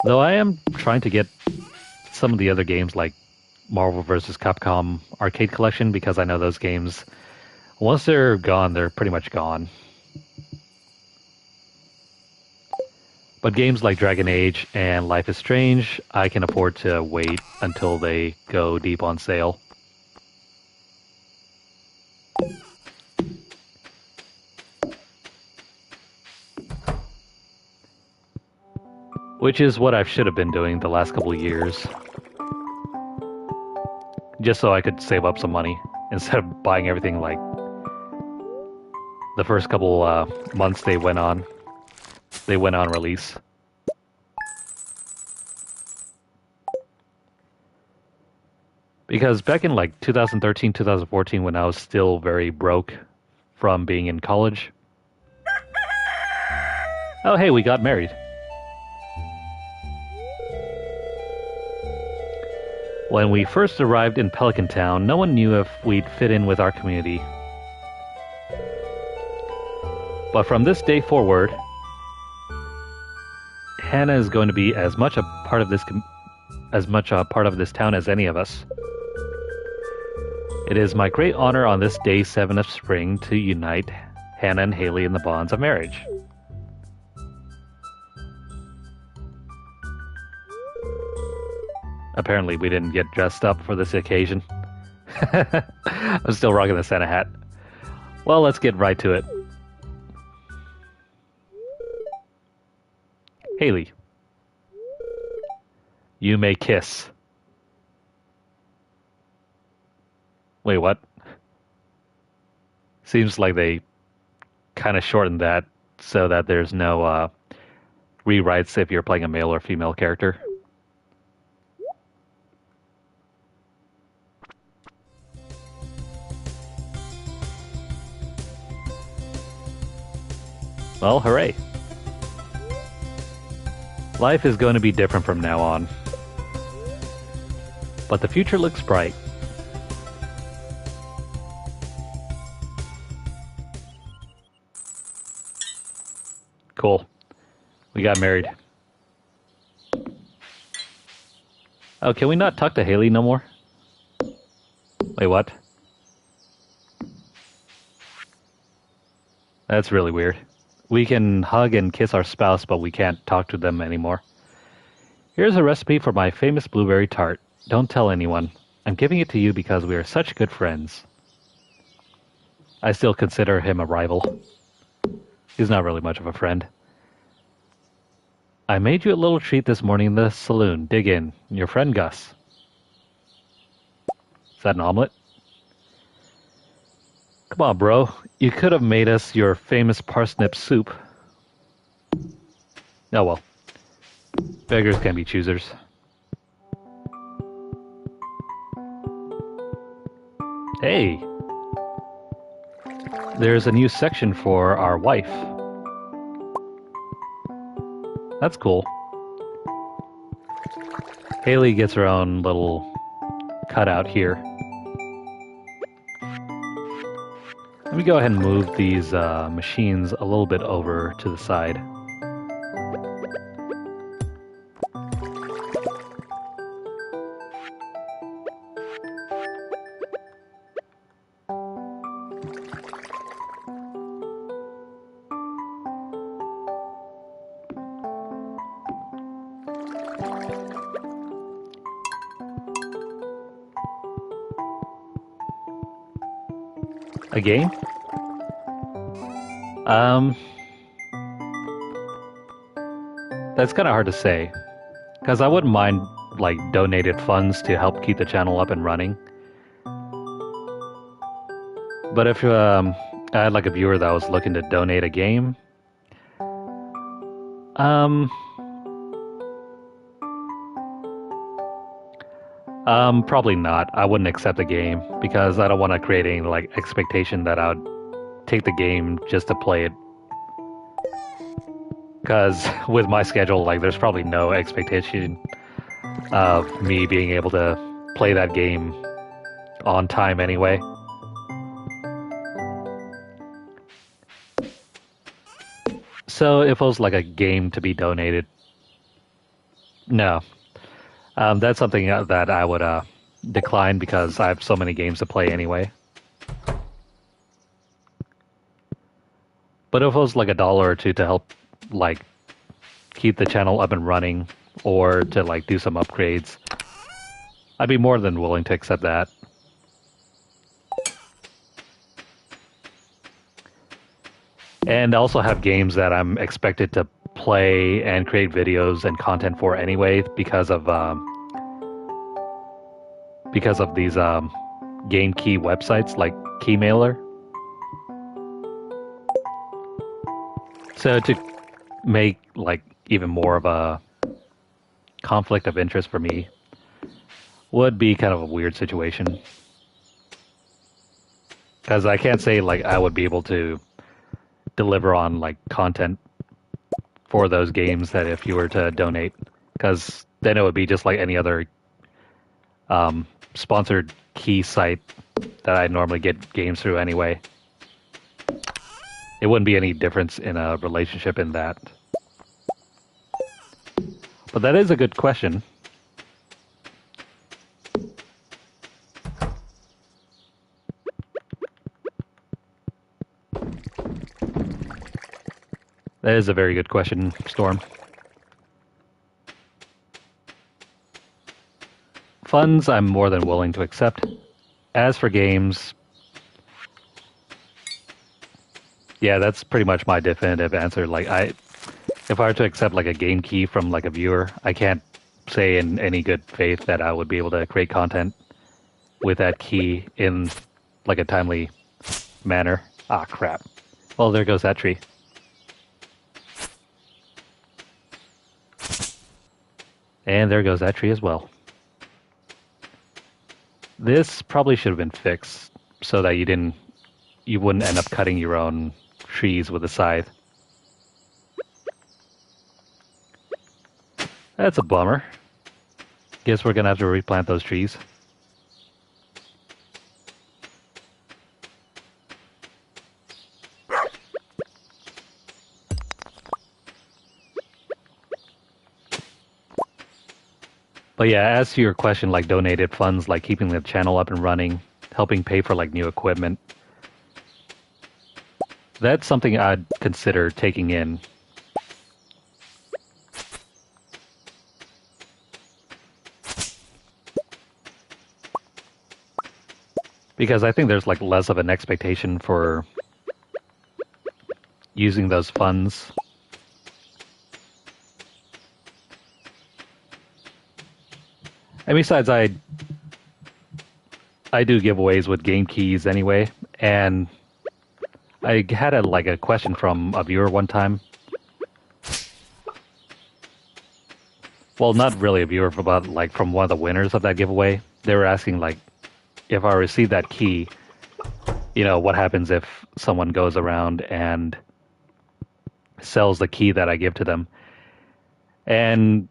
Though I am trying to get some of the other games like Marvel vs. Capcom Arcade Collection because I know those games, once they're gone, they're pretty much gone. But games like Dragon Age and Life is Strange, I can afford to wait until they go deep on sale. Which is what I should have been doing the last couple of years. Just so I could save up some money instead of buying everything like the first couple months they went on release. Because back in like 2013, 2014, when I was still very broke from being in college, Oh, hey, we got married. When we first arrived in Pelican Town, no one knew if we'd fit in with our community. But from this day forward, Hannah is going to be as much a part of this town as any of us. It is my great honor on this day 7 of spring to unite Hannah and Haley in the bonds of marriage. Apparently we didn't get dressed up for this occasion. I'm still rocking the Santa hat. Well, let's get right to it. Haley, you may kiss. Wait, what? Seems like they kind of shortened that so that there's no rewrites if you're playing a male or female character. Well, hooray. Life is going to be different from now on. But the future looks bright. Cool. We got married. Oh, can we not talk to Haley no more? Wait, what? That's really weird. We can hug and kiss our spouse, but we can't talk to them anymore. Here's a recipe for my famous blueberry tart. Don't tell anyone. I'm giving it to you because we are such good friends. I still consider him a rival. He's not really much of a friend. I made you a little treat this morning in the saloon. Dig in. Your friend Gus. Is that an omelet? Come on, bro. You could have made us your famous parsnip soup. Oh well. Beggars can be choosers. Hey! There's a new section for our wife. That's cool. Haley gets her own little cutout here. Let me go ahead and move these machines a little bit over to the side. A game? That's kind of hard to say, because I wouldn't mind like donated funds to help keep the channel up and running. But if I had like a viewer that was looking to donate a game, probably not. I wouldn't accept the game because I don't want to create any like expectation that I would take the game just to play it. Because with my schedule, like there's probably no expectation of me being able to play that game on time anyway. So if it was like a game to be donated, no. That's something that I would decline because I have so many games to play anyway. But if it was like $1 or $2 to help like keep the channel up and running or to like do some upgrades, I'd be more than willing to accept that. And I also have games that I'm expected to play and create videos and content for anyway because of these game key websites like Keymailer. So to make like even more of a conflict of interest for me would be kind of a weird situation. Because I can't say like I would be able to deliver on like content for those games that if you were to donate, because then it would be just like any other sponsored key site that I normally get games through anyway. It wouldn't be any difference in a relationship in that. But that is a good question. That is a very good question, Storm. Funds, I'm more than willing to accept. As for games, yeah, that's pretty much my definitive answer. Like, if I were to accept like a game key from like a viewer, I can't say in any good faith that I would be able to create content with that key in like a timely manner. Ah, crap. Well, there goes that tree. And there goes that tree as well. This probably should have been fixed so that you wouldn't end up cutting your own trees with a scythe. That's a bummer. Guess we're gonna have to replant those trees. But yeah, as to your question, like donated funds, like keeping the channel up and running, helping pay for like new equipment, that's something I'd consider taking in. Because I think there's like less of an expectation for using those funds. And besides, I do giveaways with game keys anyway, and I had a question from a viewer one time. Well, not really a viewer, but like from one of the winners of that giveaway. They were asking like, if I receive that key, what happens if someone goes around and sells the key that I give to them? And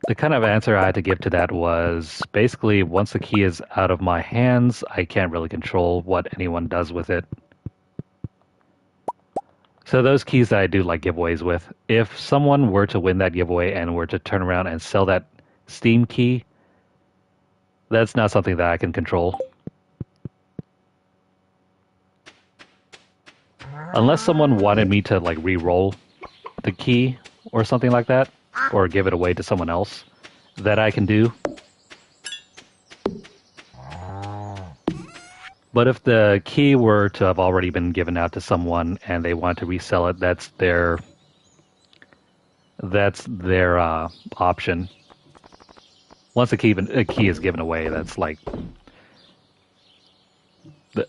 the kind of answer I had to give to that was basically once the key is out of my hands, I can't really control what anyone does with it. So those keys that I do like giveaways with, if someone were to win that giveaway and were to turn around and sell that Steam key, that's not something that I can control. Unless someone wanted me to like re-roll the key or something like that, or give it away to someone else, that I can do. But if the key were to have already been given out to someone and they want to resell it, that's their option. Once a key is given away, that's like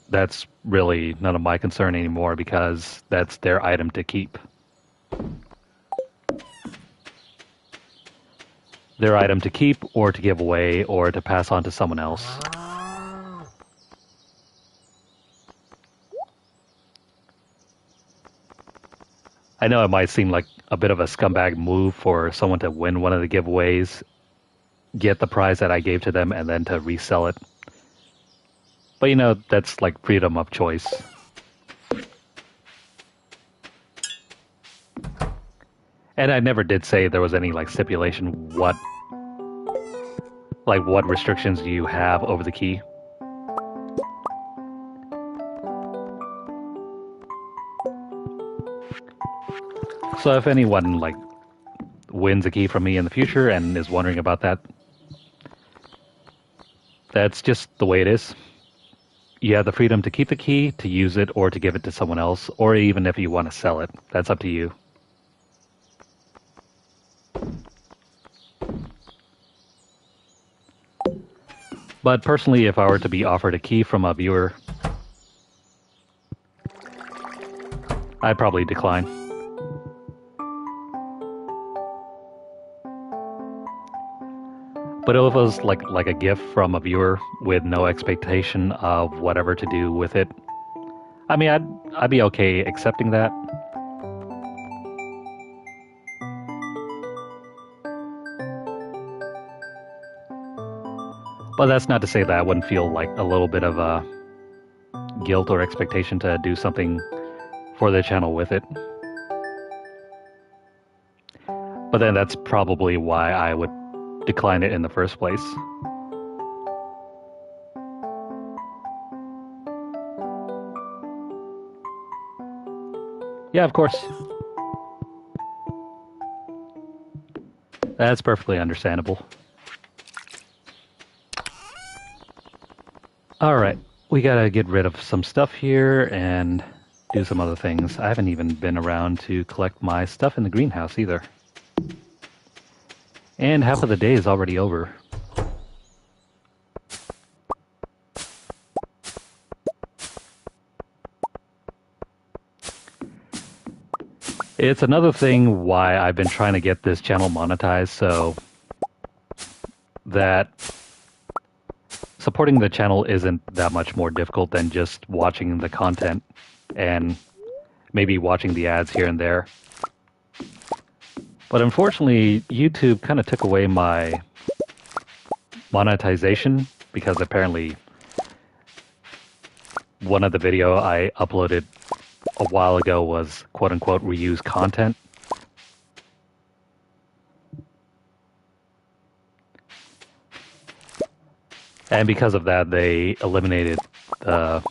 that's really none of my concern anymore because that's their item to keep. Their item to keep or to give away or to pass on to someone else. I know it might seem like a bit of a scumbag move for someone to win one of the giveaways, get the prize that I gave to them, and then to resell it. But that's like freedom of choice. And I never did say there was any like stipulation what restrictions do you have over the key. So if anyone like wins a key from me in the future and is wondering about that, that's just the way it is. You have the freedom to keep the key, to use it, or to give it to someone else, or even if you want to sell it. That's up to you. But personally, if I were to be offered a key from a viewer, I'd probably decline. But if it was like a gift from a viewer with no expectation of whatever to do with it, I mean, I'd be okay accepting that. But that's not to say that I wouldn't feel like a little bit of a guilt or expectation to do something for the channel with it. But then that's probably why I would decline it in the first place. Yeah, of course. That's perfectly understandable. Alright, we gotta get rid of some stuff here and do some other things. I haven't even been around to collect my stuff in the greenhouse either. And half of the day is already over. It's another thing why I've been trying to get this channel monetized, so that supporting the channel isn't that much more difficult than just watching the content and maybe watching the ads here and there. But unfortunately, YouTube kind of took away my monetization because apparently one of the video I uploaded a while ago was quote-unquote reused content. And because of that, they eliminated the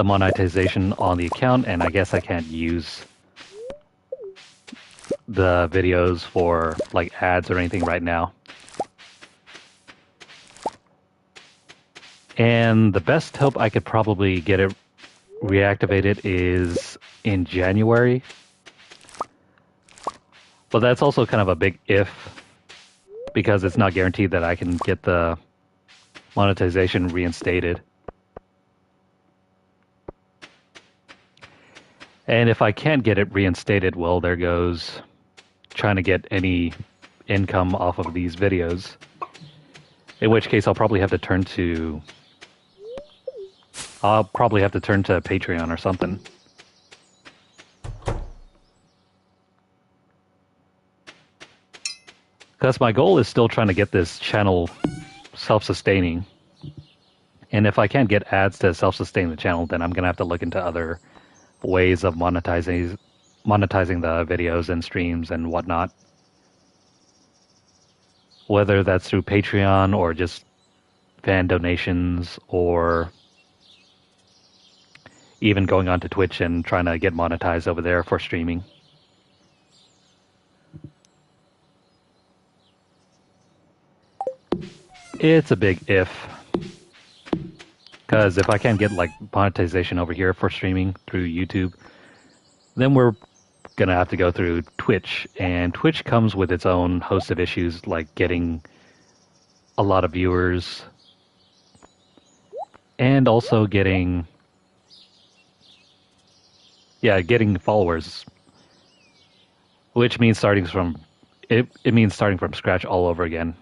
monetization on the account, and I guess I can't use the videos for like ads or anything right now. And the best hope I could probably get it reactivated is in January. But that's also kind of a big if, because it's not guaranteed that I can get the monetization reinstated. And if I can't get it reinstated, well, there goes trying to get any income off of these videos. In which case I'll probably have to turn to Patreon or something. Because my goal is still trying to get this channel self-sustaining. And if I can't get ads to self-sustain the channel, then I'm going to have to look into other ways of monetizing the videos and streams and whatnot. Whether that's through Patreon or just fan donations or even going onto Twitch and trying to get monetized over there for streaming. It's a big if. Because if I can't get like monetization over here for streaming through YouTube, then we're going to have to go through Twitch. And Twitch comes with its own host of issues, like getting a lot of viewers and also getting followers, which means starting from scratch all over again.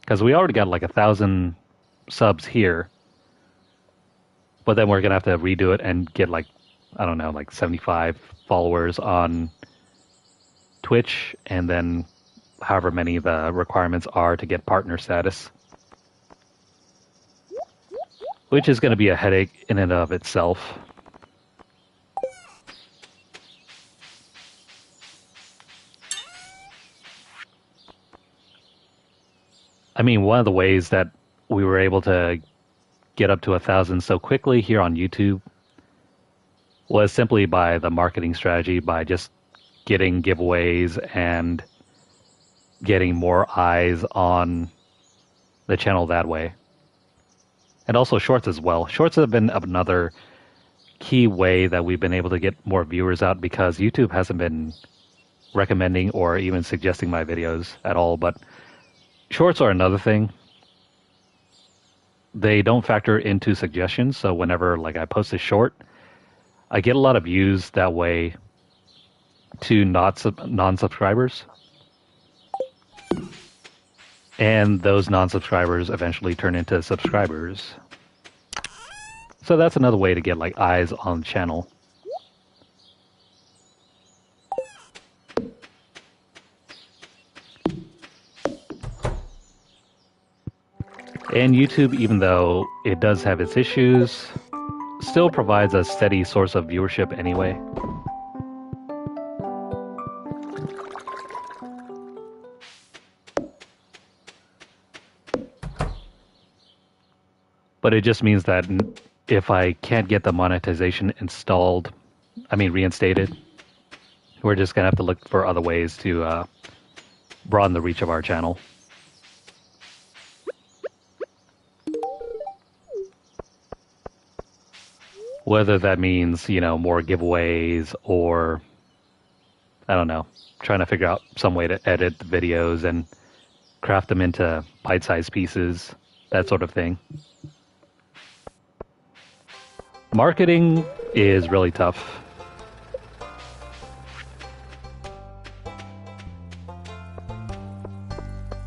Because we already got like 1,000 subs here, but then we're gonna have to redo it and get like, I don't know, like 75 followers on Twitch, and then however many the requirements are to get partner status, which is going to be a headache in and of itself. I mean, one of the ways that we were able to get up to 1,000 so quickly here on YouTube was simply by the marketing strategy, by just getting giveaways and getting more eyes on the channel that way. And also shorts as well. Shorts have been another key way that we've been able to get more viewers out, because YouTube hasn't been recommending or even suggesting my videos at all. But shorts are another thing. They don't factor into suggestions, so whenever like I post a short, I get a lot of views that way to non-subscribers. And those non-subscribers eventually turn into subscribers. So that's another way to get like eyes on the channel. And YouTube, even though it does have its issues, still provides a steady source of viewership anyway. But it just means that if I can't get the monetization reinstated, we're just going to have to look for other ways to broaden the reach of our channel. Whether that means, more giveaways or, I don't know, trying to figure out some way to edit the videos and craft them into bite-sized pieces, that sort of thing. Marketing is really tough.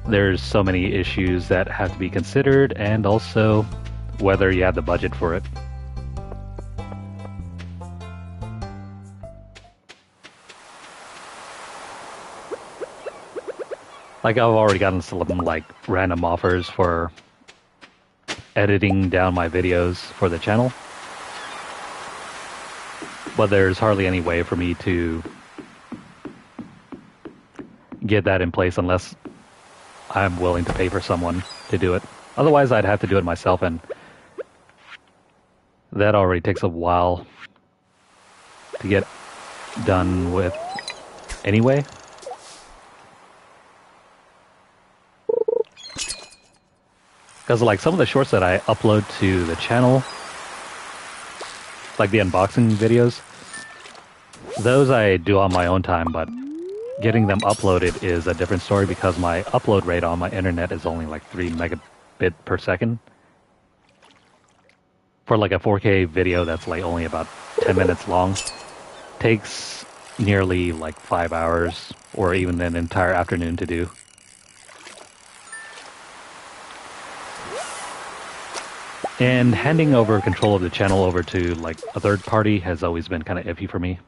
There's so many issues that have to be considered, and also whether you have the budget for it. Like, I've already gotten some random offers for editing down my videos for the channel, but there's hardly any way for me to get that in place unless I'm willing to pay for someone to do it. Otherwise, I'd have to do it myself, and that already takes a while to get done with anyway. Because some of the shorts that I upload to the channel, like the unboxing videos, those I do on my own time, but getting them uploaded is a different story because my upload rate on my internet is only 3 megabit per second. For a 4K video that's only about 10 minutes long, takes nearly 5 hours or even an entire afternoon to do. And handing over control of the channel over to a third party has always been kind of iffy for me.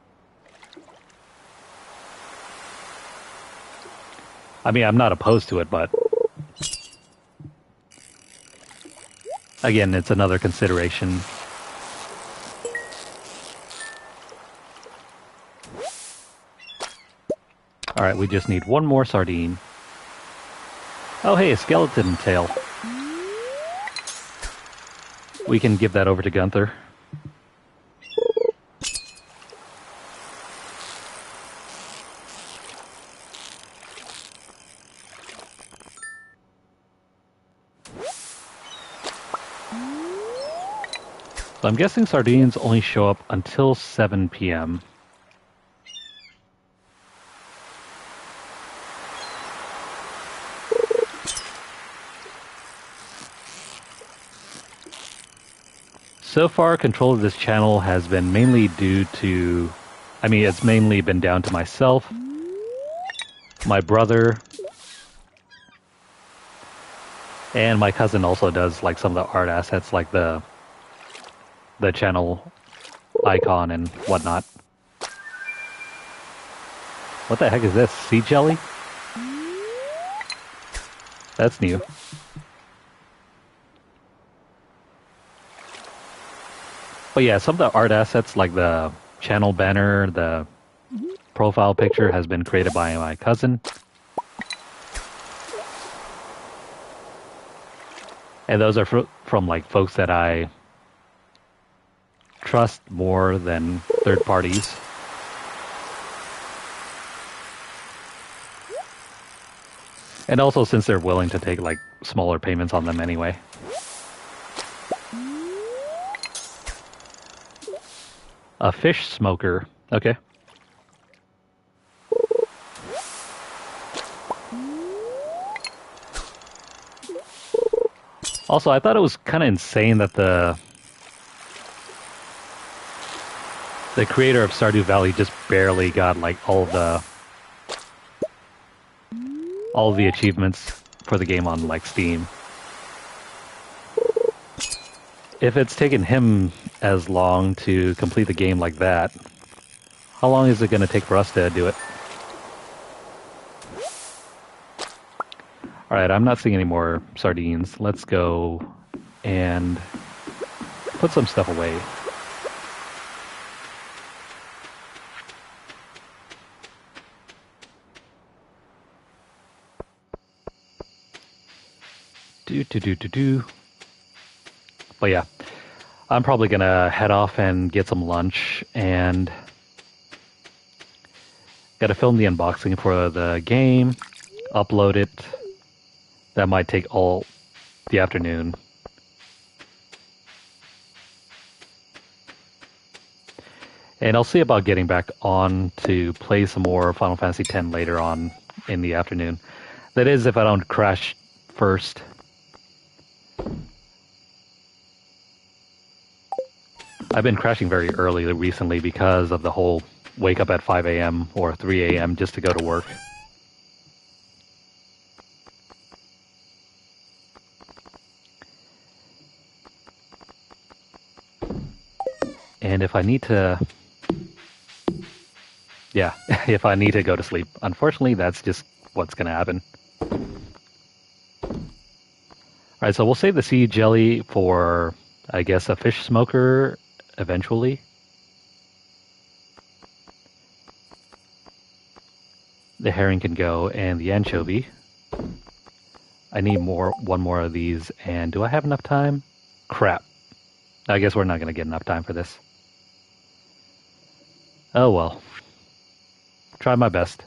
I'm not opposed to it, but again, it's another consideration. Alright, we just need one more sardine. Oh hey, a skeleton tail. We can give that over to Gunther. So I'm guessing sardines only show up until 7 p.m. So far, control of this channel has been mainly due to... it's mainly been down to myself, my brother, and my cousin also does some of the art assets, like the channel icon and whatnot. What the heck is this? Sea jelly? That's new. But yeah, some of the art assets, like the channel banner, the profile picture, has been created by my cousin. And those are from folks that I trust more than third parties. And also since they're willing to take smaller payments on them anyway. A fish smoker. Okay. Also, I thought it was kind of insane that the creator of Stardew Valley just barely got all of the achievements for the game on Steam. If it's taken him as long to complete the game like that, how long is it going to take for us to do it? Alright, I'm not seeing any more sardines. Let's go and put some stuff away. But yeah, I'm probably gonna head off and get some lunch and gotta film the unboxing for the game, upload it. That might take all the afternoon. And I'll see about getting back on to play some more Final Fantasy X later on in the afternoon. That is, if I don't crash first. I've been crashing very early recently because of the whole wake up at 5 a.m. or 3 a.m. just to go to work. And if I need to... Yeah, if I need to go to sleep. Unfortunately, that's just what's going to happen. Alright, so we'll save the sea jelly for, I guess, a fish smoker eventually. The herring can go, and the anchovy. I need one more of these, and do I have enough time? Crap. I guess we're not going to get enough time for this. Oh well. Try my best.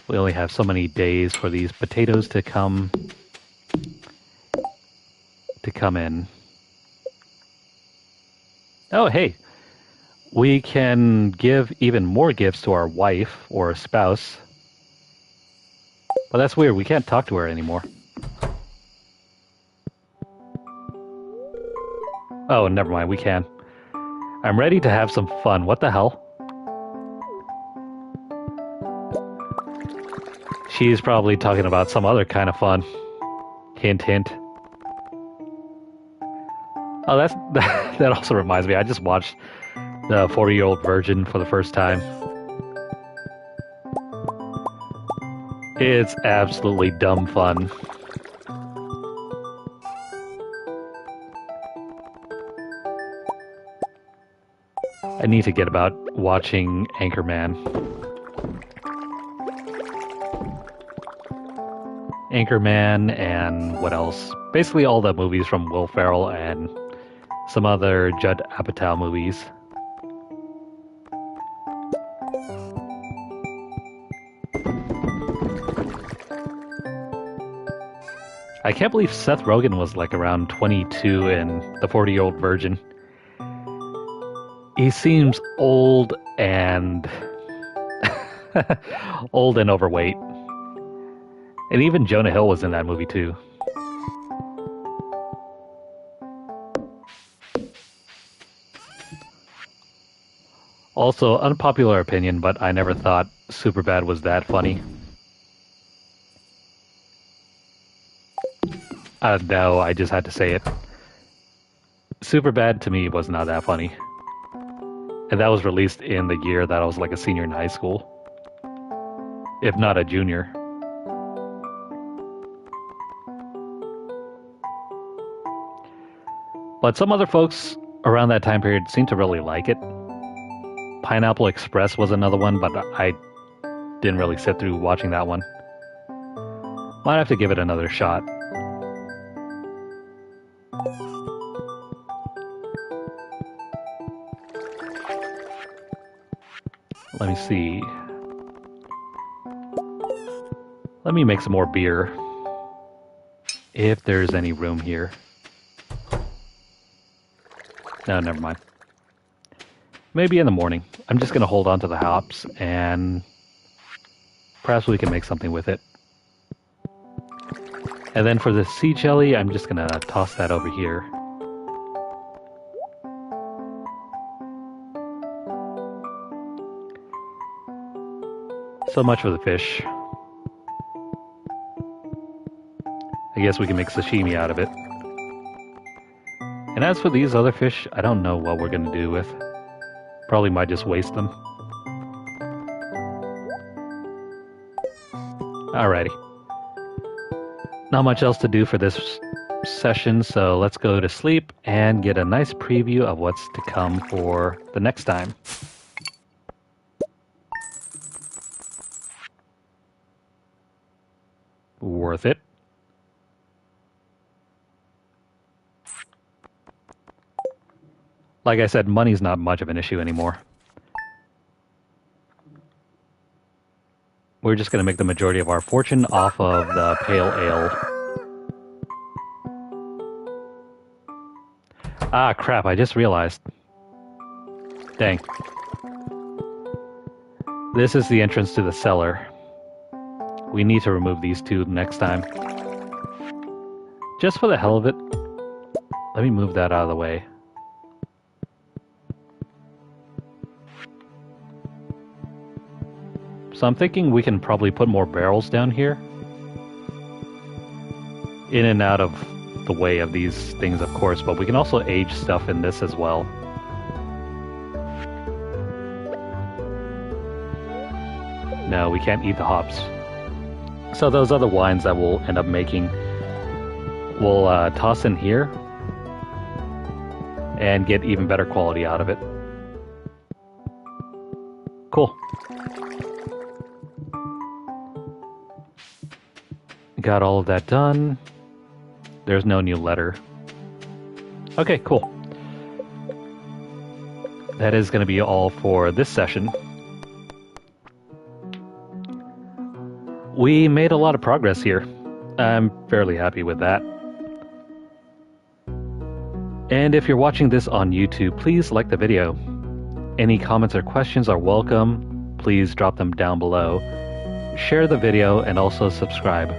We only have so many days for these potatoes to come in. Oh, hey. We can give even more gifts to our wife or spouse. But that's weird. We can't talk to her anymore. Oh, never mind. We can. I'm ready to have some fun. What the hell? She's probably talking about some other kind of fun. Hint, hint. Oh, that also reminds me. I just watched the 40-Year-Old Virgin for the first time. It's absolutely dumb fun. I need to get about watching Anchorman. Anchorman and what else? Basically all the movies from Will Ferrell and some other Judd Apatow movies. I can't believe Seth Rogen was like around 22 in The 40-Year-Old Virgin. He seems old and old and overweight. And even Jonah Hill was in that movie too. Also, unpopular opinion, but I never thought Superbad was that funny. No, I just had to say it. Superbad to me was not that funny. And that was released in the year that I was like a senior in high school. If not a junior. But some other folks around that time period seemed to really like it. Pineapple Express was another one, but I didn't really sit through watching that one. Might have to give it another shot. Let me see. Let me make some more beer. If there's any room here. No, never mind. Maybe in the morning. I'm just going to hold on to the hops and perhaps we can make something with it. And then for the sea jelly, I'm just going to toss that over here. So much for the fish. I guess we can make sashimi out of it. And as for these other fish, I don't know what we're going to do with. Probably might just waste them. Alrighty. Not much else to do for this session, so let's go to sleep and get a nice preview of what's to come for the next time. Worth it. Like I said, money's not much of an issue anymore. We're just going to make the majority of our fortune off of the pale ale. Ah, crap, I just realized. Dang. This is the entrance to the cellar. We need to remove these two next time. Just for the hell of it, let me move that out of the way. So I'm thinking we can probably put more barrels down here. In and out of the way of these things, of course, but we can also age stuff in this as well. No, we can't eat the hops. So those other wines that we'll end up making, we'll toss in here and get even better quality out of it. Cool. Got all of that done. There's no new letter. Okay, cool. That is going to be all for this session. We made a lot of progress here. I'm fairly happy with that. And if you're watching this on YouTube, please like the video. Any comments or questions are welcome. Please drop them down below. Share the video and also subscribe.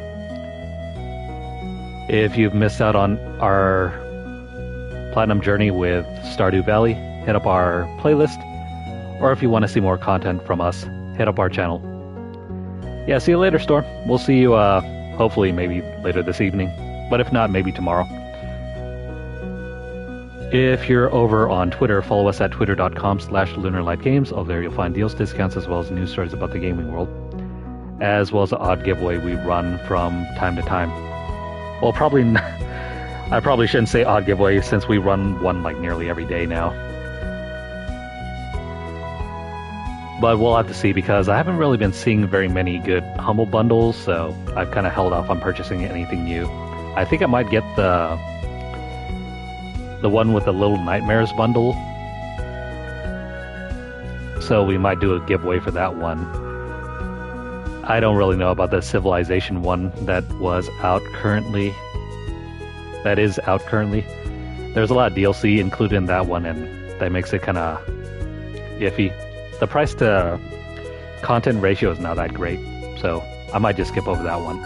If you've missed out on our platinum journey with Stardew Valley, hit up our playlist. Or if you want to see more content from us, hit up our channel. Yeah, see you later, Storm. We'll see you, hopefully, maybe later this evening. But if not, maybe tomorrow. If you're over on Twitter, follow us at twitter.com/LunarlightGames. Over there you'll find deals, discounts, as well as news stories about the gaming world. As well as an odd giveaway we run from time to time. Well, probably not. I probably shouldn't say odd giveaway since we run one like nearly every day now. But we'll have to see because I haven't really been seeing very many good Humble bundles, so I've kind of held off on purchasing anything new. I think I might get the one with the Little Nightmares bundle. So we might do a giveaway for that one. I don't really know about the Civilization one that was out currently. That is out currently. There's a lot of DLC included in that one, and that makes it kind of iffy. The price to content ratio is not that great, so I might just skip over that one.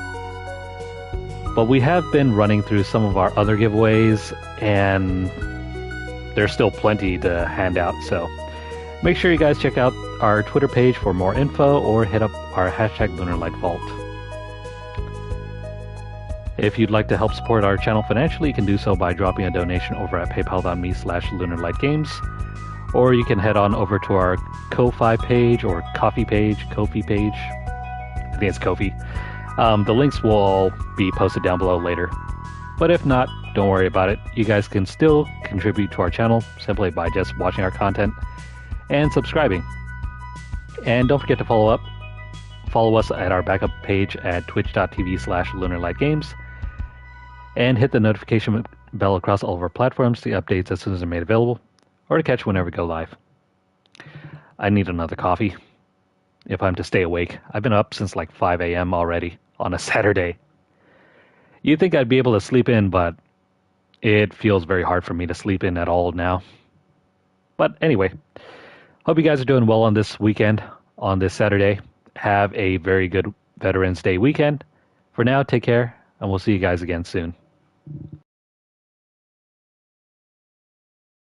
But we have been running through some of our other giveaways, and there's still plenty to hand out, so make sure you guys check out our Twitter page for more info, or hit up our #LunarlightVault. If you'd like to help support our channel financially, you can do so by dropping a donation over at paypal.me/LunarlightGames, or you can head on over to our Ko-Fi page or Ko-Fi page. I think it's Ko-Fi. The links will all be posted down below later. But if not, don't worry about it. You guys can still contribute to our channel simply by just watching our content and subscribing. And don't forget to follow us at our backup page at twitch.tv/LunarlightGames, and hit the notification bell across all of our platforms to get updates as soon as they're made available, or to catch whenever we go live. I need another coffee if I'm to stay awake. I've been up since like 5 a.m. already on a Saturday. You'd think I'd be able to sleep in, but it feels very hard for me to sleep in at all now. But anyway, hope you guys are doing well on this weekend, on this Saturday. Have a very good Veterans Day weekend. For now, take care, and we'll see you guys again soon.